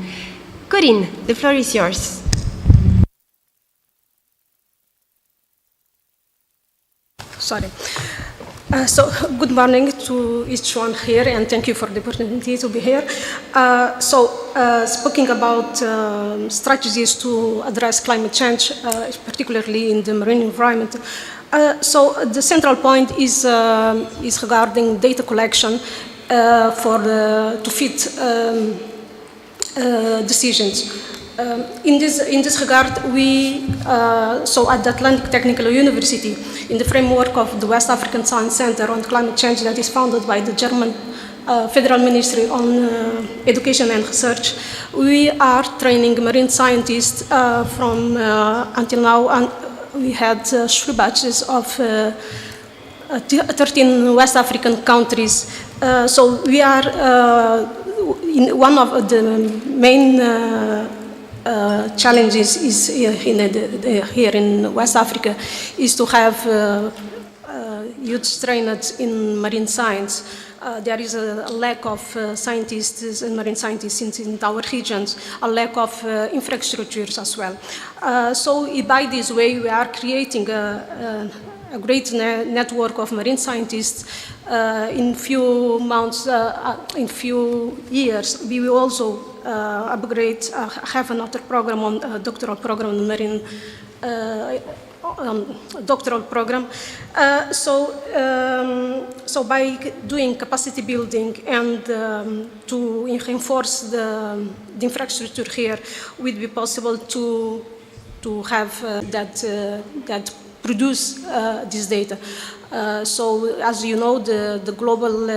[SPEAKER 19] Corinne, the floor is yours.
[SPEAKER 4] Sorry. So good morning to each one here, and thank you for the opportunity to be here. Speaking about strategies to address climate change, particularly in the marine environment. The central point is regarding data collection to fit decisions. In this regard, we at the Atlantic Technical University, in the framework of the West African Science Center on Climate Change that is founded by the German Federal Ministry on Education and Research, we are training marine scientists from until now, and we had 3 batches of 13 West African countries. So we are in one of the main challenges is here in West Africa is to have huge drainage in marine science. There is a lack of scientists and marine scientists in our regions, a lack of infrastructures as well. So by this way, we are creating a great network of marine scientists. In few months, in few years, we will also upgrade, have another program on doctoral program on marine doctoral program. So by doing capacity building and to reinforce the infrastructure here, will be possible to have that produce this data. So as you know, the global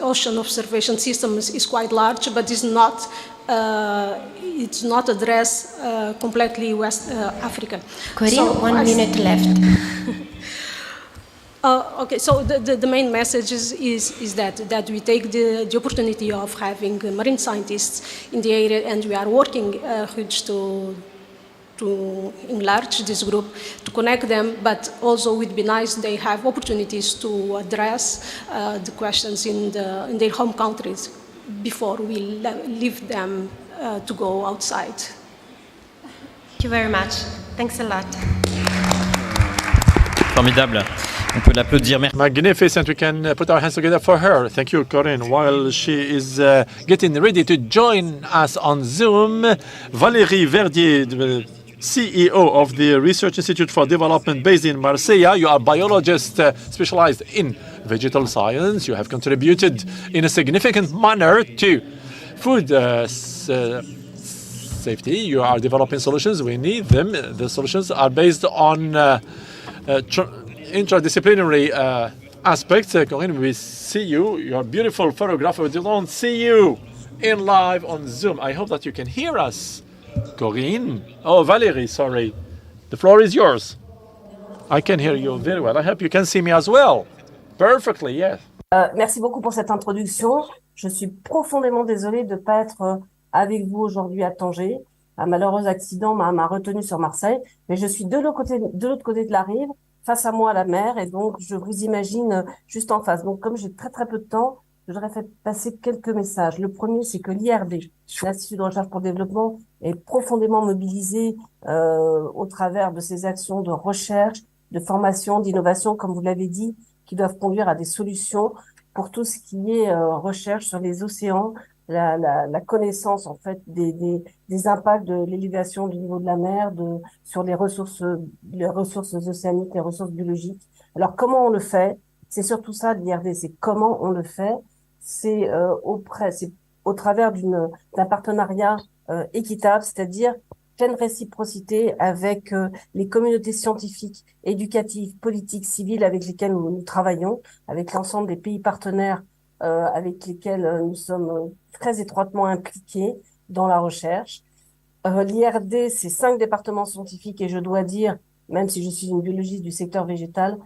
[SPEAKER 4] ocean observation system is quite large, but it's not addressed completely West Africa.
[SPEAKER 19] Corinne, so 1 minute left.
[SPEAKER 4] Okay, so the main message is that we take the opportunity of having marine scientists in the area, and we are working huge to enlarge this group, to connect them, but also it would be nice they have opportunities to address the questions in their home countries before we leave them to go outside.
[SPEAKER 19] Thank you very much. Thanks a lot.
[SPEAKER 18] Formidable. On peut l'applaudir.
[SPEAKER 2] Magnificent. We can put our hands together for her. Thank you, Corinne. While she is getting ready to join us on Zoom, Valérie Verdier, the CEO of the Research Institute for Development based in Marseille. You are a biologist specialized in vegetal science. You have contributed in a significant manner to food safety. You are developing solutions. We need them. The solutions are based on interdisciplinary aspects. Corinne, we see you. You're a beautiful photographer. We don't see you in live on Zoom. I hope that you can hear us. Corinne? Oh, Valérie, sorry. The floor is yours. I can hear you very well. I hope you can see me as well. Perfectly, yes.
[SPEAKER 22] Merci beaucoup pour cette introduction. Je suis profondément désolée de ne pas être avec vous aujourd'hui à Tanger. Un malheureux accident m'a retenu sur Marseille, mais je suis de l'autre côté de la rive, face à moi la mer, et donc je vous imagine juste en face. Donc comme j'ai très peu de temps, je voudrais faire passer quelques messages. Le premier, c'est que l'IRD, l'Institut de recherche pour le développement, est profondément mobilisé au travers de ces actions de recherche, de formation, d'innovation, comme vous l'avez dit, qui doivent conduire à des solutions pour tout ce qui est recherche sur les océans, la connaissance en fait des impacts de l'élévation du niveau de la mer sur les ressources océaniques, les ressources biologiques. Alors comment on le fait? C'est surtout ça l'IRD, c'est comment on le fait. C'est au travers d'un partenariat équitable, c'est-à-dire pleine réciprocité avec les communautés scientifiques, éducatives, politiques, civiles avec lesquelles nous travaillons, avec l'ensemble des pays partenaires avec lesquels nous sommes très étroitement impliqués dans la recherche. L'IRD, c'est 5 départements scientifiques et je dois dire, même si je suis une biologiste du secteur végétal,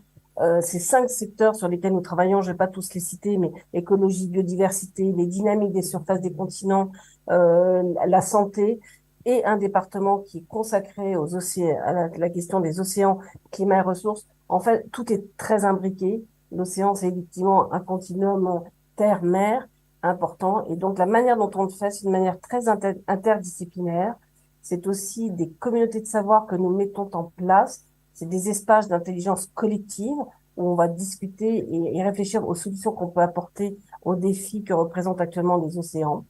[SPEAKER 22] ces 5 secteurs sur lesquels nous travaillons, je ne vais pas tous les citer, mais écologie, biodiversité, les dynamiques des surfaces des continents, la santé, et un département qui est consacré aux océans, à la question des océans, climat et ressources. En fait, tout est très imbriqué. L'océan, c'est effectivement un continuum terre-mer important. Et donc, la manière dont on le fait, c'est une manière très interdisciplinaire. C'est aussi des communautés de savoir que nous mettons en place. C'est des espaces d'intelligence collective où on va discuter et réfléchir aux solutions qu'on peut apporter aux défis que représentent actuellement les océans.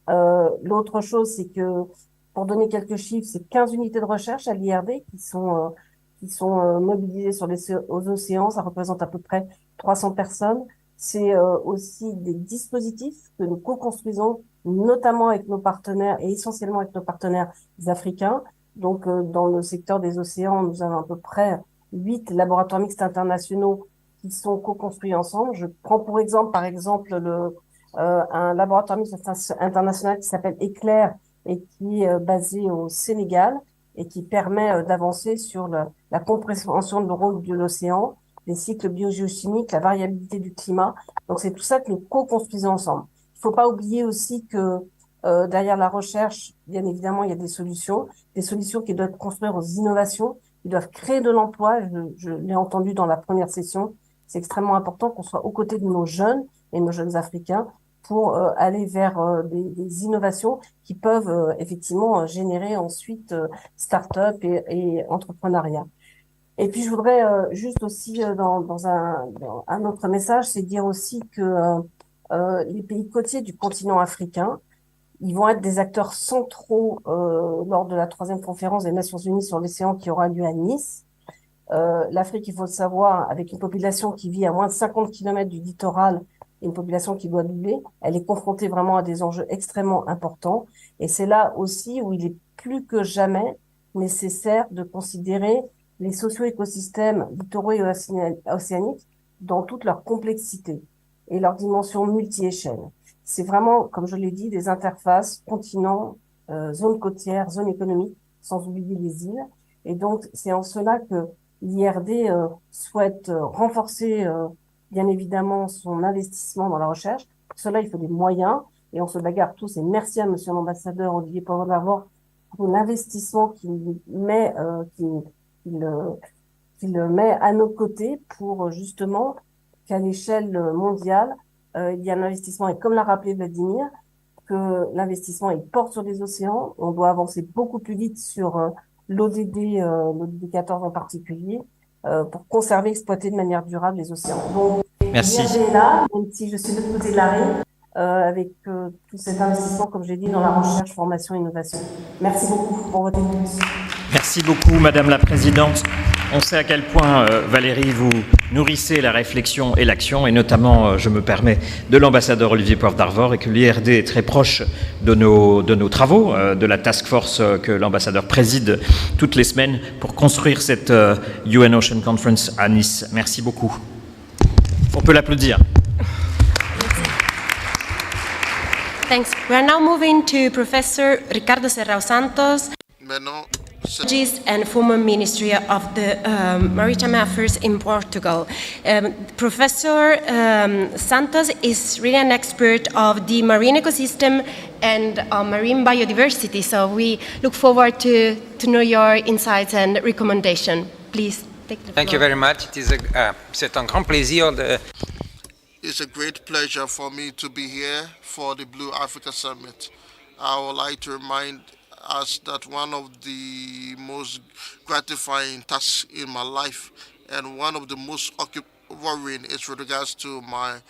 [SPEAKER 22] L'autre chose, c'est que, pour donner quelques chiffres, c'est 15 unités de recherche à l'IRD qui sont mobilisées aux océans. Ça représente à peu près 300 personnes. C'est aussi des dispositifs que nous co-construisons, notamment avec nos partenaires et essentiellement avec nos partenaires africains. Donc, dans le secteur des océans, nous avons à peu près 8 laboratoires mixtes internationaux qui sont co-construits ensemble. Je prends pour exemple, un laboratoire mixte international qui s'appelle Éclair et qui est basé au Sénégal et qui permet d'avancer sur la compréhension du rôle de l'océan, les cycles biogéochimiques, la variabilité du climat. Donc, c'est tout ça que nous co-construisons ensemble. Il ne faut pas oublier aussi que derrière la recherche, bien évidemment, il y a des solutions qui doivent construire aux innovations, qui doivent créer de l'emploi. Je l'ai entendu dans la première session. C'est extrêmement important qu'on soit aux côtés de nos jeunes et nos jeunes Africains pour aller vers des innovations qui peuvent effectivement générer ensuite start-up et entrepreneuriat. Et puis, je voudrais juste aussi, dans un autre message, c'est dire aussi que les pays côtiers du continent africain, ils vont être des acteurs centraux lors de la 3e conférence des Nations Unies sur l'océan qui aura lieu à Nice. L'Afrique, il faut le savoir, avec une population qui vit à moins de 50 km du littoral, une population qui doit doubler, elle est confrontée vraiment à des enjeux extrêmement importants. Et c'est là aussi où il est plus que jamais nécessaire de considérer les socio-écosystèmes littoraux et océaniques dans toute leur complexité et leur dimension multi-échelle. C'est vraiment, comme je l'ai dit, des interfaces, continents, zones côtières, zones économiques, sans oublier les îles. Et donc, c'est en cela que l'IRD souhaite renforcer bien évidemment son investissement dans la recherche. Pour cela, il faut des moyens et on se bagarre tous. Et merci à Monsieur l'ambassadeur Olivier Pavard pour l'investissement qu'il met à nos côtés pour justement qu'à l'échelle mondiale, il y a un investissement. Et comme l'a rappelé Vladimir, que l'investissement il porte sur les océans. On doit avancer beaucoup plus vite sur l'ODD 14 en particulier, pour conserver et exploiter de manière durable les océans. Donc,
[SPEAKER 18] merci.
[SPEAKER 22] l'IRD est là, même si je suis de l'autre côté de la rue, avec tout cet investissement, comme j'ai dit, dans la recherche, formation et innovation. Merci beaucoup pour votre écoute.
[SPEAKER 18] Merci beaucoup, Madame la Présidente. On sait à quel point, Valérie, vous nourrissez la réflexion et l'action, et notamment, je me permets, de l'ambassadeur Olivier Poivre d'Arvor, et que l'IRD est très proche de nos travaux, de la task force que l'ambassadeur préside toutes les semaines pour construire cette UN Ocean Conference à Nice. Merci beaucoup. On peut l'applaudir.
[SPEAKER 19] Thanks. We are now moving to Professor Ricardo Serrao Santos, and former Ministry of the Maritime Affairs in Portugal. Professor Santos is really an expert of the marine ecosystem and marine biodiversity, so we look forward to know your insights and recommendations. Please take the floor.
[SPEAKER 8] Thank you very much. C'est un grand plaisir de...
[SPEAKER 5] It's a great pleasure for me to be here for the Blue Africa Summit. I would like to remind us that one of the most gratifying tasks in my life and one of the most worrying is with regards to my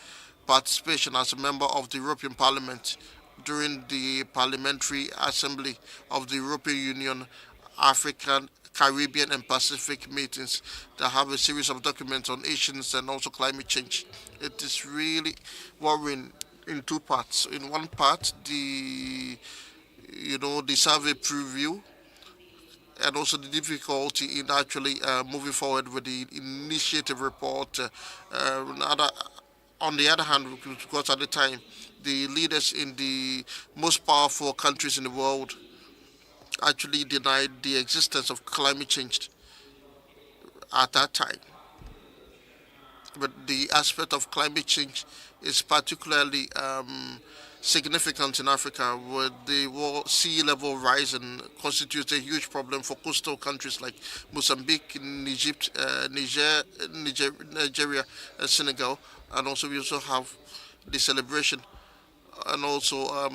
[SPEAKER 5] participation as a member of the European Parliament during the Parliamentary Assembly of the European Union, African, Caribbean and Pacific meetings that have a series of documents on oceans and also climate change. It is really worrying in two parts. In one part, the survey preview and also the difficulty in actually moving forward with the initiative report. On the other hand, because at the time, the leaders in the most powerful countries in the world actually denied the existence of climate change at that time. But the aspect of climate change is particularly significant in Africa, where the sea level rise and constitutes a huge problem for coastal countries like Mozambique, Egypt, Nigeria, and Senegal. And also we also have the celebration. And also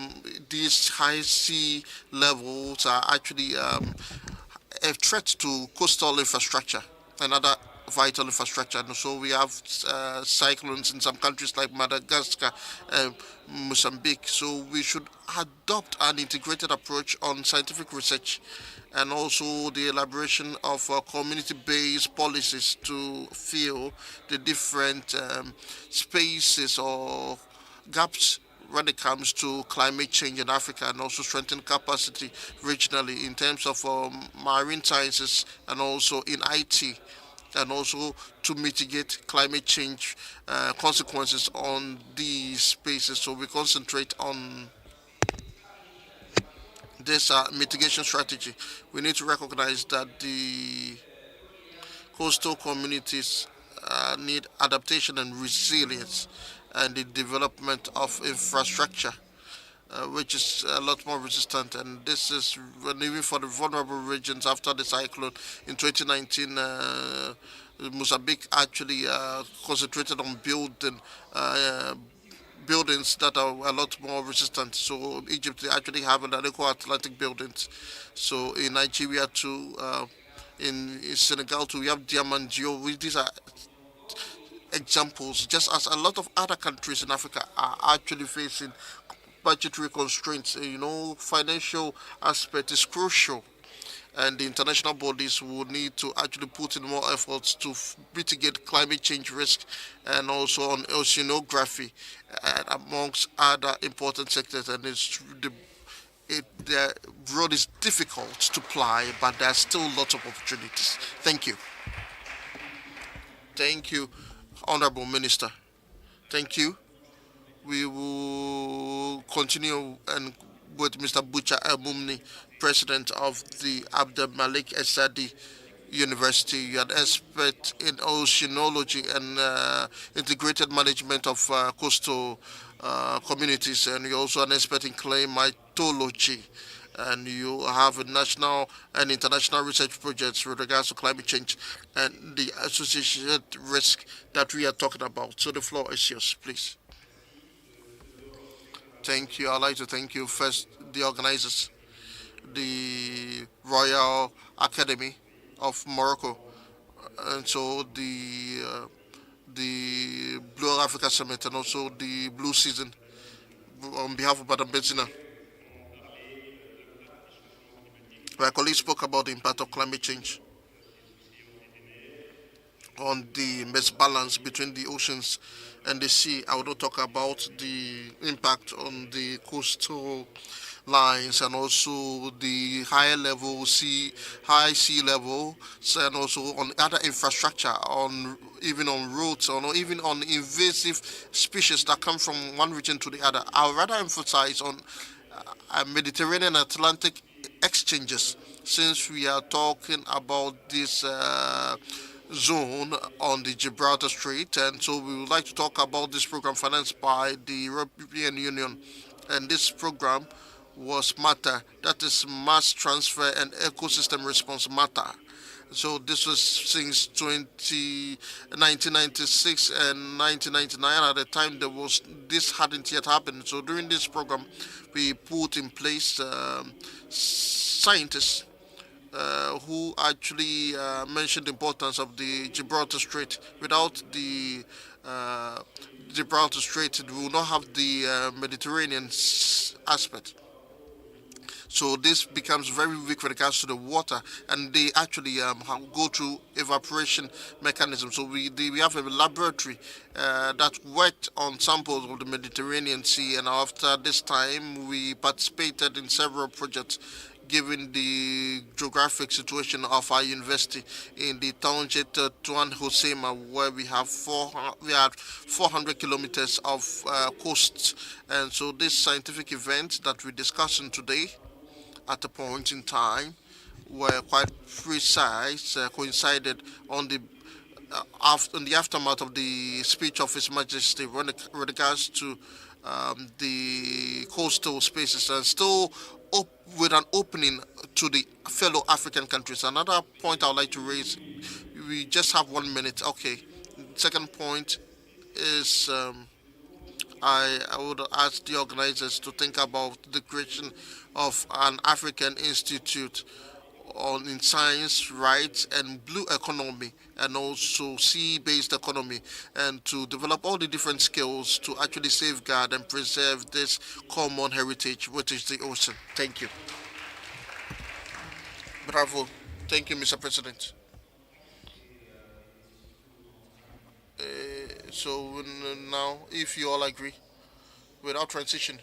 [SPEAKER 5] these high sea levels are actually a threat to coastal infrastructure and other vital infrastructure. And so we have cyclones in some countries like Madagascar, Mozambique. So we should adopt an integrated approach on scientific research and also the elaboration of community-based policies to fill the different spaces or gaps when it comes to climate change in Africa, and also strengthen capacity regionally in terms of marine sciences and also in IT, and also to mitigate climate change consequences on these spaces. So we concentrate on this mitigation strategy. We need to recognize that the coastal communities need adaptation and resilience, and the development of infrastructure, which is a lot more resistant. And this is even for the vulnerable regions after the cyclone in 2019. Mozambique actually concentrated on building buildings that are a lot more resistant. So Egypt, they actually have an Atlantic buildings. So in Nigeria too, in Senegal too, we have Diamantio. These are examples, just as a lot of other countries in Africa are actually facing budgetary constraints. Financial aspect is crucial, and the international bodies will need to actually put in more efforts to mitigate climate change risk, and also on oceanography, and amongst other important sectors. And the road is difficult to ply, but there are still lots of opportunities. Thank you. Thank you, Honorable Minister. Thank you. We will continue with Mr. Bucha Mumni, President of the Abdel Malik Essadi University. You are an expert in oceanology and integrated management of coastal communities, and you're also an expert in climatology. And you have a national and international research projects with regards to climate change and the associated risk that we are talking about. So the floor is yours, please. Thank you. I'd like to thank you first, the organizers, the Royal Academy of Morocco, and so the Blue Africa Summit, and also the Blue Season on behalf of Madam Benzina. My colleague spoke about the impact of climate change on the misbalance between the oceans and the sea. I will not talk about the impact on the coastal lines and also the high sea level, and also on other infrastructure, even on roads, or even on invasive species that come from one region to the other. I would rather emphasize on Mediterranean Atlantic exchanges, since we are talking about this zone on the Gibraltar Strait. And so we would like to talk about this program financed by the European Union. And this program was MATTER, that is Mass Transfer and Ecosystem Response, MATTER. So this was since 1996 and 1999. At the time, this hadn't yet happened. So during this program, we put in place scientists who actually mentioned the importance of the Gibraltar Strait. Without the Gibraltar Strait, we will not have the Mediterranean aspect. So this becomes very weak with regards to the water, and they actually go through evaporation mechanism. So we have a laboratory that worked on samples of the Mediterranean Sea, and after this time we participated in several projects given the geographic situation of our university in the township Tuan Hosema, where we had 400 kilometers of coast. And so this scientific event that we're discussing today at a point in time were quite precise, coincided on the in the aftermath of the speech of His Majesty with regards to the coastal spaces, and still with an opening to the fellow African countries. Another point I would like to raise, we just have 1 minute. Okay. Second point is I would ask the organizers to think about the creation of an African Institute in science, rights, and blue economy, and also sea-based economy, and to develop all the different skills to actually safeguard and preserve this common heritage, which is the ocean. Thank you. Bravo. Thank you, Mr. President. So now, if you all agree, without transition,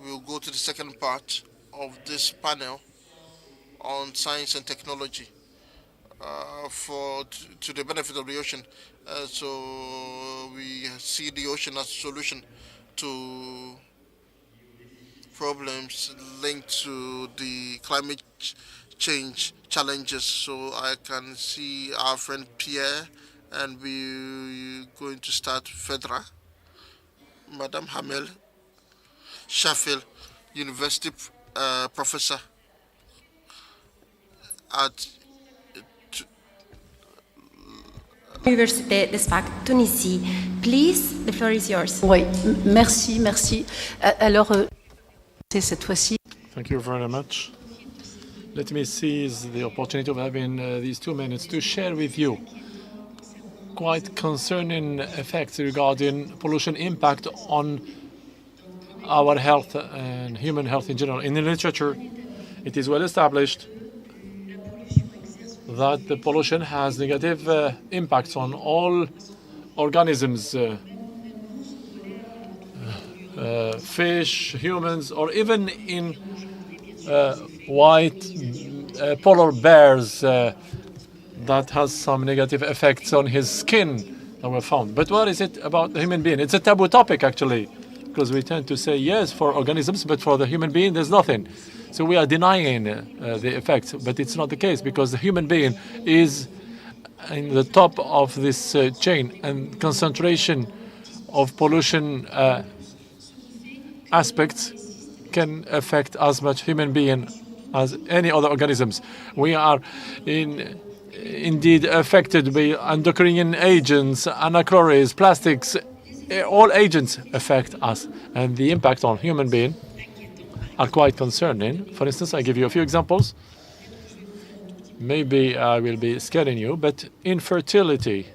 [SPEAKER 5] we'll go to the second part of this panel on science and technology to the benefit of the ocean. So we see the ocean as a solution to problems linked to the climate change challenges. So I can see our friend Pierre, and we're going to start Fedra, Madame Hamel, Sheffield University professor at
[SPEAKER 9] Université d'Espagne, Tunisie. Please, the floor is yours.
[SPEAKER 10] Oui, merci. Alors, c'est cette fois-ci.
[SPEAKER 2] Thank you very much. Let me seize the opportunity of having these 2 minutes to share with you quite concerning effects regarding pollution impact on our health and human health in general. In the literature, it is well established that the pollution has negative impacts on all organisms, fish, humans, or even in white polar bears that has some negative effects on his skin that were found. But what is it about the human being? It's a taboo topic, actually, because we tend to say yes for organisms, but for the human being, there's nothing. So we are denying the effects, but it's not the case, because the human being is in the top of this chain, and concentration of pollution aspects can affect as much human being as any other organisms. We are indeed affected by endocrine agents, anachlorys, plastics. All agents affect us, and the impact on human being are quite concerning. For instance, I give you a few examples. Maybe I will be scaring you, but infertility,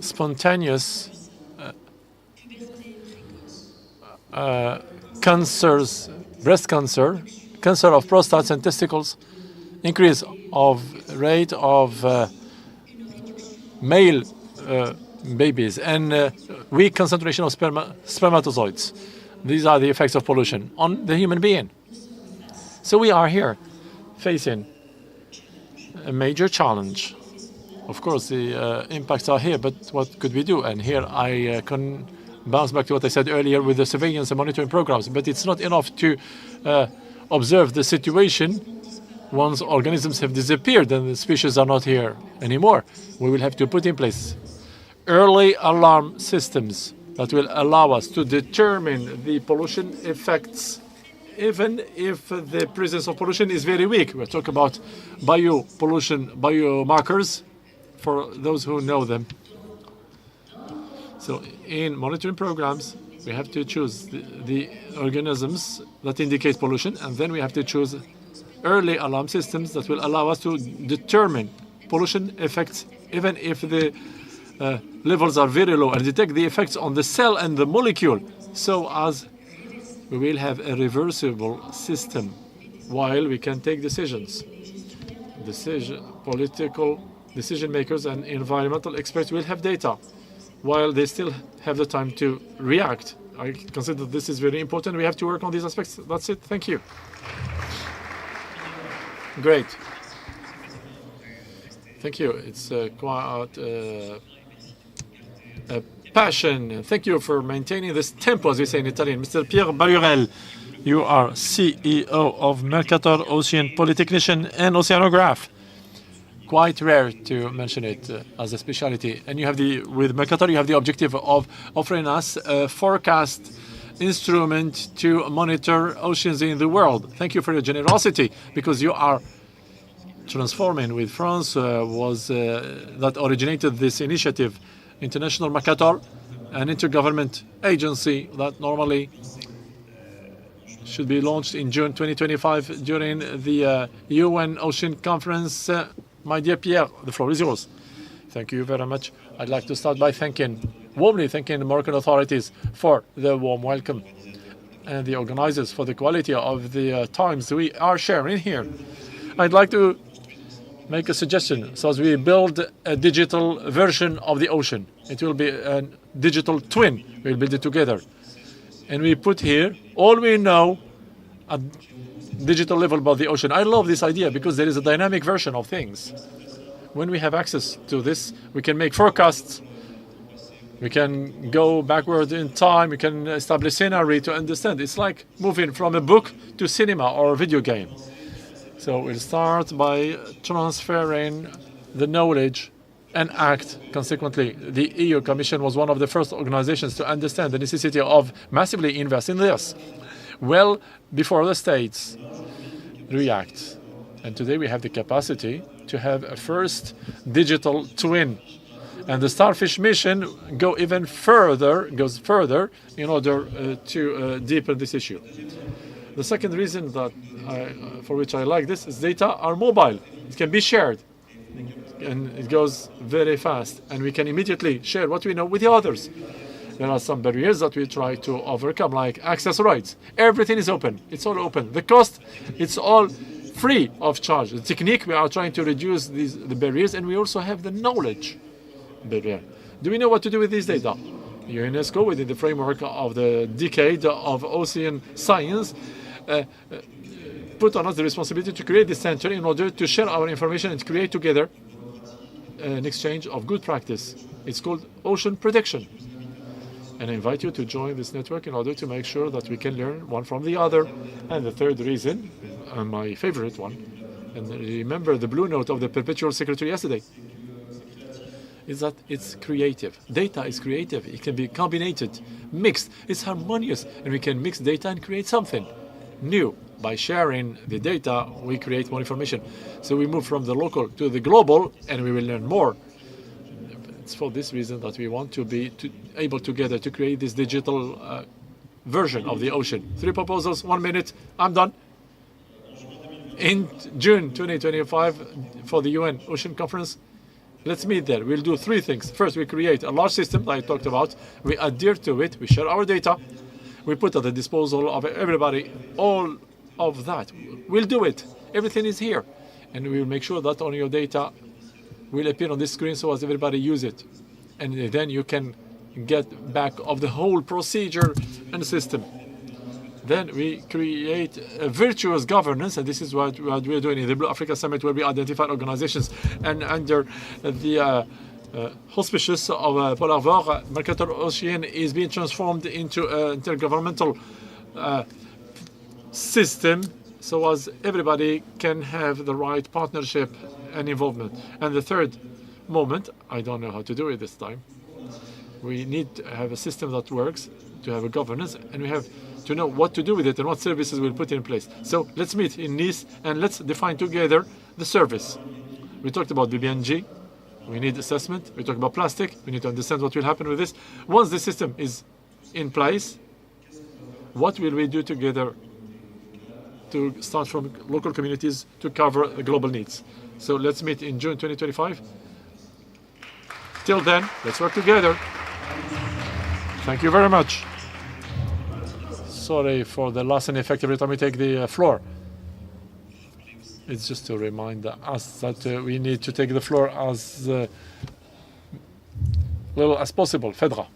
[SPEAKER 2] spontaneous cancers, breast cancer, cancer of prostates and testicles, increase of rate of male babies, and weak concentration of spermatozoids. These are the effects of pollution on the human being. So we are here facing a major challenge. Of course, the impacts are here, but what could we do? And here I can bounce back to what I said earlier with the surveillance and monitoring programs. But it's not enough to observe the situation once organisms have disappeared and the species are not here anymore. We will have to put in place early alarm systems that will allow us to determine the pollution effects, even if the presence of pollution is very weak. We're talking about biopollution, biomarkers, for those who know them. So in monitoring programs, We have to choose the organisms that indicate pollution, and then we have to choose early alarm systems that will allow us to determine pollution effects, even if the levels are very low, and detect the effects on the cell and the molecule, so as we will have a reversible system while we can take decisions. Political decision makers and environmental experts will have data while they still have the time to react. I consider this is very important. We have to work on these aspects. That's it. Thank you. Great. Thank you. It's quite a passion. Thank you for maintaining this tempo, as we say in Italian. Mr. Pierre Balurel, you are CEO of Mercator Ocean Polytechnician and Oceanograph. Quite rare to mention it as a specialty. And you have with Mercator, you have the objective of offering us a forecast instrument to monitor oceans in the world. Thank you for your generosity, because you are transforming with France, that originated this initiative. International Mercator, an intergovernment agency that normally should be launched in June 2025 during the UN Ocean Conference. My dear Pierre, the floor is yours. Thank you very much. I'd like to start by warmly thanking the Moroccan authorities for the warm welcome and the organizers for the quality of the times we are sharing here. I'd like to make a suggestion. So as we build a digital version of the ocean, it will be a digital twin. We'll build it together. And we put here all we know at digital level about the ocean. I love this idea because there is a dynamic version of things. When we have access to this, we can make forecasts. We can go backward in time. We can establish scenery to understand. It's like moving from a book to cinema or a video game. So we'll start by transferring the knowledge and act consequently. The EU Commission was one of the first organizations to understand the necessity of massively invest in this, well before the states react. And today we have the capacity to have a first digital twin. And the Starfish mission goes further in order to deepen this issue. The second reason that for which I like this is data are mobile. It can be shared, and it goes very fast, and we can immediately share what we know with the others. There are some barriers that we try to overcome, like access rights. Everything is open. It's all open. The cost, it's all free of charge. The technique, we are trying to reduce the barriers, and we also have the knowledge barrier. Do we know what to do with these data? UNESCO, within the framework of the decade of ocean science, put on us the responsibility to create this center in order to share our information and create together an exchange of good practice. It's called Ocean Prediction. And I invite you to join this network in order to make sure that we can learn one from the other. And the third reason, my favorite one, and remember the blue note of the Perpetual Secretary yesterday, is that it's creative. Data is creative. It can be combined, mixed. It's harmonious. And we can mix data and create something new. By sharing the data, we create more information. So we move from the local to the global, and we will learn more. It's for this reason that we want to be able together to create this digital version of the ocean. 3 proposals, 1 minute, I'm done. In June 2025, for the UN Ocean Conference, let's meet there. We'll do 3 things. First, we create a large system that I talked about. We adhere to it. We share our data. We put at the disposal of everybody all of that. We'll do it. Everything is here. And we'll make sure that all your data will appear on this screen so as everybody use it. And then you can get back of the whole procedure and system. Then we create a virtuous governance, and this is what we're doing in the Blue Africa Summit, where we identify organizations, and under the auspices of Paul Arvor, Mercator Ocean is being transformed into an intergovernmental system, so as everybody can have the right partnership and involvement. And the third moment, I don't know how to do it this time, we need to have a system that works, to have a governance, and we have to know what to do with it and what services we'll put in place. So let's meet in Nice and let's define together the service. We talked about BBNG. We need assessment. We talked about plastic. We need to understand what will happen with this. Once the system is in place, what will we do together to start from local communities to cover the global needs? So let's meet in June 2025. Till then, let's work together. Thank you very much. Sorry for the last and effect every time we take the floor. It's just to remind us that we need to take the floor as little as possible. Fedra.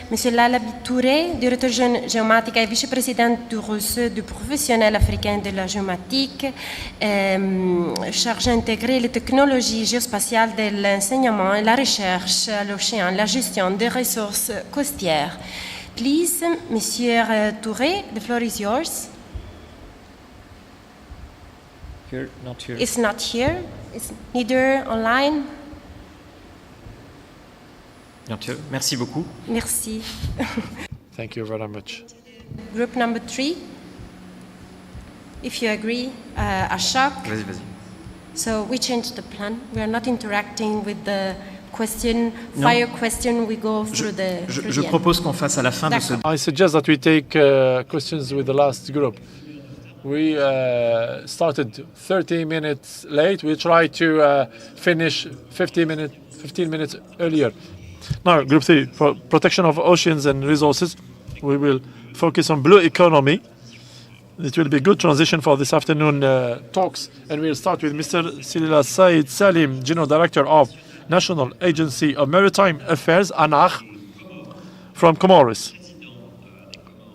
[SPEAKER 9] Monsieur Lala Touré, directeur géomatique et vice-président du réseau de professionnels africains de la géomatique, chargé d'intégrer les technologies géospatiales de l'enseignement et la recherche à l'océan, la gestion des ressources côtières. Please, Monsieur Touré, the floor is yours.
[SPEAKER 18] Here, not here.
[SPEAKER 9] It's not here. It's neither online.
[SPEAKER 18] Merci beaucoup.
[SPEAKER 9] Merci.
[SPEAKER 2] Thank you very much.
[SPEAKER 9] Group number 3. If you agree, Ashok.
[SPEAKER 18] Vas-y.
[SPEAKER 9] So we changed the plan. We are not interacting with the question, fire question. We go through the.
[SPEAKER 18] Je propose qu'on fasse à la fin de ce.
[SPEAKER 2] I suggest that we take questions with the last group. We started 30 minutes late. We try to finish 15 minutes earlier. Now, Group 3, for protection of oceans and resources, we will focus on blue economy. It will be a good transition for this afternoon talks. And we'll start with Mr. Silila Said Salim, General Director of National Agency of Maritime Affairs, ANAH, from Comoros,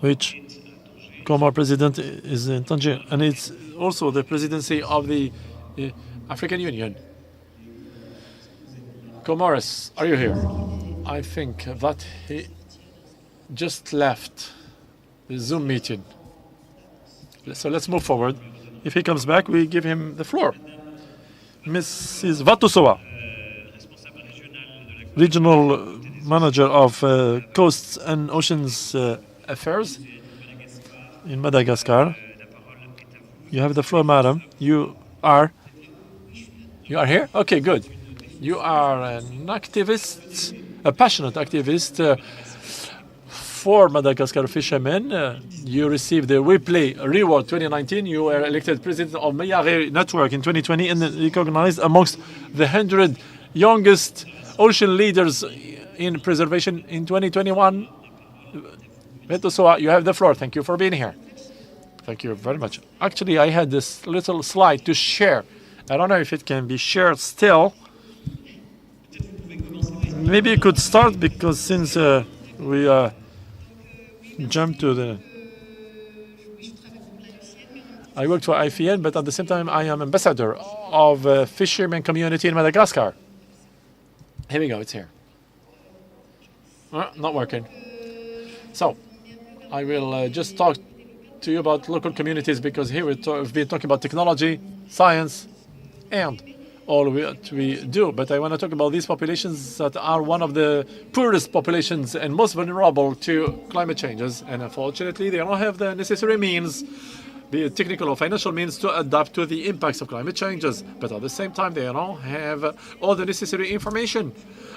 [SPEAKER 2] which Comor President is in Tangier. And it's also the presidency of the African Union. Comoros, are you here? I think that he just left the Zoom meeting. So let's move forward. If he comes back, we give him the floor. Mrs. Vatusowa, Regional Manager of Coasts and Oceans Affairs in Madagascar. You have the floor, madam. You are here? Okay, good. You are an activist, a passionate activist for Madagascar fishermen. You received the Ripley Reward 2019. You were elected president of Mayare Network in 2020 and recognized amongst the 100 youngest ocean leaders in preservation in 2021. Vetosoa, you have the floor. Thank you for being here. Thank you very much. Actually, I had this little slide to share. I don't know if it can be shared still. Maybe you could start, because since we jumped to the... I worked for IFN, but at the same time I am ambassador of fishermen community in Madagascar. Here we go, it's here. Not working. So, I will just talk to you about local communities, because here we've been talking about technology, science, and all what we do. But I want to talk about these populations that are one of the poorest populations and most vulnerable to climate changes. And unfortunately, they don't have the necessary means, be it technical or financial means, to adapt to the impacts of climate changes. But at the same time, they don't have all the necessary information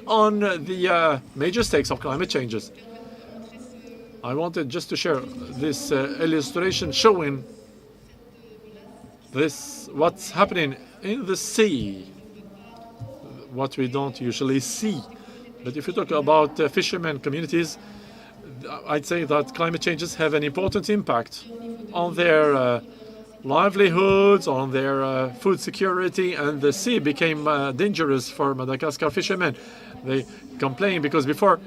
[SPEAKER 2] on the major stakes of climate changes. I wanted just to share this illustration showing what's happening in the sea, what we don't usually see. But if you talk about fishermen communities, I'd say that climate changes have an important impact on their livelihoods, on their food security, and the sea became dangerous for Madagascar fishermen. They complain because before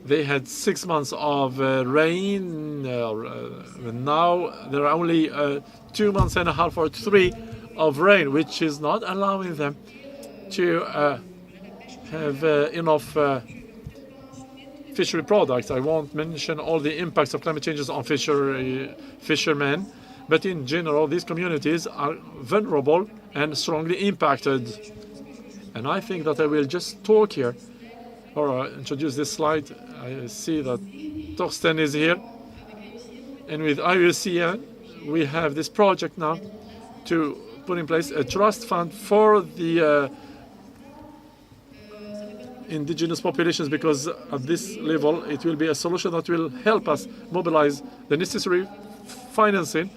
[SPEAKER 2] they had 6 months of rain, now there are only 2 months and a half or 3 of rain, which is not allowing them to have enough fishery products. I won't mention all the impacts of climate changes on fishermen, but in general, these communities are vulnerable and strongly impacted. And I think that I will just talk here, or introduce this slide. I see that Torsten is here. And with IUCN, we have this project now to put in place a trust fund for the indigenous populations, because at this level it will be a solution that will help us mobilize the necessary financing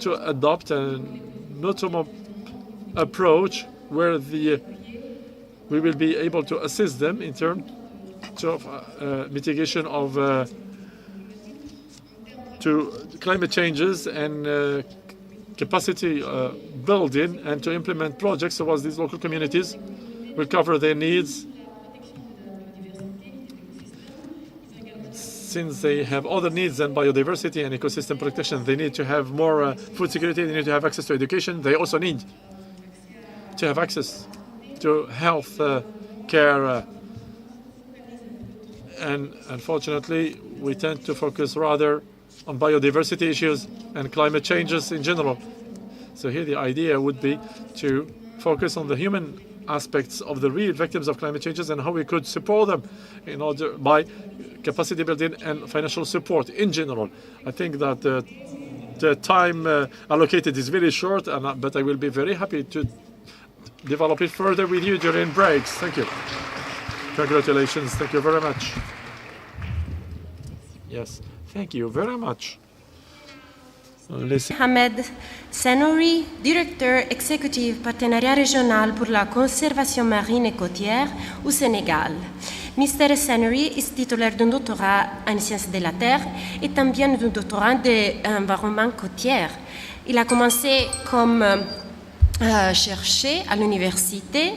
[SPEAKER 2] to adopt an autonome approach where we will be able to assist them in terms of mitigation of to climate changes and capacity building, and to implement projects so as these local communities will cover their needs, since they have other needs than biodiversity and ecosystem protection. They need to have more food security, they need to have access to education, they also need to have access to health care, and unfortunately we tend to focus rather on biodiversity issues and climate changes in general. So here the idea would be to focus on the human aspects of the real victims of climate changes and how we could support them in order by capacity building and financial support in general. I think that the time allocated is very short, but I will be very happy to develop it further with you during breaks. Thank you. Congratulations. Thank you very much. Yes, thank you very much.
[SPEAKER 9] Mohamed Senouri, directeur exécutif partenariat régional pour la conservation marine et côtière au Sénégal. Mr. Senouri est titulaire d'un doctorat en sciences de la terre et también d'un doctorat d'environnement côtier. Il a commencé comme chercheur à l'université.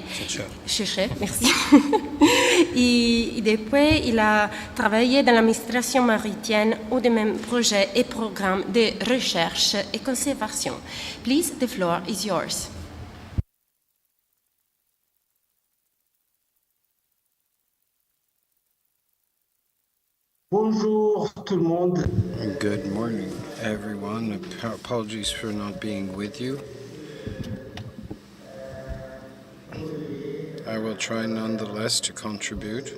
[SPEAKER 9] Chercheur, merci. Et depuis, il a travaillé dans l'administration maritime ou de même projets et programmes de recherche et conservation. Please, the floor is yours.
[SPEAKER 11] Bonjour tout le monde.
[SPEAKER 6] Good morning, everyone. Apologies for not being with you. I will try nonetheless to contribute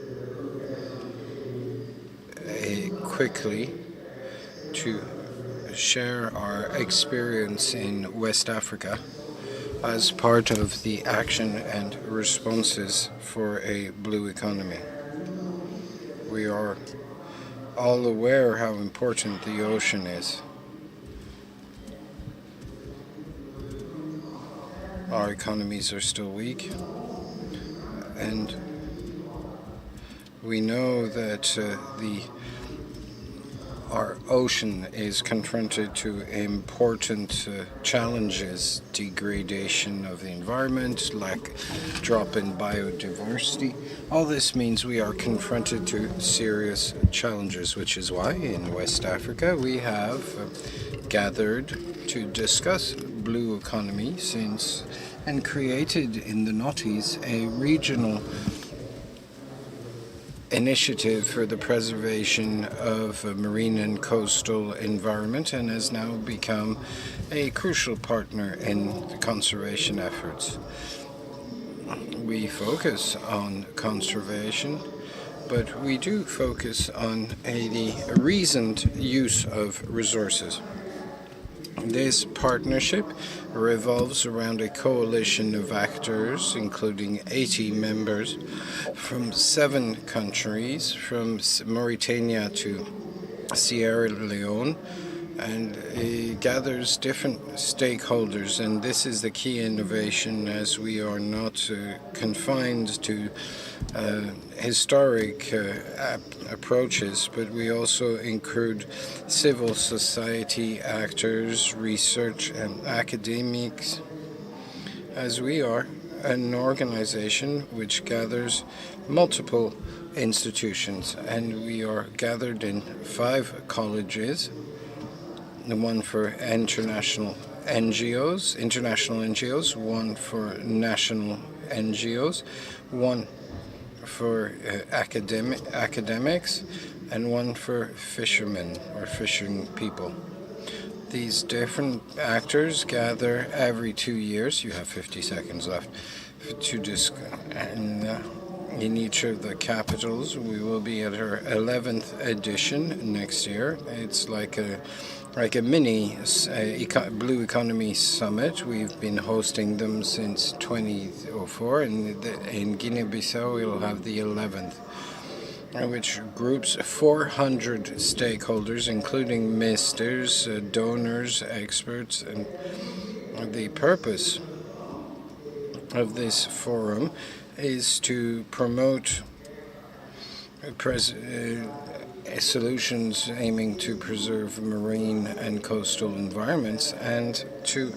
[SPEAKER 6] quickly to share our experience in West Africa as part of the action and responses for a blue economy. We are all aware how important the ocean is. Our economies are still weak, and we know that our ocean is confronted to important challenges: degradation of the environment, drop in biodiversity. All this means we are confronted to serious challenges, which is why in West Africa we have gathered to discuss blue economy and created in the noughties a regional initiative for the preservation of a marine and coastal environment, and has now become a crucial partner in the conservation efforts. We focus on conservation, but we do focus on the reasoned use of resources. This partnership revolves around a coalition of actors, including 80 members from 7 countries, from Mauritania to Sierra Leone, and it gathers different stakeholders, and this is the key innovation, as we are not confined to historic approaches, but we also include civil society actors, research and academics, as we are an organization which gathers multiple institutions, and we are gathered in 5 colleges, the one for international NGOs, one for national NGOs, one for academics, and one for fishermen or fishing people. These different actors gather every 2 years. You have 50 seconds left to discuss. And in each of the capitals, we will be at our 11th edition next year. It's like a like a mini Blue Economy Summit. We've been hosting them since 2004, and in Guinea-Bissau we'll have the 11th, which groups 400 stakeholders, including ministers, donors, experts, and the purpose of this forum is to promote solutions aiming to preserve marine and coastal environments, and to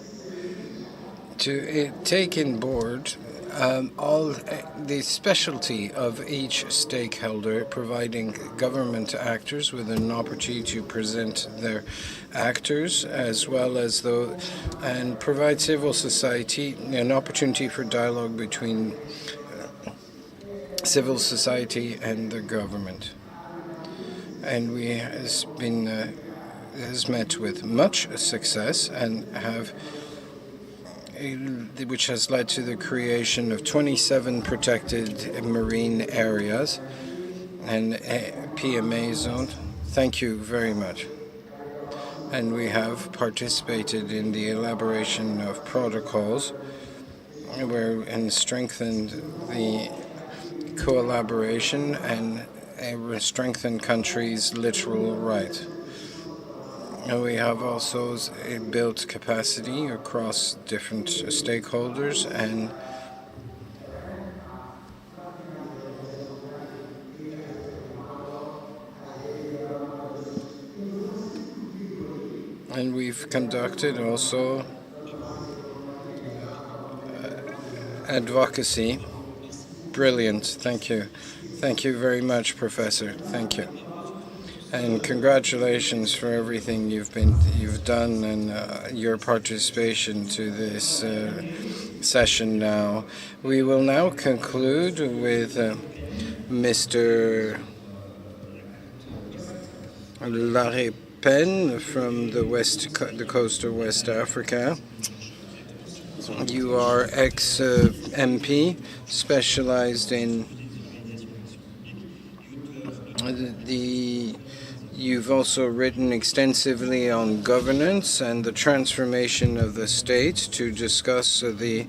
[SPEAKER 6] take on board all the specialty of each stakeholder, providing government actors with an opportunity to present their actors, as well as and provide civil society an opportunity for dialogue between civil society and the government. And we has met with much success, and which has led to the creation of 27 protected marine areas and PMA zones. Thank you very much. And we have participated in the elaboration of protocols and strengthened the collaboration and strengthened countries' littoral rights. And we have also built capacity across different stakeholders, and we've conducted also advocacy. Brilliant. Thank you. Thank you very much, Professor. Thank you. And congratulations for everything you've done and your participation to this session now. We will now conclude with Mr. Pen from the coast of West Africa. You are ex-MP, specialized in You've also written extensively on governance and the transformation of the state to discuss the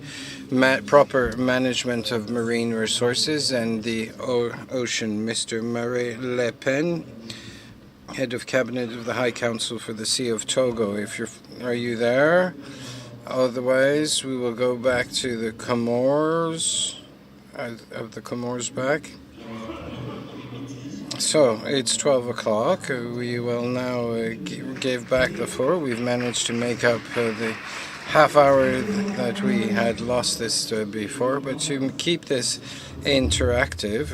[SPEAKER 6] proper management of marine resources and the ocean. Mr. Marie Le Pen, Head of Cabinet of the High Council for the Sea of Togo. Are you there? Otherwise, we will go back to the Comores, of the Comores back. So, it's 12 o'clock. We will now give back the floor. We've managed to make up the half hour that we had lost this before, but to keep this interactive,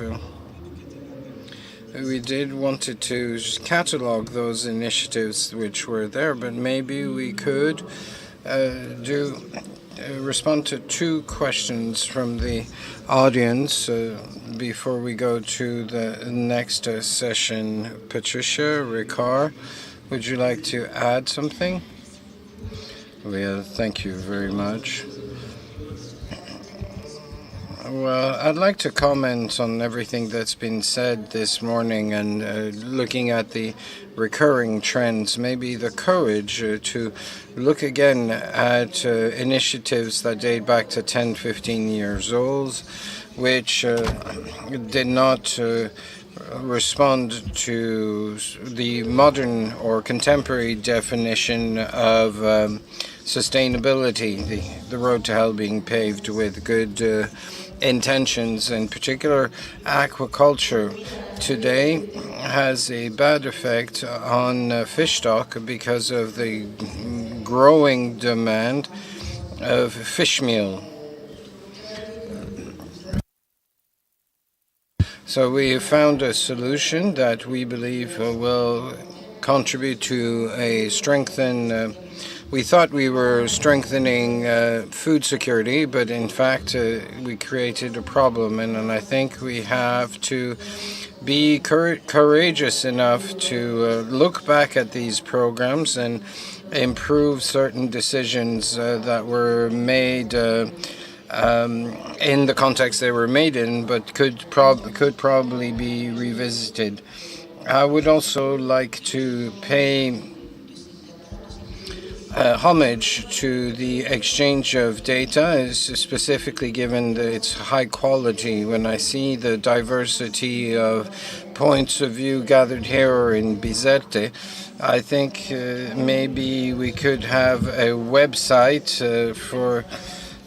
[SPEAKER 6] we wanted to catalog those initiatives which were there, but maybe we could respond to two questions from the audience before we go to the next session. Patricia, Ricard, would you like to add something? Well, thank you very much. Well, I'd like to comment on everything that's been said this morning, and looking at the recurring trends, maybe the courage to look again at initiatives that date back to 10, 15 years old, which did not respond to the modern or contemporary definition of sustainability, the road to hell being paved with good intentions. In particular, aquaculture today has a bad effect on fish stock because of the growing demand of fish meal. So we have found a solution that we believe will contribute to a strengthen. We thought we were strengthening food security, but in fact we created a problem, and I think we have to be courageous enough to look back at these programs and improve certain decisions that were made in the context they were made in, but could probably be revisited. I would also like to pay homage to the exchange of data, is specifically given its high quality. When I see the diversity of points of view gathered here or in Bizerte, I think maybe we could have a website for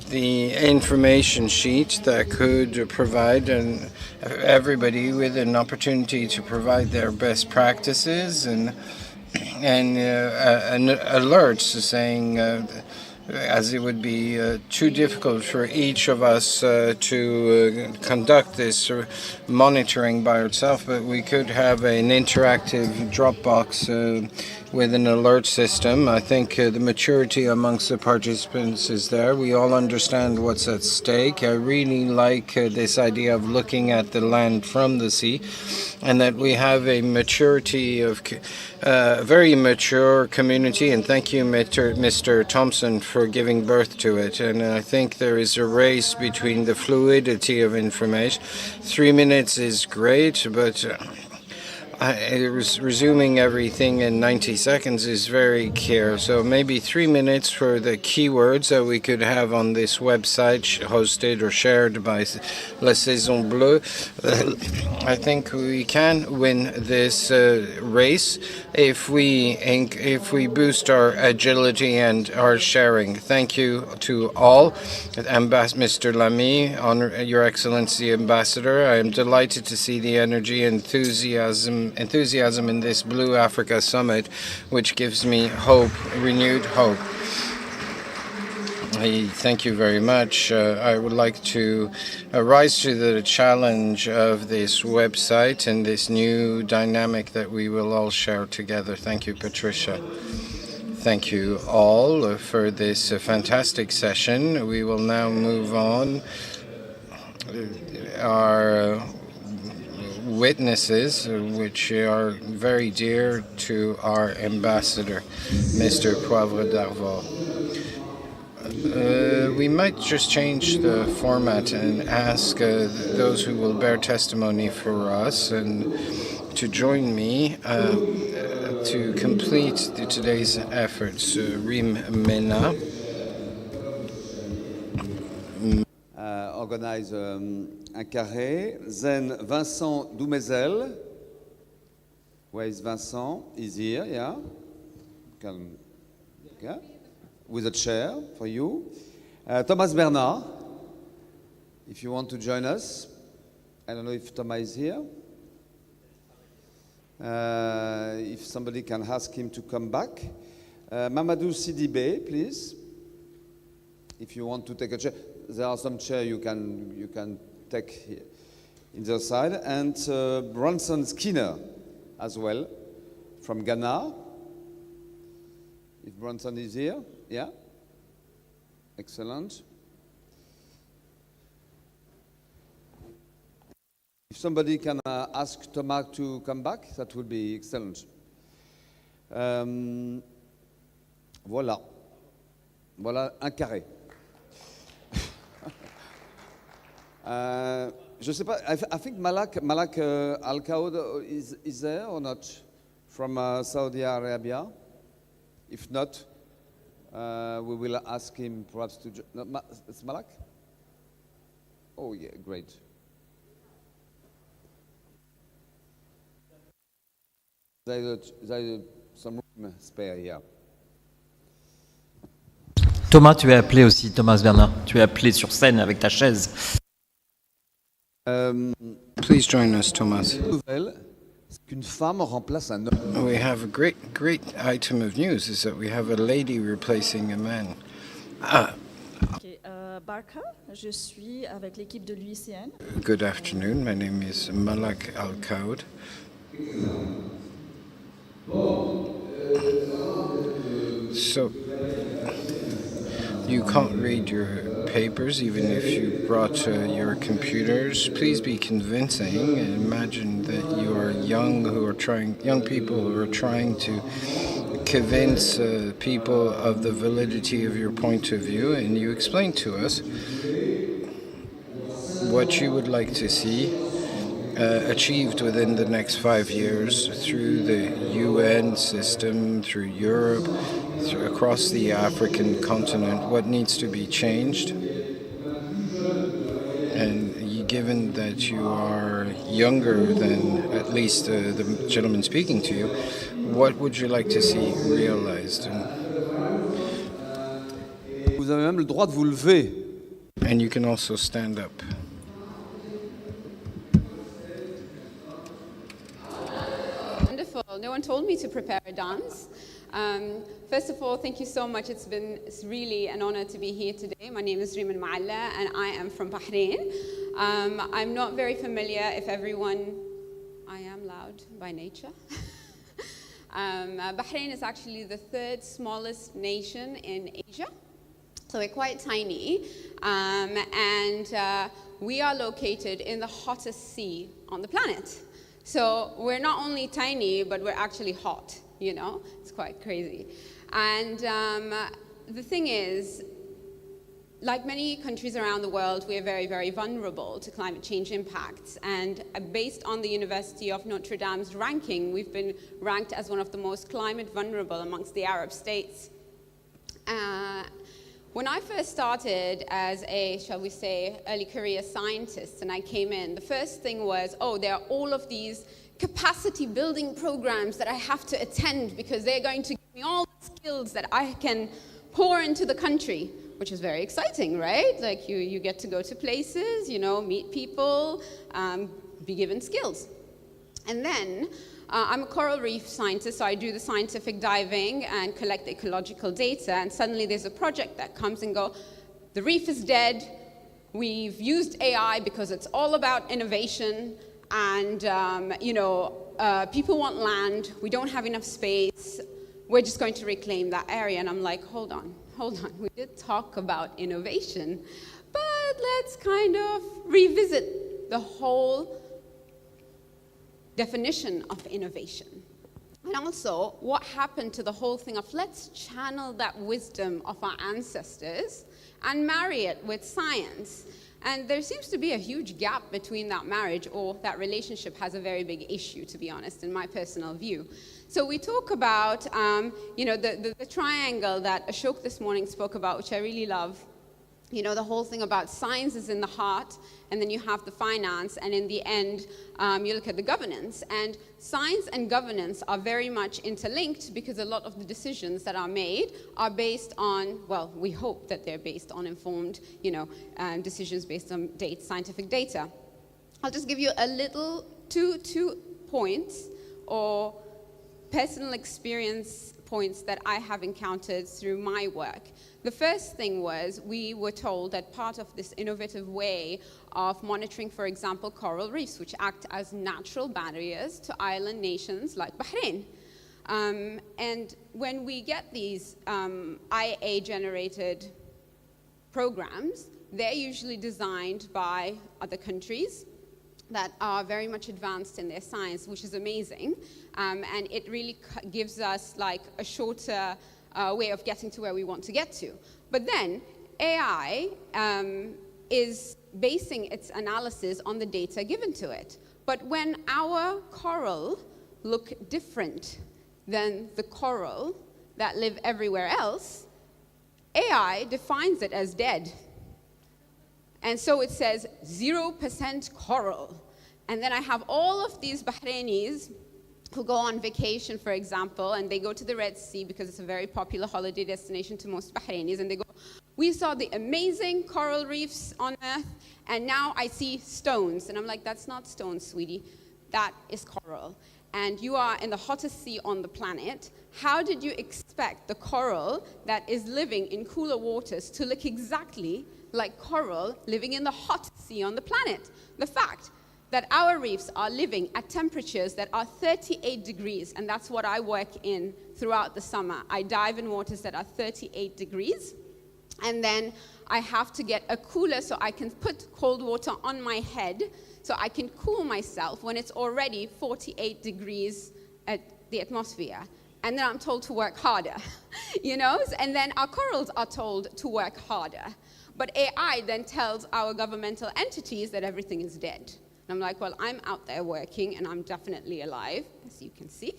[SPEAKER 6] the information sheet that could provide everybody with an opportunity to provide their best practices and alerts saying, as it would be too difficult for each of us to conduct this monitoring by itself, but we could have an interactive Dropbox with an alert system. I think the maturity amongst the participants is there. We all understand what's at stake. I really like this idea of looking at the land from the sea, and that we have a maturity of very mature community, and thank you, Mr. Thompson, for giving birth to it. And I think there is a race between the fluidity of information. 3 minutes is great, but resuming everything in 90 seconds is very clear. So maybe 3 minutes for the keywords that we could have on this website hosted or shared by La Saison Bleue. I think we can win this race if we boost our agility and our sharing. Thank you to all. Mr. Lamy, Your Excellency Ambassador, I am delighted to see the energy and enthusiasm in this Blue Africa Summit, which gives me hope, renewed hope. Thank you very much. I would like to rise to the challenge of this website and this new dynamic that we will all share together. Thank you, Patricia. Thank you all for this fantastic session. We will now move on. Our witnesses, which are very dear to our ambassador, Mr. Poivre d'Arvor. We might just change the format and ask those who will bear testimony for us and to join me to complete today's efforts. Rim Mena.
[SPEAKER 1] Organize un carré. Then Vincent Doumezel. Where is Vincent? He's here, yeah. Yeah. With a chair for you. Thomas Bernard, if you want to join us. I don't know if Thomas is here. If somebody can ask him to come back. Mamadou Sidibé, please. If you want to take a chair. There are some chairs you can take here in the side. And Bronson Skinner as well from Ghana. If Bronson is here, yeah. Excellent. If somebody can ask Thomas to come back, that would be excellent. Voilà. Voilà un carré. Je sais pas, I think Malak Al-Kaoud is there or not from Saudi Arabia? If not, we will ask him perhaps to... No, it's Malak? Oh yeah, great. There's some room spare here.
[SPEAKER 11] Thomas, tu es appelé aussi, Thomas Bernard. Tu es appelé sur scène avec ta chaise.
[SPEAKER 6] Please join us, Thomas.
[SPEAKER 1] Qu'une femme remplace un homme.
[SPEAKER 6] We have a great item of news, is that we have a lady replacing a man.
[SPEAKER 12] Barka, je suis avec l'équipe de l'UICN.
[SPEAKER 6] Good afternoon, my name is Malak Al-Kaoud. So, you can't read your papers even if you brought your computers. Please be convincing and imagine that you are young people who are trying to convince people of the validity of your point of view, and you explain to us what you would like to see achieved within the next 5 years through the UN system, through Europe, across the African continent, what needs to be changed? And given that you are younger than at least the gentleman speaking to you, what would you like to see realized?
[SPEAKER 3] Vous avez même le droit de vous lever.
[SPEAKER 6] And you can also stand up.
[SPEAKER 14] Wonderful. No one told me to prepare a dance. First of all, thank you so much. It's really an honor to be here today. My name is Riman Maalla, and I am from Bahrain. I'm not very familiar if everyone... I am loud by nature. Bahrain is actually the third smallest nation in Asia. So we're quite tiny. And we are located in the hottest sea on the planet. So we're not only tiny, but we're actually hot, you know? It's quite crazy. And the thing is, like many countries around the world, we are very, very vulnerable to climate change impacts. And based on the University of Notre Dame's ranking, we've been ranked as one of the most climate vulnerable amongst the Arab states. When I first started as a, shall we say, early career scientist, and I came in, the first thing was, oh, there are all of these capacity building programs that I have to attend because they're going to give me all the skills that I can pour into the country, which is very exciting, right? Like you get to go to places, you know, meet people, be given skills. And then I'm a coral reef scientist, so I do the scientific diving and collect ecological data, and suddenly there's a project that comes and goes, the reef is dead, we've used AI because it's all about innovation, and you know, people want land, we don't have enough space, we're just going to reclaim that area. And I'm like, hold on, we did talk about innovation, but let's kind of revisit the whole definition of innovation. And also, what happened to the whole thing of let's channel that wisdom of our ancestors and marry it with science. And there seems to be a huge gap between that marriage, or that relationship has a very big issue, to be honest, in my personal view. So we talk about, you know, the triangle that Ashok this morning spoke about, which I really love. You know, the whole thing about science is in the heart, and then you have the finance, and in the end, you look at the governance. And science and governance are very much interlinked because a lot of the decisions that are made are based on, well, we hope that they're based on informed, you know, decisions based on scientific data. I'll just give you a little two points or personal experience points that I have encountered through my work. The first thing was we were told that part of this innovative way of monitoring, for example, coral reefs, which act as natural barriers to island nations like Bahrain. And when we get these IA-generated programs, they're usually designed by other countries that are very much advanced in their science, which is amazing. And it really gives us like a shorter way of getting to where we want to get to. But then AI is basing its analysis on the data given to it. But when our coral look different than the coral that live everywhere else, AI defines it as dead. And so it says 0% coral. And then I have all of these Bahrainis who go on vacation, for example, and they go to the Red Sea because it's a very popular holiday destination to most Bahrainis, and they go, we saw the amazing coral reefs on Earth, and now I see stones. And I'm like, that's not stones, sweetie. That is coral. And you are in the hottest sea on the planet. How did you expect the coral that is living in cooler waters to look exactly like coral living in the hottest sea on the planet? The fact that our reefs are living at temperatures that are 38 degrees, and that's what I work in throughout the summer. I dive in waters that are 38 degrees, and then I have to get a cooler so I can put cold water on my head so I can cool myself when it's already 48 degrees at the atmosphere. And then I'm told to work harder, you know? And then our corals are told to work harder. But AI then tells our governmental entities that everything is dead. And I'm like, well, I'm out there working, and I'm definitely alive, as you can see.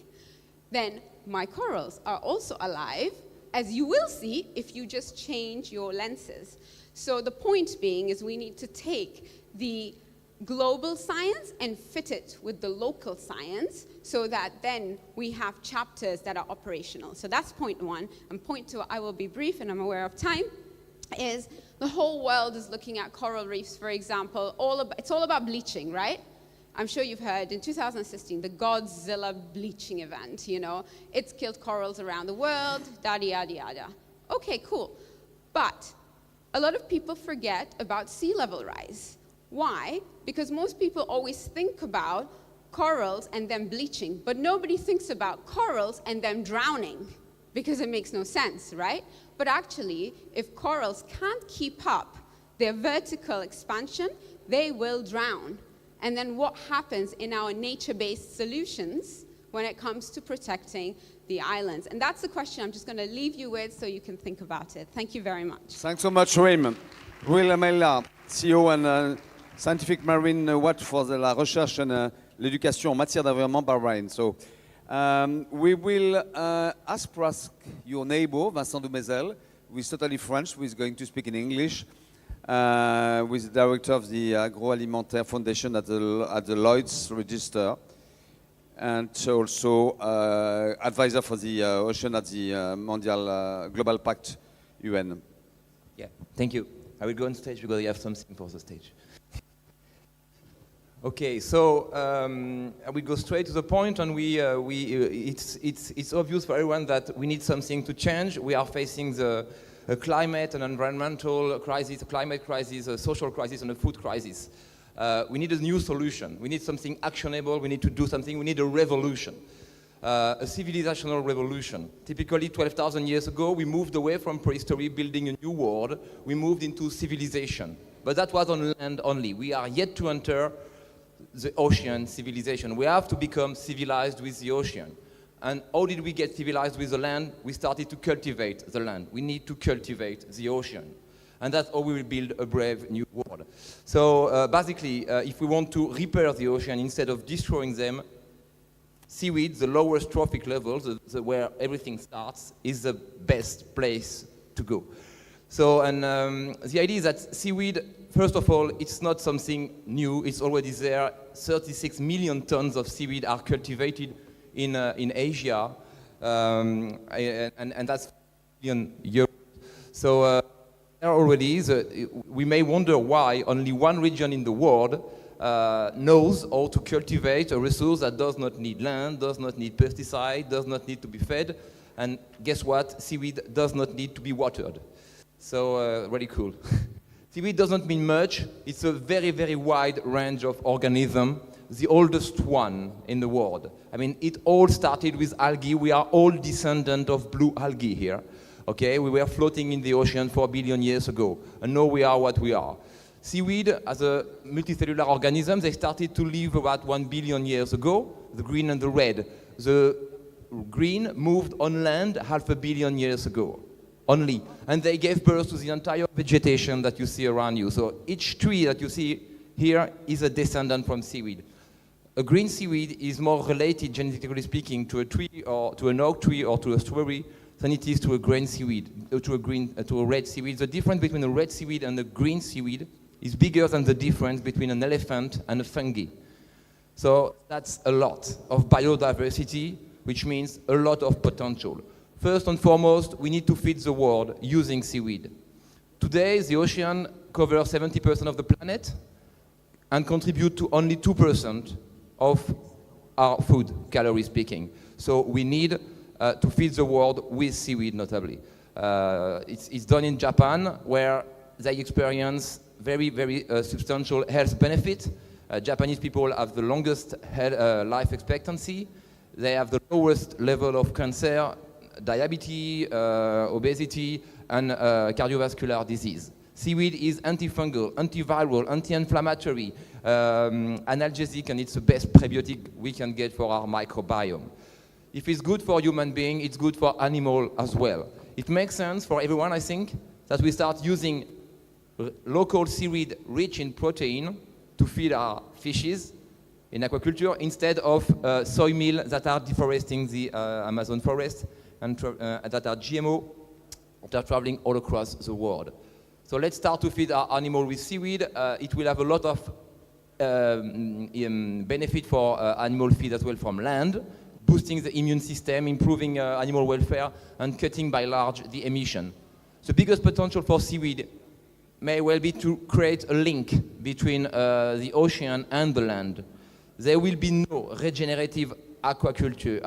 [SPEAKER 14] Then my corals are also alive, as you will see if you just change your lenses. So the point being is we need to take the global science and fit it with the local science so that then we have chapters that are operational. So that's point one. And point two, I will be brief and I'm aware of time, is the whole world is looking at coral reefs, for example. It's all about bleaching, right? I'm sure you've heard in 2016, the Godzilla bleaching event, you know. It's killed corals around the world, yada, yada, yada. Okay, cool. But a lot of people forget about sea level rise. Why? Because most people always think about corals and them bleaching, but nobody thinks about corals and them drowning, because it makes no sense, right? But actually, if corals can't keep up their vertical expansion, they will drown. And then what happens in our nature-based solutions when it comes to protecting the islands? And that's the question I'm just going to leave you with so you can think about it. Thank you very much.
[SPEAKER 3] Thanks so much, Wim. Will Amela, CEO and Scientific Marine Watch for la recherche and l'éducation en matière d'environnement by Rhine. So we will ask your neighbor, Vincent Dumézel, who is totally French, who is going to speak in English, with the director of the Agroalimentaire Foundation at the Lloyd's Register, and also advisor for the ocean at the Mondial Global Pact UN.
[SPEAKER 13] Yeah, thank you. I will go on stage because I have something for the stage. Okay, so I will go straight to the point, and it's obvious for everyone that we need something to change. We are facing a climate and environmental crisis, a climate crisis, a social crisis, and a food crisis. We need a new solution. We need something actionable. We need to do something. We need a revolution, a civilizational revolution. Typically, 12,000 years ago, we moved away from prehistory, building a new world. We moved into civilization, but that was on land only. We are yet to enter the ocean civilization. We have to become civilized with the ocean. And how did we get civilized with the land? We started to cultivate the land. We need to cultivate the ocean. And that's how we will build a brave new world. So basically, if we want to repair the ocean instead of destroying them, seaweed, the lowest trophic levels, where everything starts, is the best place to go. So, and the idea is that seaweed, first of all, it's not something new. It's already there. 36 million tons of seaweed are cultivated in Asia, and that's billion euros. So there already is. We may wonder why only one region in the world knows how to cultivate a resource that does not need land, does not need pesticide, does not need to be fed, and guess what? Seaweed does not need to be watered. So really cool. Seaweed doesn't mean much. It's a very, very wide range of organisms, the oldest one in the world. I mean, it all started with algae. We are all descendants of blue algae here. Okay, we were floating in the ocean 4 billion years ago, and now we are what we are. Seaweed, as a multicellular organism, they started to live about 1 billion years ago, the green and the red. The green moved on land 500 million years ago. Only. And they gave birth to the entire vegetation that you see around you. So each tree that you see here is a descendant from seaweed. A green seaweed is more related, genetically speaking, to a tree or to an oak tree or to a strawberry than it is to a green seaweed, to a red seaweed. The difference between a red seaweed and a green seaweed is bigger than the difference between an elephant and a fungi. So that's a lot of biodiversity, which means a lot of potential. First and foremost, we need to feed the world using seaweed. Today, the ocean covers 70% of the planet and contribute to only 2% of our food, calorie speaking. So we need to feed the world with seaweed, notably. It's done in Japan, where they experience very, very substantial health benefit. Japanese people have the longest life expectancy. They have the lowest level of cancer, diabetes, obesity, and cardiovascular disease. Seaweed is antifungal, antiviral, anti-inflammatory, analgesic, and it's the best prebiotic we can get for our microbiome. If it's good for human beings, it's good for animal as well. It makes sense for everyone, I think, that we start using local seaweed rich in protein to feed our fishes in aquaculture instead of soy meal that are deforesting the Amazon forest and that are GMO that are traveling all across the world. So let's start to feed our animal with seaweed. It will have a lot of benefit for animal feed as well from land, boosting the immune system, improving animal welfare, and cutting by large the emission. The biggest potential for seaweed may well be to create a link between the ocean and the land. There will be no regenerative agriculture.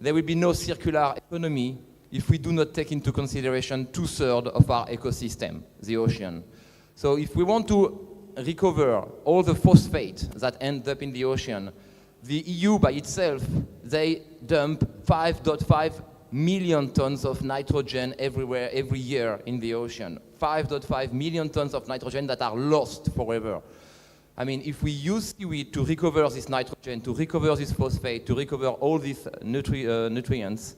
[SPEAKER 13] There will be no circular economy if we do not take into consideration 2/3 of our ecosystem, the ocean. So if we want to recover all the phosphate that end up in the ocean, the EU by itself, they dump 5.5 million tons of nitrogen everywhere, every year in the ocean. 5.5 million tons of nitrogen that are lost forever. I mean, if we use seaweed to recover this nitrogen, to recover this phosphate, to recover all these nutrients,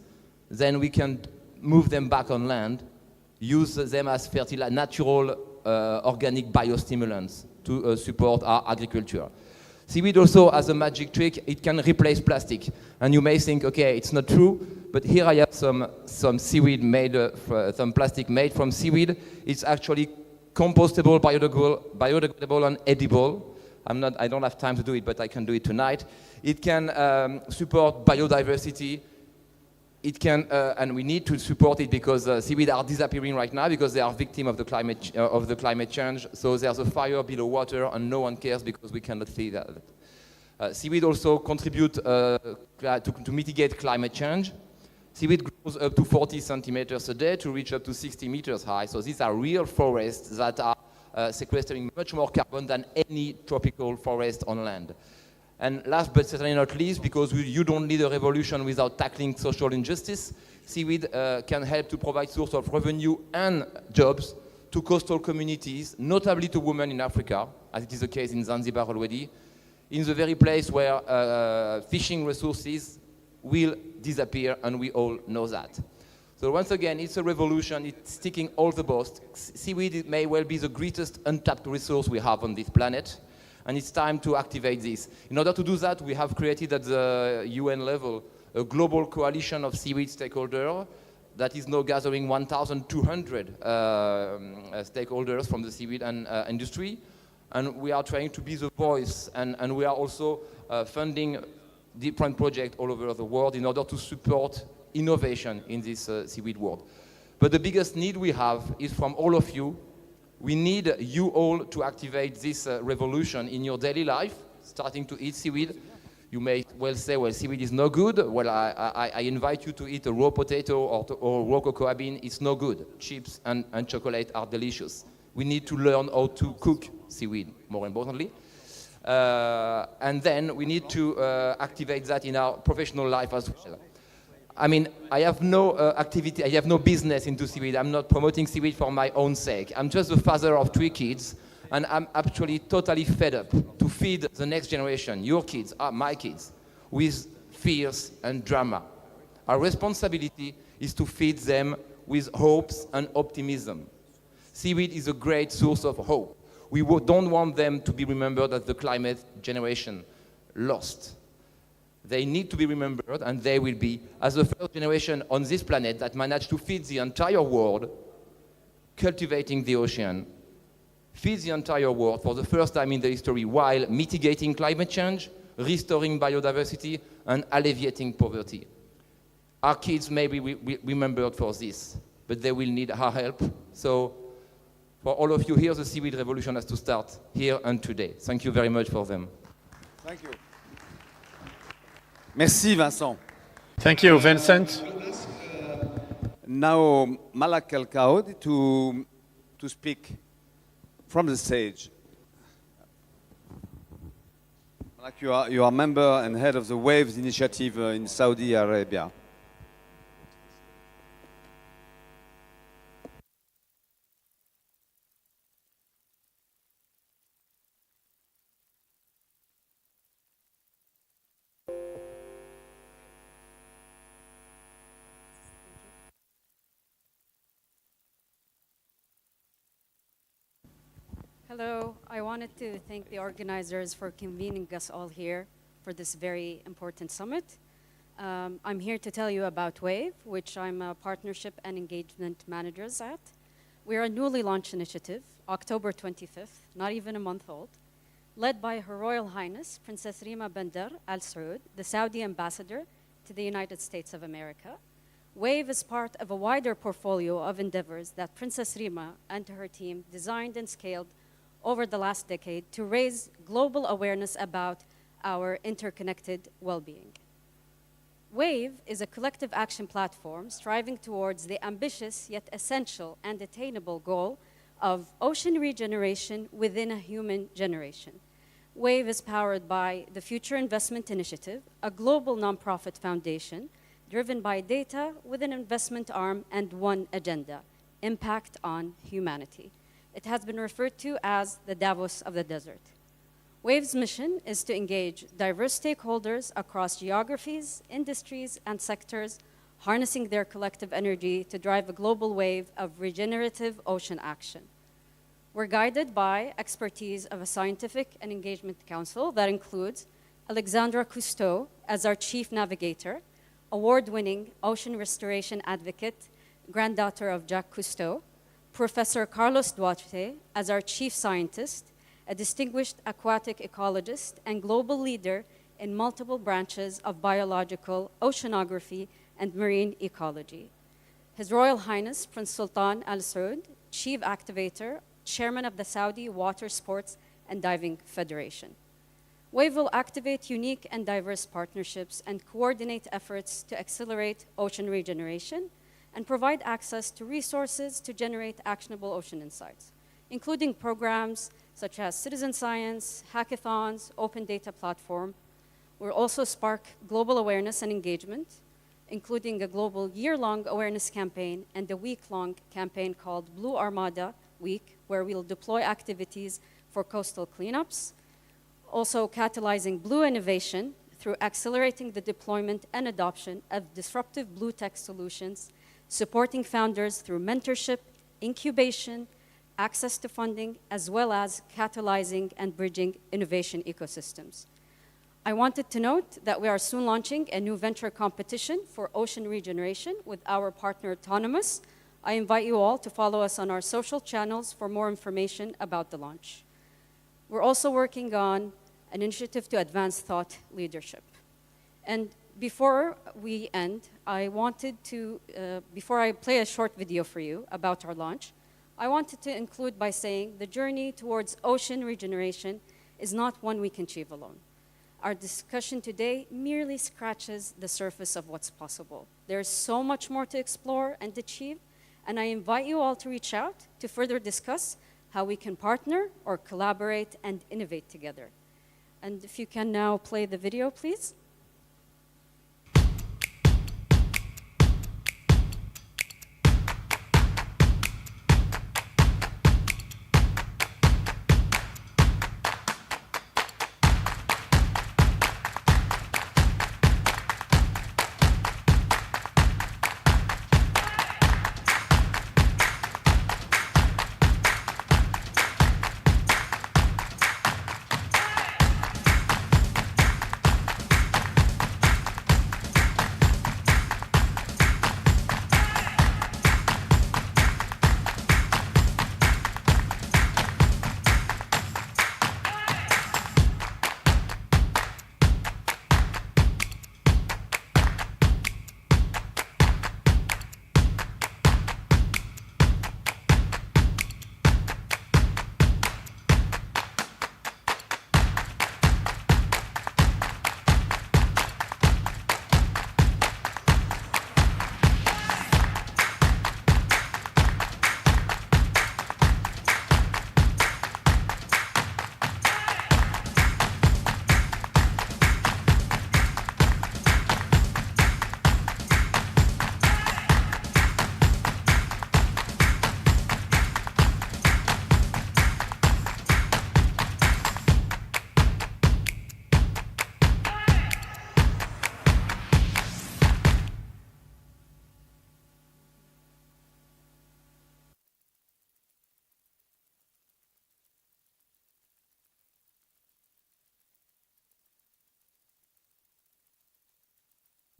[SPEAKER 13] then we can move them back on land, use them as natural organic biostimulants to support our agriculture. Seaweed also has a magic trick. It can replace plastic. And you may think, okay, it's not true, but here I have some seaweed made, some plastic made from seaweed. It's actually compostable, biodegradable, and edible. I don't have time to do it, but I can do it tonight. It can support biodiversity. It can, and we need to support it because seaweed are disappearing right now because they are victims of the climate change. So there's a fire below water, and no one cares because we cannot see that. Seaweed also contribute to mitigate climate change. Seaweed grows up to 40 centimeters a day to reach up to 60 meters high. So these are real forests that are sequestering much more carbon than any tropical forest on land. And last but certainly not least, because you don't need a revolution without tackling social injustice, seaweed can help to provide source of revenue and jobs to coastal communities, notably to women in Africa, as it is the case in Zanzibar already, in the very place where fishing resources will disappear, and we all know that. So once again, it's a revolution, it's ticking all the boxes. Seaweed may well be the greatest untapped resource we have on this planet, and it's time to activate this. In order to do that, we have created at the UN level a global coalition of seaweed stakeholders that is now gathering 1,200 stakeholders from the seaweed and industry. And we are trying to be the voice, and we are also funding different projects all over the world in order to support innovation in this seaweed world. But the biggest need we have is from all of you. We need you all to activate this revolution in your daily life, starting to eat seaweed. You may well say, well, seaweed is no good. Well, I invite you to eat a raw potato or raw cocoa bean. It's no good. Chips and chocolate are delicious. We need to learn how to cook seaweed, more importantly. And then we need to activate that in our professional life as well. I mean, I have no activity, I have no business into seaweed. I'm not promoting seaweed for my own sake. I'm just the father of 3 kids, and I'm actually totally fed up to feed the next generation, your kids, my kids, with fears and drama. Our responsibility is to feed them with hopes and optimism. Seaweed is a great source of hope. We don't want them to be remembered as the climate generation lost. They need to be remembered, and they will be, as the first generation on this planet that managed to feed the entire world, cultivating the ocean, feed the entire world for the first time in the history while mitigating climate change, restoring biodiversity, and alleviating poverty. Our kids may be remembered for this, but they will need our help. So for all of you here, the seaweed revolution has to start here and today. Thank you very much for them.
[SPEAKER 3] Thank you. Merci, Vincent.
[SPEAKER 2] Thank you, Vincent.
[SPEAKER 3] Now, Malak El-Kaoud to speak from the stage. Malak, you are member and head of the Waves Initiative in Saudi Arabia.
[SPEAKER 15] Hello, I wanted to thank the organizers for convening us all here for this very important summit. I'm here to tell you about WAVE, which I'm a partnership and engagement managers at. We're a newly launched initiative, October 25th, not even a month old, led by Her Royal Highness Princess Rima Bandar Al Saud, the Saudi ambassador to the United States of America. WAVE is part of a wider portfolio of endeavors that Princess Rima and her team designed and scaled over the last decade to raise global awareness about our interconnected well-being. WAVE is a collective action platform striving towards the ambitious yet essential and attainable goal of ocean regeneration within a human generation. WAVE is powered by the Future Investment Initiative, a global nonprofit foundation driven by data with an investment arm and one agenda: impact on humanity. It has been referred to as the Davos of the desert. WAVE's mission is to engage diverse stakeholders across geographies, industries, and sectors, harnessing their collective energy to drive a global wave of regenerative ocean action. We're guided by expertise of a scientific and engagement council that includes Alexandra Cousteau as our chief navigator, award-winning ocean restoration advocate, granddaughter of Jacques Cousteau, Professor Carlos Duarte as our chief scientist, a distinguished aquatic ecologist and global leader in multiple branches of biological oceanography and marine ecology. His Royal Highness Prince Sultan Al Saud, chief activator, chairman of the Saudi Water Sports and Diving Federation. WAVE will activate unique and diverse partnerships and coordinate efforts to accelerate ocean regeneration and provide access to resources to generate actionable ocean insights, including programs such as citizen science, hackathons, open data platform. We'll also spark global awareness and engagement, including a global year-long awareness campaign and a week-long campaign called Blue Armada Week, where we'll deploy activities for coastal cleanups. Also catalyzing blue innovation through accelerating the deployment and adoption of disruptive blue tech solutions, supporting founders through mentorship, incubation, access to funding, as well as catalyzing and bridging innovation ecosystems. I wanted to note that we are soon launching a new venture competition for ocean regeneration with our partner Autonomous. I invite you all to follow us on our social channels for more information about the launch. We're also working on an initiative to advance thought leadership. And before we end, I wanted to, before I play a short video for you about our launch, I wanted to include by saying the journey towards ocean regeneration is not one we can achieve alone. Our discussion today merely scratches the surface of what's possible. There's so much more to explore and achieve, and I invite you all to reach out to further discuss how we can partner or collaborate and innovate together. And if you can now play the video, please.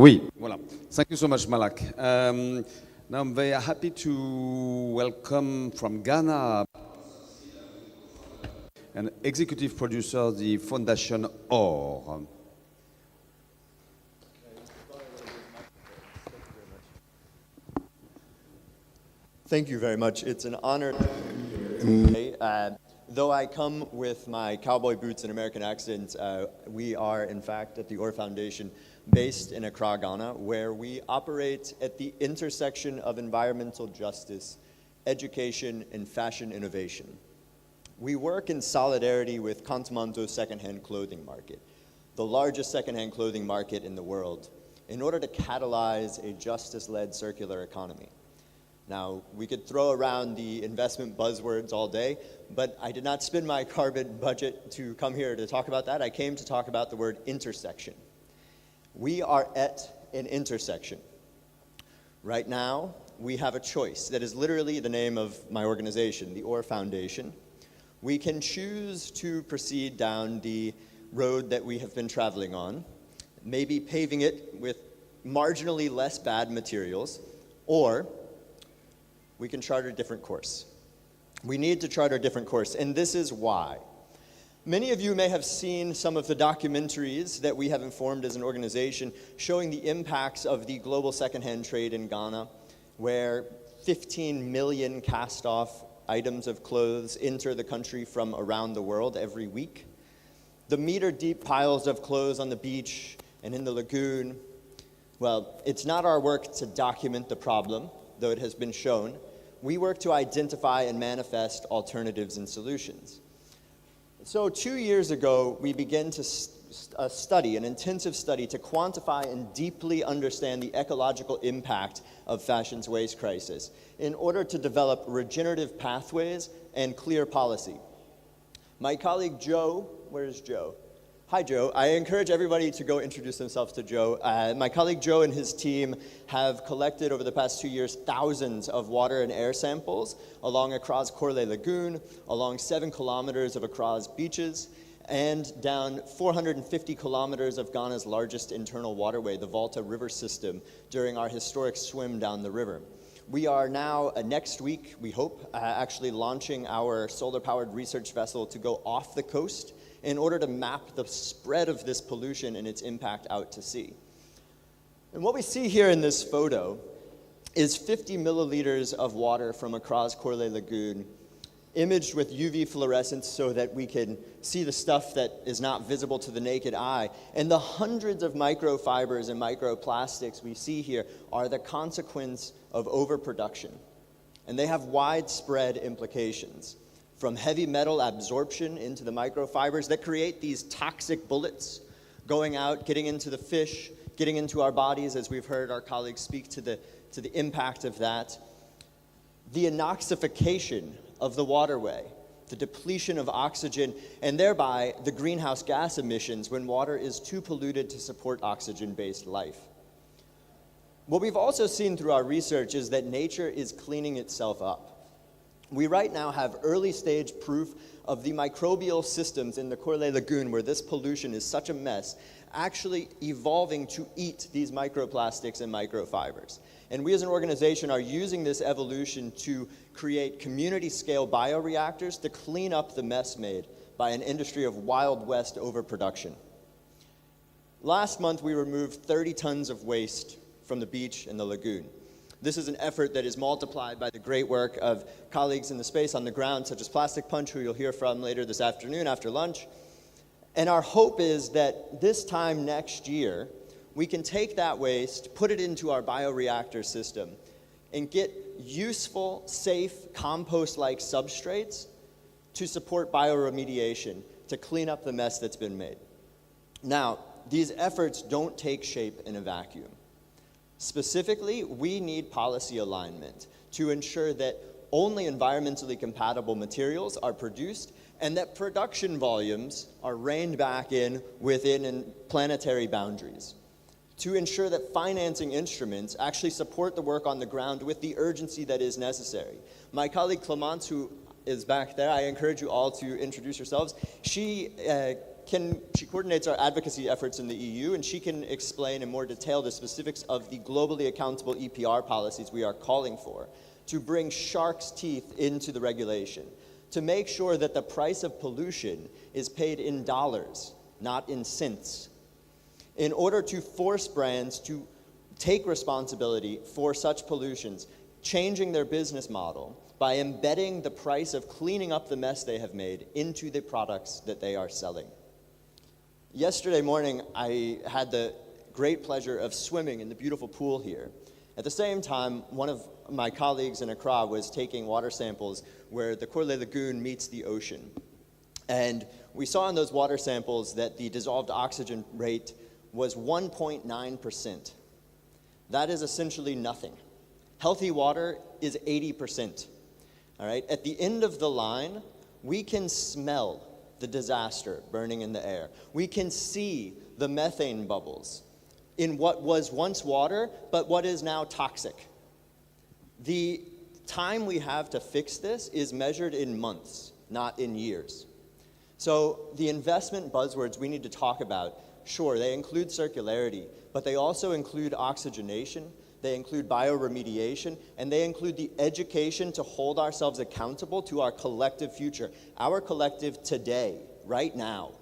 [SPEAKER 3] Oui, voilà. Thank you so much, Malak. Now I'm very happy to welcome from Ghana an executive producer of the Foundation OR.
[SPEAKER 16] Thank you very much. It's an honor. Though I come with my cowboy boots and American accent, we are in fact at the OR Foundation based in Accra, Ghana, where we operate at the intersection of environmental justice, education, and fashion innovation. We work in solidarity with Kantamanto secondhand clothing market, the largest secondhand clothing market in the world, in order to catalyze a justice-led circular economy. Now, we could throw around the investment buzzwords all day, but I did not spend my carbon budget to come here to talk about that. I came to talk about the word intersection. We are at an intersection. Right now, we have a choice. That is literally the name of my organization, the OR Foundation. We can choose to proceed down the road that we have been traveling on, maybe paving it with marginally less bad materials, or we can chart a different course. We need to chart a different course, and this is why. Many of you may have seen some of the documentaries that we have informed as an organization showing the impacts of the global secondhand trade in Ghana, where 15 million cast-off items of clothes enter the country from around the world every week. The meter-deep piles of clothes on the beach and in the lagoon. Well, it's not our work to document the problem, though it has been shown. We work to identify and manifest alternatives and solutions. So 2 years ago, we began to study, an intensive study, to quantify and deeply understand the ecological impact of fashion's waste crisis in order to develop regenerative pathways and clear policy. My colleague Joe, where is Joe? Hi, Joe. I encourage everybody to go introduce themselves to Joe. My colleague Joe and his team have collected over the past 2 years thousands of water and air samples along Accra's Korle Lagoon, along 7 kilometers of Accra's beaches, and down 450 kilometers of Ghana's largest internal waterway, the Volta River system, during our historic swim down the river. We are now, next week, we hope, actually launching our solar-powered research vessel to go off the coast in order to map the spread of this pollution and its impact out to sea. And what we see here in this photo is 50 milliliters of water from Accra's Korle Lagoon, imaged with UV fluorescence so that we can see the stuff that is not visible to the naked eye. And the hundreds of microfibers and microplastics we see here are the consequence of overproduction. And they have widespread implications, from heavy metal absorption into the microfibers that create these toxic bullets going out, getting into the fish, getting into our bodies, as we've heard our colleagues speak to the impact of that. The anoxification of the waterway, the depletion of oxygen, and thereby the greenhouse gas emissions when water is too polluted to support oxygen-based life. What we've also seen through our research is that nature is cleaning itself up. We right now have early stage proof of the microbial systems in the Korle Lagoon, where this pollution is such a mess, actually evolving to eat these microplastics and microfibers. And we as an organization are using this evolution to create community-scale bioreactors to clean up the mess made by an industry of Wild West overproduction. Last month, we removed 30 tons of waste from the beach and the lagoon. This is an effort that is multiplied by the great work of colleagues in the space on the ground, such as Plastic Punch, who you'll hear from later this afternoon after lunch. And our hope is that this time next year, we can take that waste, put it into our bioreactor system, and get useful, safe, compost-like substrates to support bioremediation, to clean up the mess that's been made. Now, these efforts don't take shape in a vacuum. Specifically, we need policy alignment to ensure that only environmentally compatible materials are produced and that production volumes are reined back in within planetary boundaries, to ensure that financing instruments actually support the work on the ground with the urgency that is necessary. My colleague Clemence, who is back there, I encourage you all to introduce yourselves. She she coordinates our advocacy efforts in the EU, and she can explain in more detail the specifics of the globally accountable EPR policies we are calling for to bring shark's teeth into the regulation, to make sure that the price of pollution is paid in dollars, not in cents, in order to force brands to take responsibility for such pollutions, changing their business model by embedding the price of cleaning up the mess they have made into the products that they are selling. Yesterday morning, I had the great pleasure of swimming in the beautiful pool here. At the same time, one of my colleagues in Accra was taking water samples where the Korle Lagoon meets the ocean. And we saw in those water samples that the dissolved oxygen rate was 1.9%. That is essentially nothing. Healthy water is 80%. All right? At the end of the line, we can smell the disaster burning in the air. We can see the methane bubbles in what was once water, but what is now toxic. The time we have to fix this is measured in months, not in years. So the investment buzzwords we need to talk about, sure, they include circularity, but they also include oxygenation, they include bioremediation, and they include the education to hold ourselves accountable to our collective future, our collective today, right now.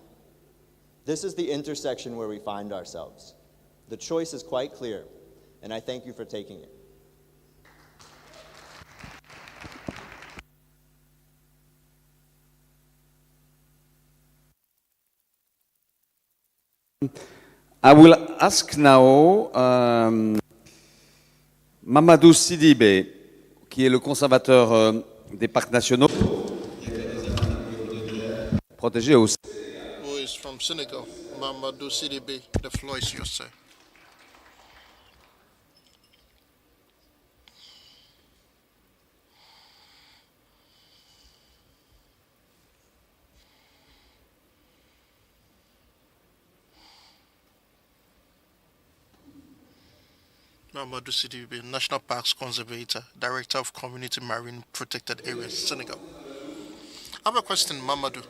[SPEAKER 16] This is the intersection where we find ourselves. The choice is quite clear, and I thank you for taking it.
[SPEAKER 3] I will ask now Mamadou Sidibé, qui est le conservateur des parcs nationaux protégés aussi.
[SPEAKER 5] Who is from Senegal? Mamadou Sidibé, the floor is yours, sir. Mamadou Sidibé, National Parks Conservator, Director of Community Marine Protected Areas, Senegal. I have a question, Mamadou.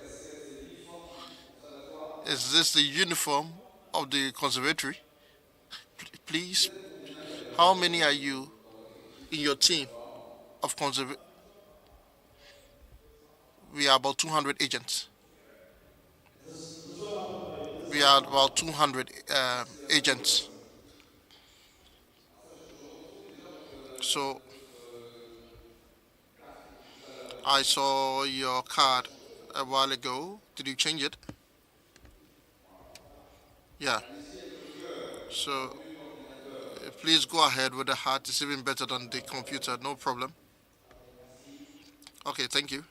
[SPEAKER 5] Is this the uniform of the conservatory? Please, how many are you in your team of conservation? We are about 200 agents. We are about 200 agents. So I saw your card a while ago. Did you change it? Yeah. So please go ahead with the heart. It's even better than the computer. No problem. Okay, thank you.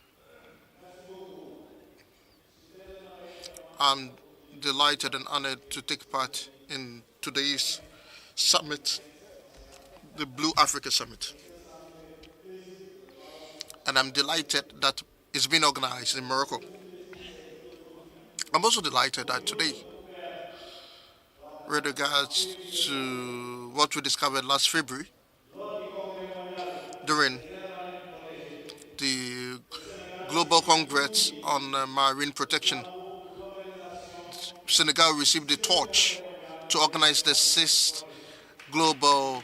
[SPEAKER 5] I'm delighted and honored to take part in today's summit, the Blue Africa Summit. And I'm delighted that it's been organized in Morocco. I'm also delighted that today, with regards to what we discovered last February during the Global Congress on Marine Protection, Senegal received the torch to organize the 6th Global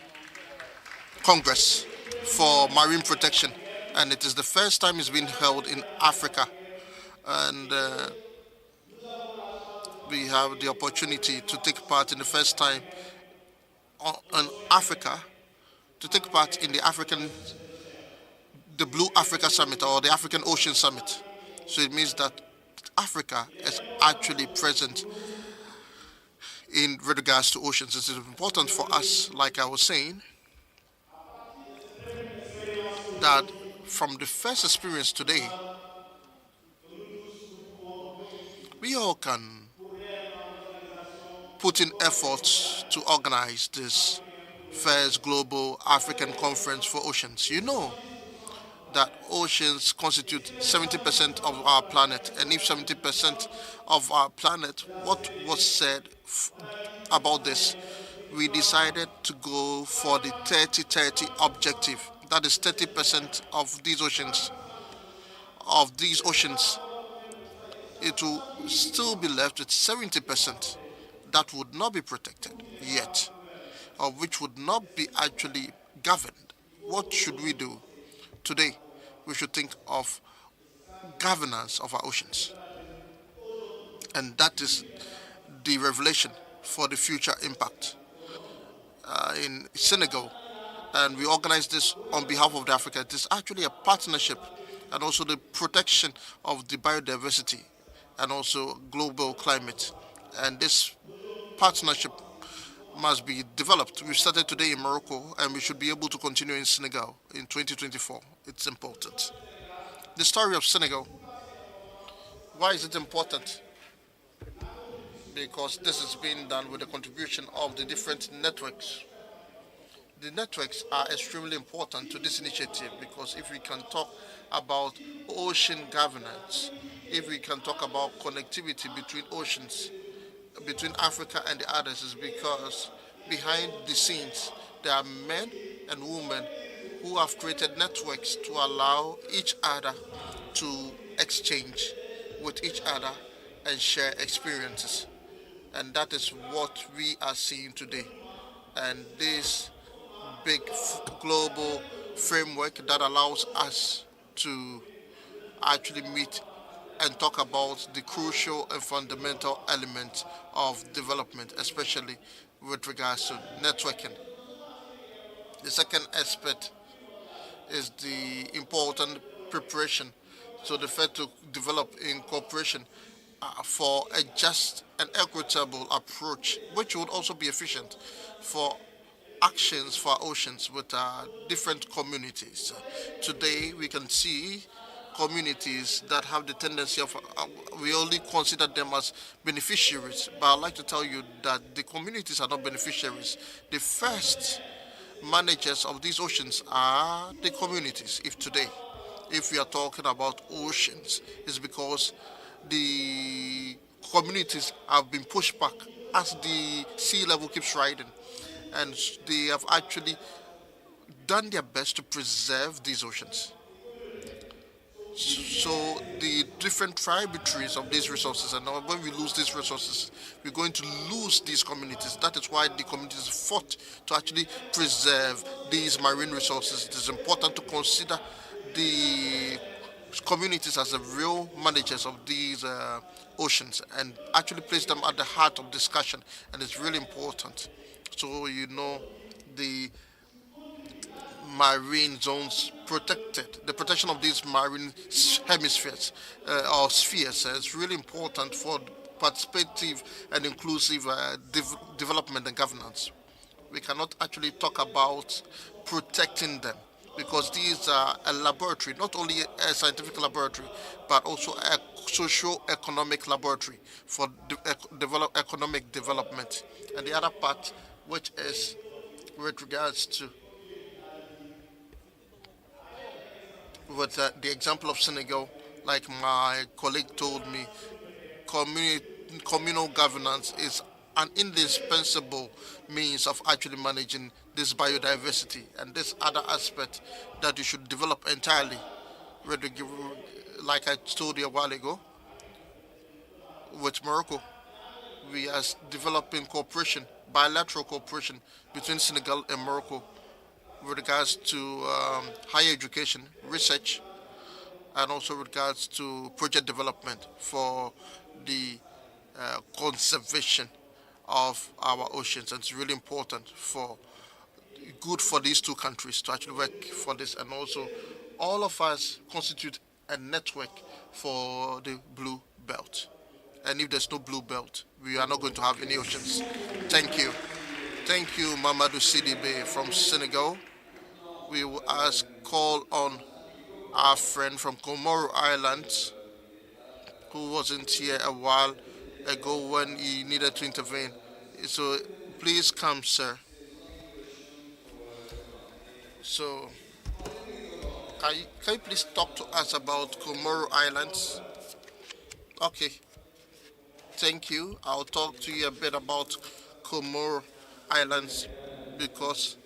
[SPEAKER 5] Congress for Marine Protection, and it is the first time it's been held in Africa, and we have the opportunity to take part in the first time in Africa, to take part in the Blue Africa Summit or the African Ocean Summit. So it means that Africa is actually present in regards to oceans. It is important for us, like I was saying, that from the first experience today, we all can put in efforts to organize this first global African conference for oceans. You know that oceans constitute 70% of our planet, and if 70% of our planet, what was said about this? We decided to go for the 30-30 objective. That is 30% of these oceans it will still be left with 70% that would not be protected yet, or which would not be actually governed. What should we do? Today, we should think of governance of our oceans. And that is the revelation for the future impact. In Senegal, and we organized this on behalf of the Africa. It is actually a partnership and also the protection of the biodiversity and also global climate. And this partnership must be developed. We started today in Morocco, and we should be able to continue in Senegal in 2024. It's important. The story of Senegal. Why is it important? Because this is being done with the contribution of the different networks. The networks are extremely important to this initiative, because if we can talk about ocean governance, if we can talk about connectivity between oceans, between Africa and the others, is because behind the scenes there are men and women who have created networks to allow each other to exchange with each other and share experiences. And that is what we are seeing today. And this big global framework that allows us to actually meet and talk about the crucial and fundamental elements of development, especially with regards to networking. The second aspect is the important preparation. So the fact to develop in cooperation for a just and equitable approach, which would also be efficient for actions for oceans with different communities. Today, we can see communities that have the tendency of, we only consider them as beneficiaries, but I'd like to tell you that the communities are not beneficiaries. The first managers of these oceans are the communities. If we are talking about oceans, it's because the communities have been pushed back as the sea level keeps rising, and they have actually done their best to preserve these oceans. So the different tributaries of these resources, and when we lose these resources, we're going to lose these communities. That is why the communities fought to actually preserve these marine resources. It is important to consider the communities as the real managers of these oceans and actually place them at the heart of discussion, and it's really important. So the marine zones protected, the protection of these marine hemispheres or spheres is really important for participative and inclusive development and governance. We cannot actually talk about protecting them, because these are a laboratory, not only a scientific laboratory, but also a socio-economic laboratory for economic development. And the other part, which is with regards to the example of Senegal, like my colleague told me, communal governance is an indispensable means of actually managing this biodiversity and this other aspect that you should develop entirely. Like I told you a while ago, with Morocco, we are developing cooperation, bilateral cooperation between Senegal and Morocco with regards to higher education, research, and also with regards to project development for the conservation of our oceans. And it's really important good for these two countries to actually work for this. And also, all of us constitute a network for the Blue Belt. And if there's no Blue Belt, we are not going to have any oceans. Thank you. Thank you, Mamadou Sidibé from Senegal. We will call on our friend from Comoro Islands, who wasn't here a while ago when he needed to intervene. So please come, sir. So can you please talk to us about Comoro Islands? Okay. Thank you. I'll talk to you a bit about Comoro Islands because,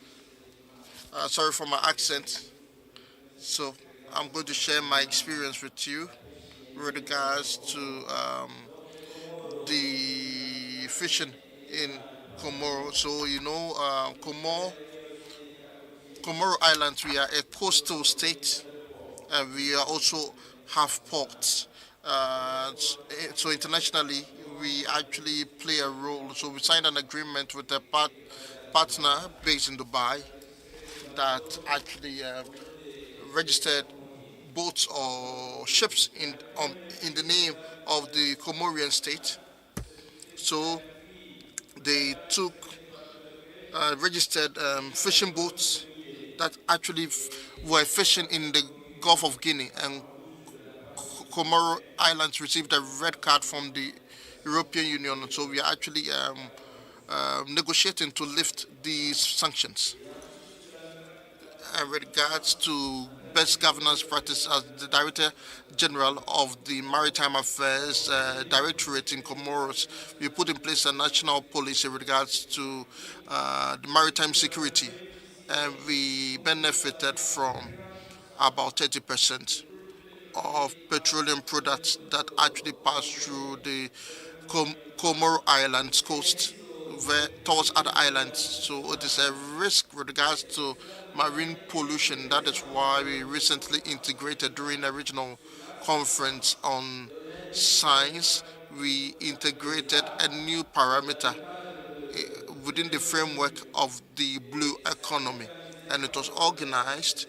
[SPEAKER 5] sorry for my accent. So I'm going to share my experience with you with regards to the fishing in Comoro. So, you know, Comoro Islands, we are a coastal state, and we are also have ports. So internationally, we actually play a role. So we signed an agreement with a partner based in Dubai that actually registered boats or ships in the name of the Comorian state. So they took registered fishing boats that actually were fishing in the Gulf of Guinea, and Comoro Islands received a red card from the European Union. So we are actually negotiating to lift these sanctions. With regards to best governance practice, as the Director General of the Maritime Affairs Directorate in Comoros, we put in place a national policy with regards to the maritime security, and we benefited from about 30% of petroleum products that actually pass through the Comoro Islands coast towards other islands. So it is a risk with regards to marine pollution. That is why we recently integrated during a regional conference on science, we integrated a new parameter within the framework of the blue economy, and it was organized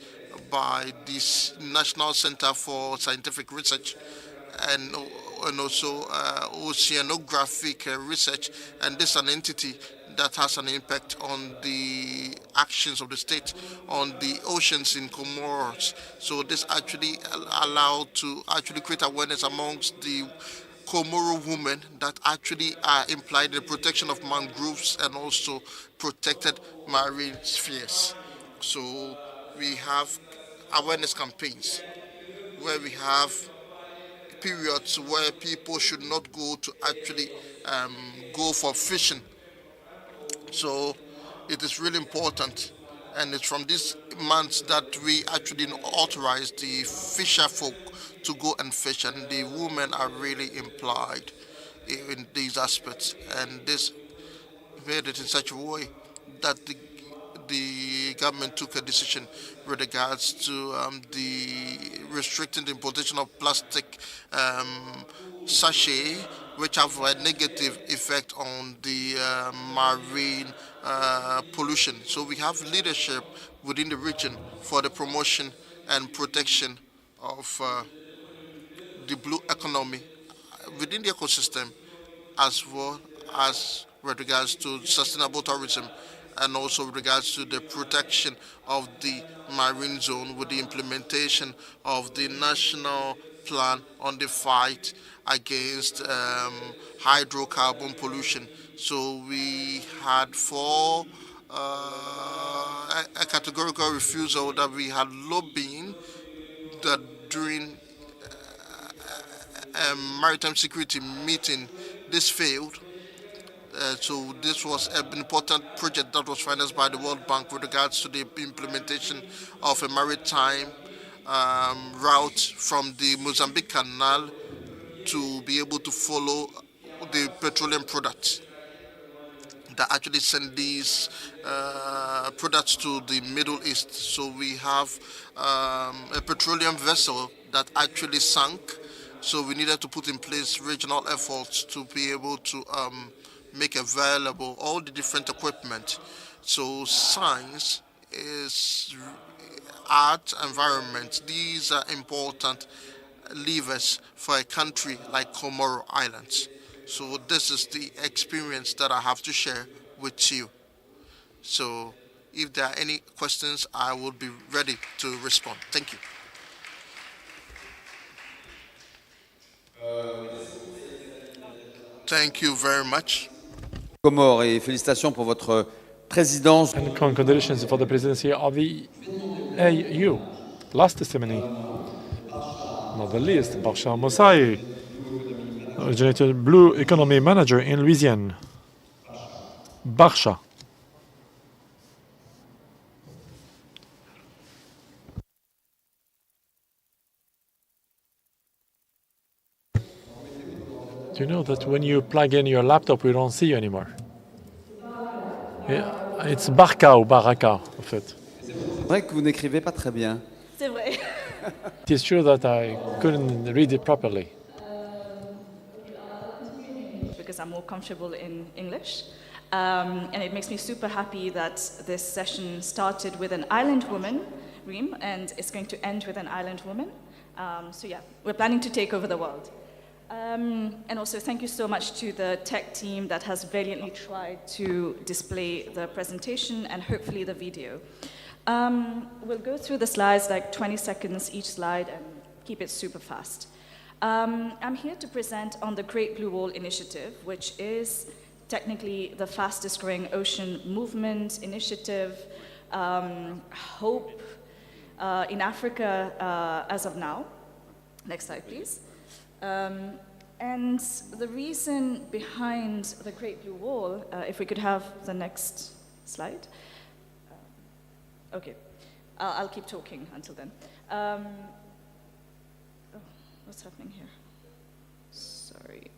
[SPEAKER 5] by this National Center for Scientific Research and also oceanographic research, and this is an entity that has an impact on the actions of the state on the oceans in Comoros. So this actually allowed to actually create awareness amongst the Comoro women that actually are implied in the protection of mangroves and also protected marine spheres. So we have awareness campaigns where we have periods where people should not go to actually go for fishing. So it is really important, and it's from these months that we actually authorize the fisher folk to go and fish, and the women are really implied in these aspects, and this made it in such a way that the government took a decision with regards to the restricting the importation of plastic sachet, which have a negative effect on the marine pollution. So we have leadership within the region for the promotion and protection of the blue economy within the ecosystem, as well as with regards to sustainable tourism, and also with regards to the protection of the marine zone with the implementation of the national plan on the fight against hydrocarbon pollution. So we had a categorical refusal that we had lobbying that during a maritime security meeting, this failed. So this was an important project that was financed by the World Bank with regards to the implementation of a maritime route from the Mozambique Canal to be able to follow the petroleum products that actually send these products to the Middle East. So we have a petroleum vessel that actually sank. So we needed to put in place regional efforts to be able to make available all the different equipment. So science is art, environment. These are important levers for a country like Comoro Islands. So this is the experience that I have to share with you. So if there are any questions, I will be ready to respond. Thank you. Thank you very much.
[SPEAKER 3] Comores, et félicitations pour votre présidence.
[SPEAKER 2] And congratulations for the presidency of the AU. Last testimony, not the least, Barsha Mosai, originated Blue Economy Manager in Louisiane. Barsha. Do you know that when you plug in your laptop, we don't see you anymore? Yeah, it's Barca ou Baraka, en fait.
[SPEAKER 3] C'est vrai que vous n'écrivez pas très bien.
[SPEAKER 12] C'est vrai.
[SPEAKER 2] It is true that I couldn't read it properly.
[SPEAKER 12] Because I'm more comfortable in English. And it makes me super happy that this session started with an island woman, Reem, and it's going to end with an island woman. So yeah, we're planning to take over the world. And also thank you so much to the tech team that has valiantly tried to display the presentation and hopefully the video. We'll go through the slides like 20 seconds each slide and keep it super fast. I'm here to present on the Great Blue Wall Initiative, which is technically the fastest growing ocean movement initiative, hope in Africa as of now. Next slide, please. And the reason behind the Great Blue Wall, if we could have the next slide. Okay, I'll keep talking until then. Oh, what's happening here? Sorry.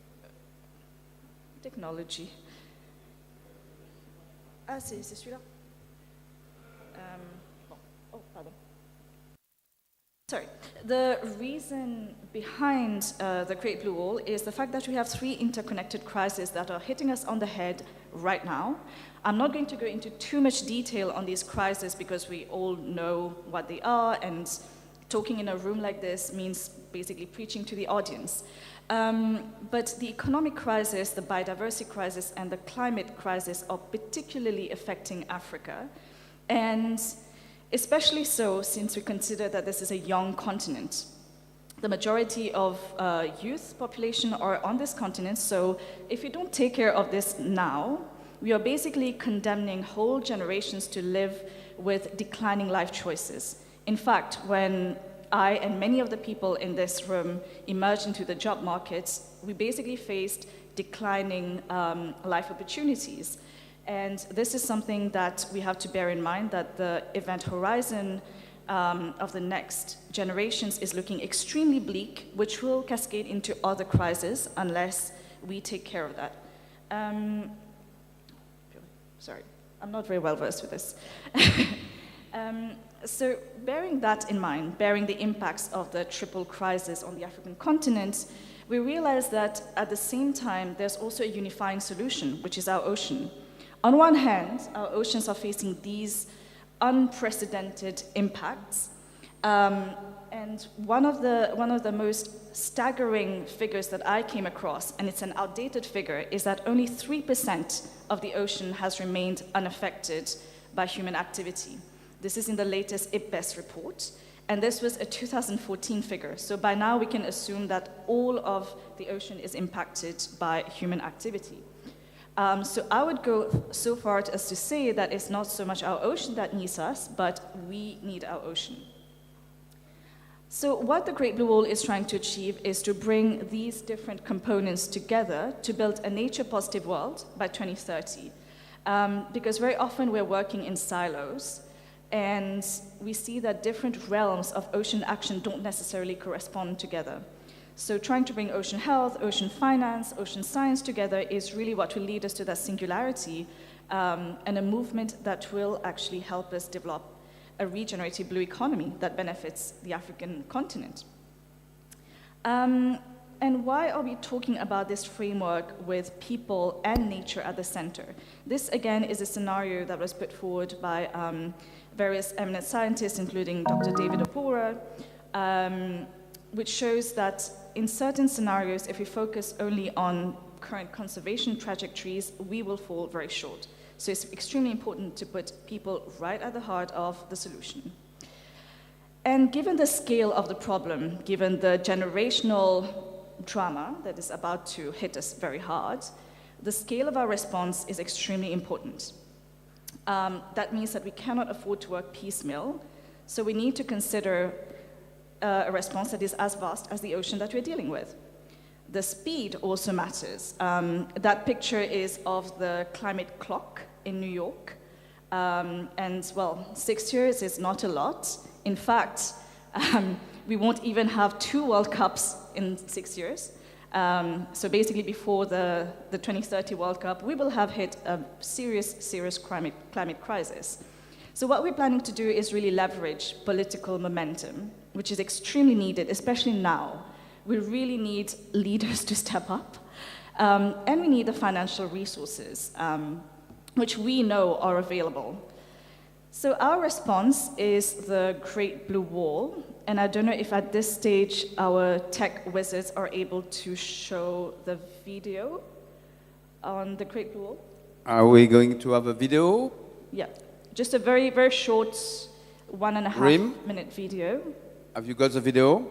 [SPEAKER 12] Technology. Ah, c'est celui-là. Bon. Oh, pardon. Sorry. The reason behind the Great Blue Wall is the fact that we have 3 interconnected crises that are hitting us on the head right now. I'm not going to go into too much detail on these crises because we all know what they are, and talking in a room like this means basically preaching to the audience. But the economic crisis, the biodiversity crisis, and the climate crisis are particularly affecting Africa, and especially so since we consider that this is a young continent. The majority of youth population are on this continent, so if we don't take care of this now, we are basically condemning whole generations to live with declining life choices. In fact, when I and many of the people in this room emerged into the job markets, we basically faced declining life opportunities. And this is something that we have to bear in mind, that the event horizon of the next generations is looking extremely bleak, which will cascade into other crises unless we take care of that. Sorry, I'm not very well versed with this. So bearing that in mind, bearing the impacts of the triple crisis on the African continent, we realize that at the same time, there's also a unifying solution, which is our ocean. On one hand, our oceans are facing these unprecedented impacts, and one of the most staggering figures that I came across, and it's an outdated figure, is that only 3% of the ocean has remained unaffected by human activity. This is in the latest IPBES report, and this was a 2014 figure. So by now we can assume that all of the ocean is impacted by human activity. So I would go so far as to say that it's not so much our ocean that needs us, but we need our ocean. So what the Great Blue Wall is trying to achieve is to bring these different components together to build a nature-positive world by 2030. Because very often we're working in silos, and we see that different realms of ocean action don't necessarily correspond together. So trying to bring ocean health, ocean finance, ocean science together is really what will lead us to that singularity and a movement that will actually help us develop a regenerative blue economy that benefits the African continent. And why are we talking about this framework with people and nature at the center? This, again, is a scenario that was put forward by various eminent scientists, including Dr. David Opora, which shows that in certain scenarios, if we focus only on current conservation trajectories, we will fall very short. So it's extremely important to put people right at the heart of the solution. And given the scale of the problem, given the generational drama that is about to hit us very hard, the scale of our response is extremely important. That means that we cannot afford to work piecemeal, so we need to consider a response that is as vast as the ocean that we're dealing with. The speed also matters. That picture is of the climate clock in New York. And well, 6 years is not a lot. In fact, we won't even have 2 World Cups in 6 years. So basically before the 2030 World Cup, we will have hit a serious climate crisis. So what we're planning to do is really leverage political momentum, which is extremely needed, especially now. We really need leaders to step up, and we need the financial resources, which we know are available. So our response is the Great Blue Wall, and I don't know if at this stage our tech wizards are able to show the video on the Great Blue Wall.
[SPEAKER 3] Are we going to have a video?
[SPEAKER 12] Yeah, just a very, very short 1.5 minute video.
[SPEAKER 3] Have you got the video?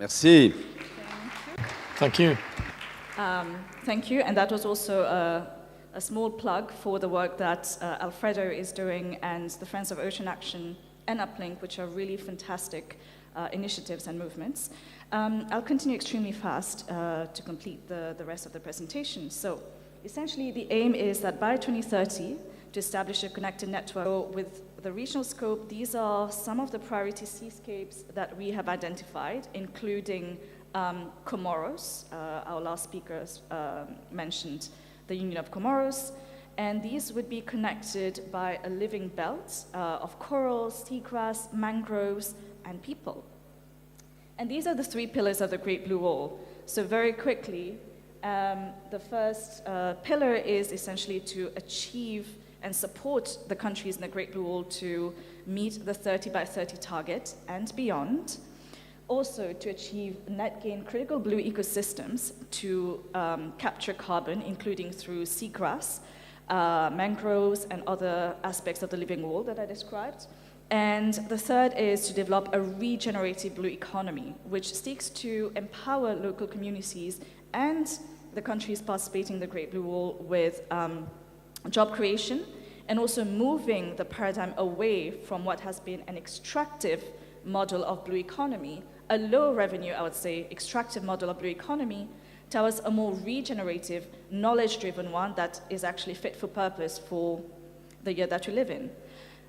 [SPEAKER 3] Merci.
[SPEAKER 2] Thank you.
[SPEAKER 12] Thank you, and that was also a small plug for the work that Alfredo is doing and the Friends of Ocean Action and Uplink, which are really fantastic initiatives and movements. I'll continue extremely fast to complete the rest of the presentation. So essentially the aim is that by 2030 to establish a connected network with the regional scope. These are some of the priority seascapes that we have identified, including Comoros. Our last speakers mentioned the Union of Comoros, and these would be connected by a living belt of corals, seagrass, mangroves, and people. And these are the three pillars of the Great Blue Wall. So very quickly, the first pillar is essentially to achieve and support the countries in the Great Blue Wall to meet the 30 by 30 target and beyond. Also to achieve net gain critical blue ecosystems to capture carbon, including through seagrass, mangroves, and other aspects of the living wall that I described. And the third is to develop a regenerative blue economy, which seeks to empower local communities and the countries participating in the Great Blue Wall with job creation, and also moving the paradigm away from what has been an extractive model of blue economy, a low revenue, I would say, extractive model of blue economy, towards a more regenerative, knowledge-driven one that is actually fit for purpose for the year that we live in.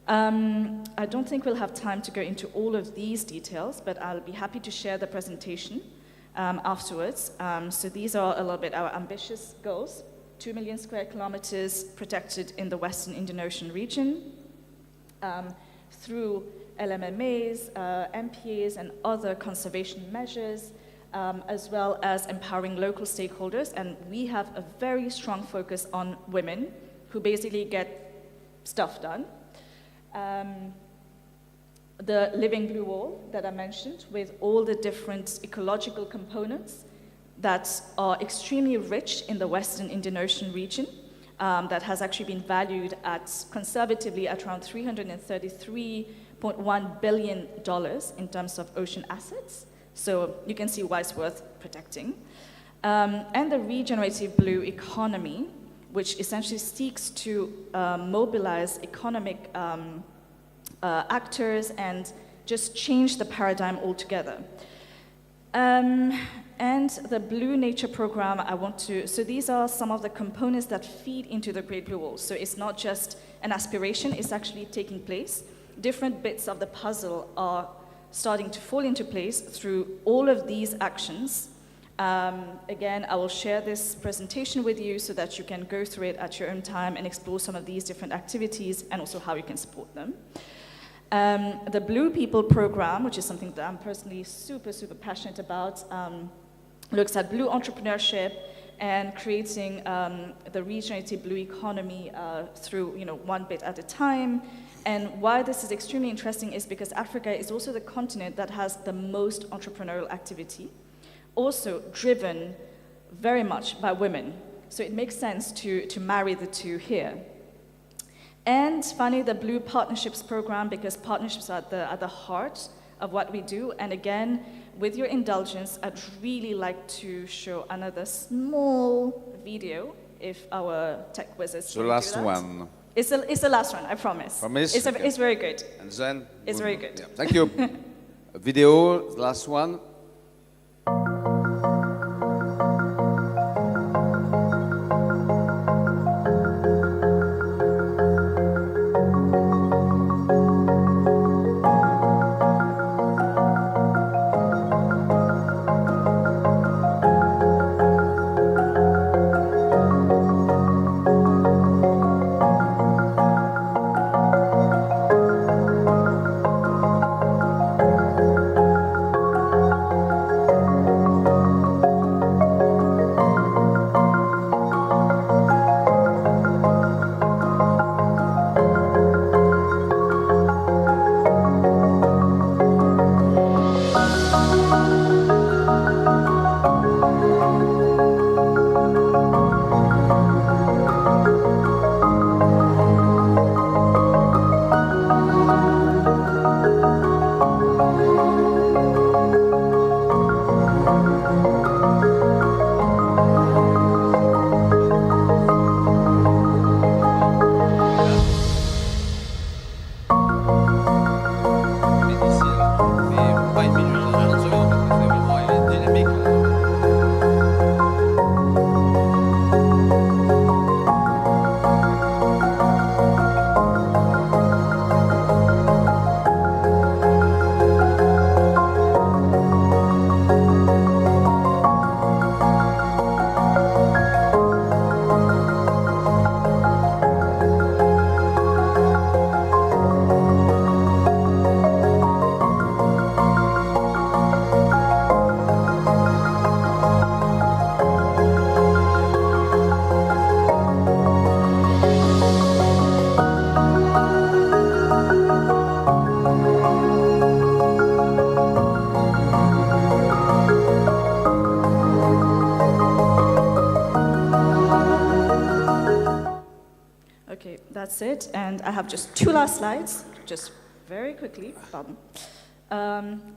[SPEAKER 12] I don't think we'll have time to go into all of these details, but I'll be happy to share the presentation afterwards. So these are a little bit our ambitious goals. 2 million square kilometers protected in the Western Indian Ocean region through LMMAs, MPAs, and other conservation measures, as well as empowering local stakeholders. And we have a very strong focus on women who basically get stuff done. The living blue wall that I mentioned, with all the different ecological components that are extremely rich in the Western Indian Ocean region, that has actually been valued at conservatively at around $333.1 billion in terms of ocean assets. So you can see why it's worth protecting. And the regenerative blue economy, which essentially seeks to mobilize economic actors and just change the paradigm altogether. And the Blue Nature Program, so these are some of the components that feed into the Great Blue Wall. So it's not just an aspiration, it's actually taking place. Different bits of the puzzle are starting to fall into place through all of these actions. Again, I will share this presentation with you so that you can go through it at your own time and explore some of these different activities and also how you can support them. The Blue People Program, which is something that I'm personally super passionate about, looks at blue entrepreneurship and creating the regenerative blue economy through one bit at a time. And why this is extremely interesting is because Africa is also the continent that has the most entrepreneurial activity, also driven very much by women. So it makes sense to marry the two here. And finally, the Blue Partnerships Program, because partnerships are at the heart of what we do. And again, with your indulgence, I'd really like to show another small video, if our tech wizards
[SPEAKER 3] The last one.
[SPEAKER 12] It's the last one, I promise.
[SPEAKER 3] Promise?
[SPEAKER 12] It's very good.
[SPEAKER 3] And then?
[SPEAKER 12] It's very good.
[SPEAKER 3] Yeah. Thank you. Video, last one.
[SPEAKER 12] That's it, and I have just two last slides, just very quickly.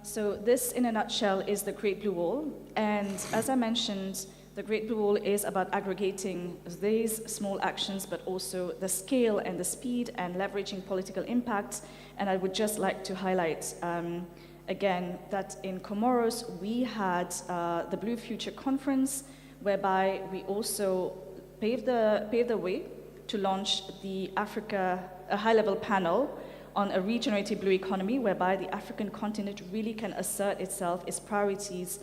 [SPEAKER 12] So this, in a nutshell, is the Great Blue Wall, and as I mentioned, the Great Blue Wall is about aggregating these small actions, but also the scale and the speed and leveraging political impact. And I would just like to highlight, again, that in Comoros, we had the Blue Future Conference, whereby we also paved the way to launch the a high-level panel on a regenerative blue economy, whereby the African continent really can assert itself, its priorities,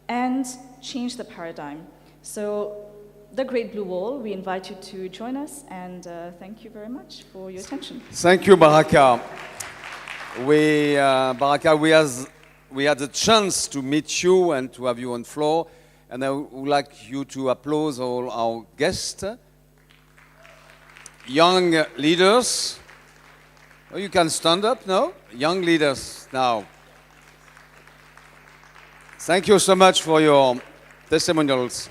[SPEAKER 12] and change the paradigm. So the Great Blue Wall, we invite you to join us, and thank you very much for your attention.
[SPEAKER 3] Thank you, Baraka. Baraka, we had the chance to meet you and to have you on floor, and I would like you to applaud all our guests. Young leaders. Oh, you can stand up now. Young leaders now. Thank you so much for your testimonials.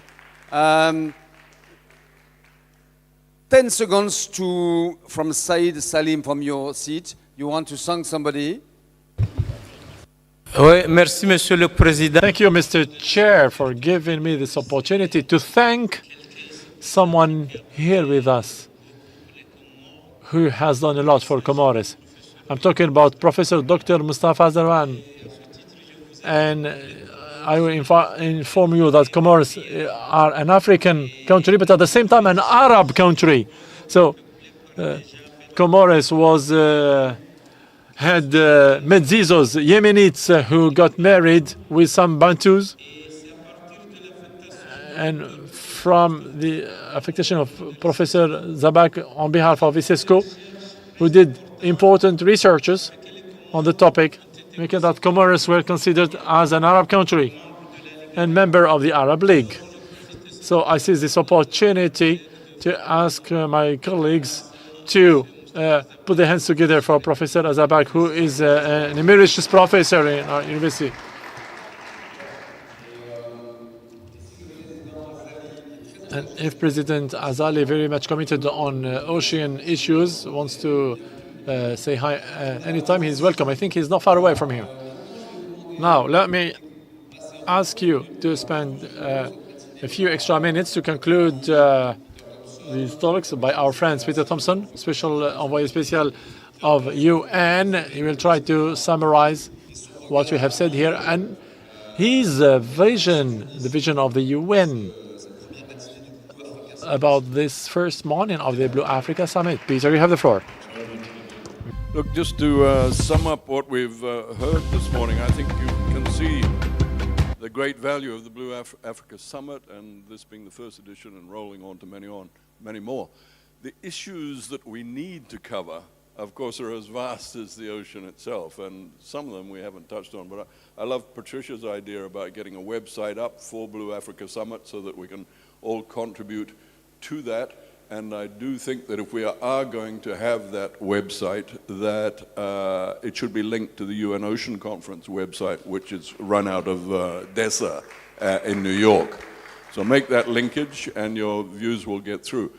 [SPEAKER 3] 10 seconds from Saïd Salim from your seat. You want to thank somebody?
[SPEAKER 2] Oui, merci, Monsieur le Président. Thank you, Mr. Chair, for giving me this opportunity to thank someone here with us who has done a lot for Comoros. I'm talking about Professor Dr. Mustafa Zarwan. And I will inform you that Comoros are an African country, but at the same time an Arab country. So Comoros had mestizos, Yemenites, who got married with some Bantus. And from the affectation of Professor Zabak on behalf of ISESCO, who did important researches on the topic, making that Comoros were considered as an Arab country and member of the Arab League. So I see this opportunity to ask my colleagues to put their hands together for Professor Azabak, who is an emeritus professor in our university. And if President Azali, very much committed on ocean issues, wants to say hi anytime, he's welcome. I think he's not far away from here. Now, let me ask you to spend a few extra minutes to conclude these talks by our friend Peter Thompson, Special Envoy Special of UN. He will try to summarize what we have said here and his vision, the vision of the UN about this first morning of the Blue Africa Summit. Peter, you have the floor.
[SPEAKER 7] Look, just to sum up what we've heard this morning, I think you can see the great value of the Blue Africa Summit, and this being the first edition and rolling on to many more. The issues that we need to cover, of course, are as vast as the ocean itself, and some of them we haven't touched on, but I love Patricia's idea about getting a website up for Blue Africa Summit so that we can all contribute to that. And I do think that if we are going to have that website, that it should be linked to the UN Ocean Conference website, which is run out of DESA in New York. So make that linkage and your views will get through.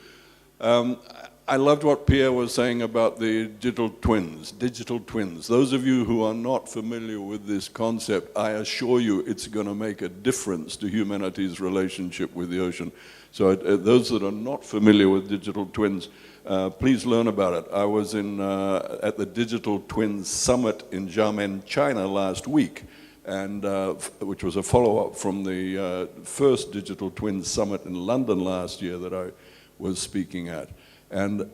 [SPEAKER 7] I loved what Pierre was saying about the digital twins. Those of you who are not familiar with this concept, I assure you it's going to make a difference to humanity's relationship with the ocean. So those that are not familiar with digital twins, please learn about it. I was at the Digital Twins Summit in Xiamen, China last week, and which was a follow-up from the first Digital Twins Summit in London last year that I was speaking at. And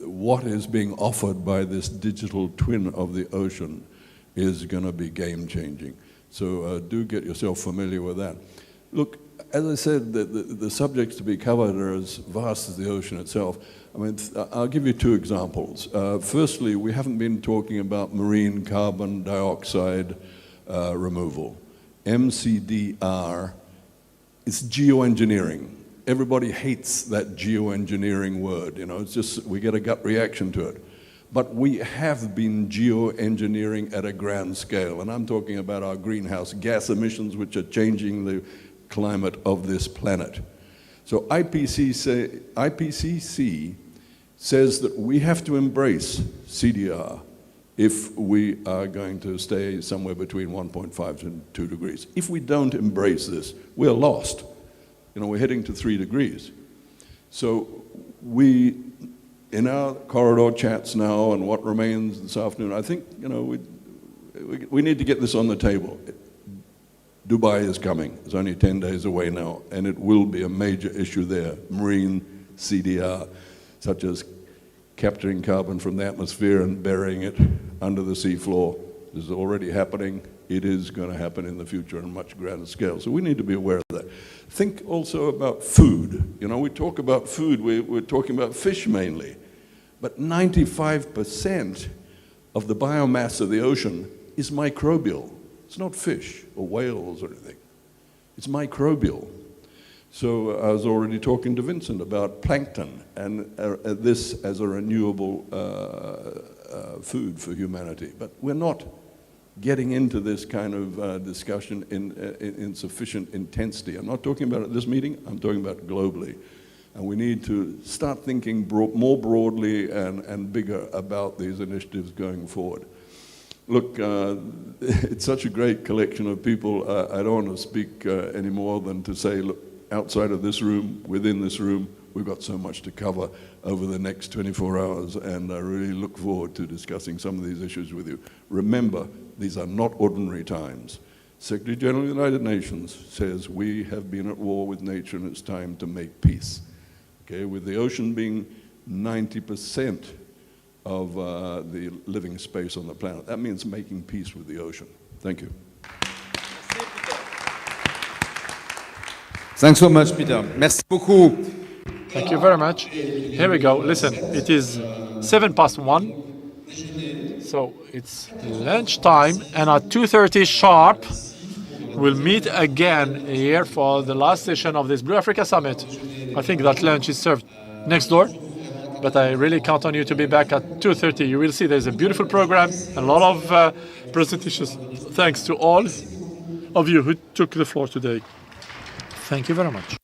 [SPEAKER 7] what is being offered by this digital twin of the ocean is going to be game-changing. So do get yourself familiar with that. Look, as I said, the subjects to be covered are as vast as the ocean itself. I mean, I'll give you two examples. Firstly, we haven't been talking about marine carbon dioxide removal. MCDR is geoengineering. Everybody hates that geoengineering word, you know, it's just, we get a gut reaction to it. But we have been geoengineering at a grand scale, and I'm talking about our greenhouse gas emissions, which are changing the climate of this planet. So IPCC says that we have to embrace CDR if we are going to stay somewhere between 1.5 and 2 degrees. If we don't embrace this, we're lost. You know, we're heading to 3 degrees. So we, in our corridor chats now and what remains this afternoon, I think, you know, we need to get this on the table. Dubai is coming. It's only 10 days away now, and it will be a major issue there. Marine CDR, such as capturing carbon from the atmosphere and burying it under the seafloor. This is already happening. It is going to happen in the future on a much grander scale. So we need to be aware of that. Think also about food. You know, we talk about food, we're talking about fish mainly. But 95% of the biomass of the ocean is microbial. It's not fish or whales or anything. It's microbial. So I was already talking to Vincent about plankton and this as a renewable food for humanity. But we're not getting into this kind of discussion in sufficient intensity. I'm not talking about at this meeting, I'm talking about globally. And we need to start thinking more broadly and bigger about these initiatives going forward. Look, it's such a great collection of people. I don't want to speak any more than to say, look, outside of this room, within this room, we've got so much to cover over the next 24 hours, and I really look forward to discussing some of these issues with you. Remember, these are not ordinary times. Secretary General of the United Nations says we have been at war with nature and it's time to make peace. Okay, with the ocean being 90% of the living space on the planet. That means making peace with the ocean. Thank you.
[SPEAKER 3] Thanks so much, Peter. Merci beaucoup.
[SPEAKER 2] Thank you very much. Here we go. Listen, it is 1:07. So it's lunchtime, and at 2:30 sharp, we'll meet again here for the last session of this Blue Africa Summit. I think that lunch is served next door, but I really count on you to be back at 2:30. You will see there's a beautiful program, a lot of presentations. Thanks to all of you who took the floor today. Thank you very much.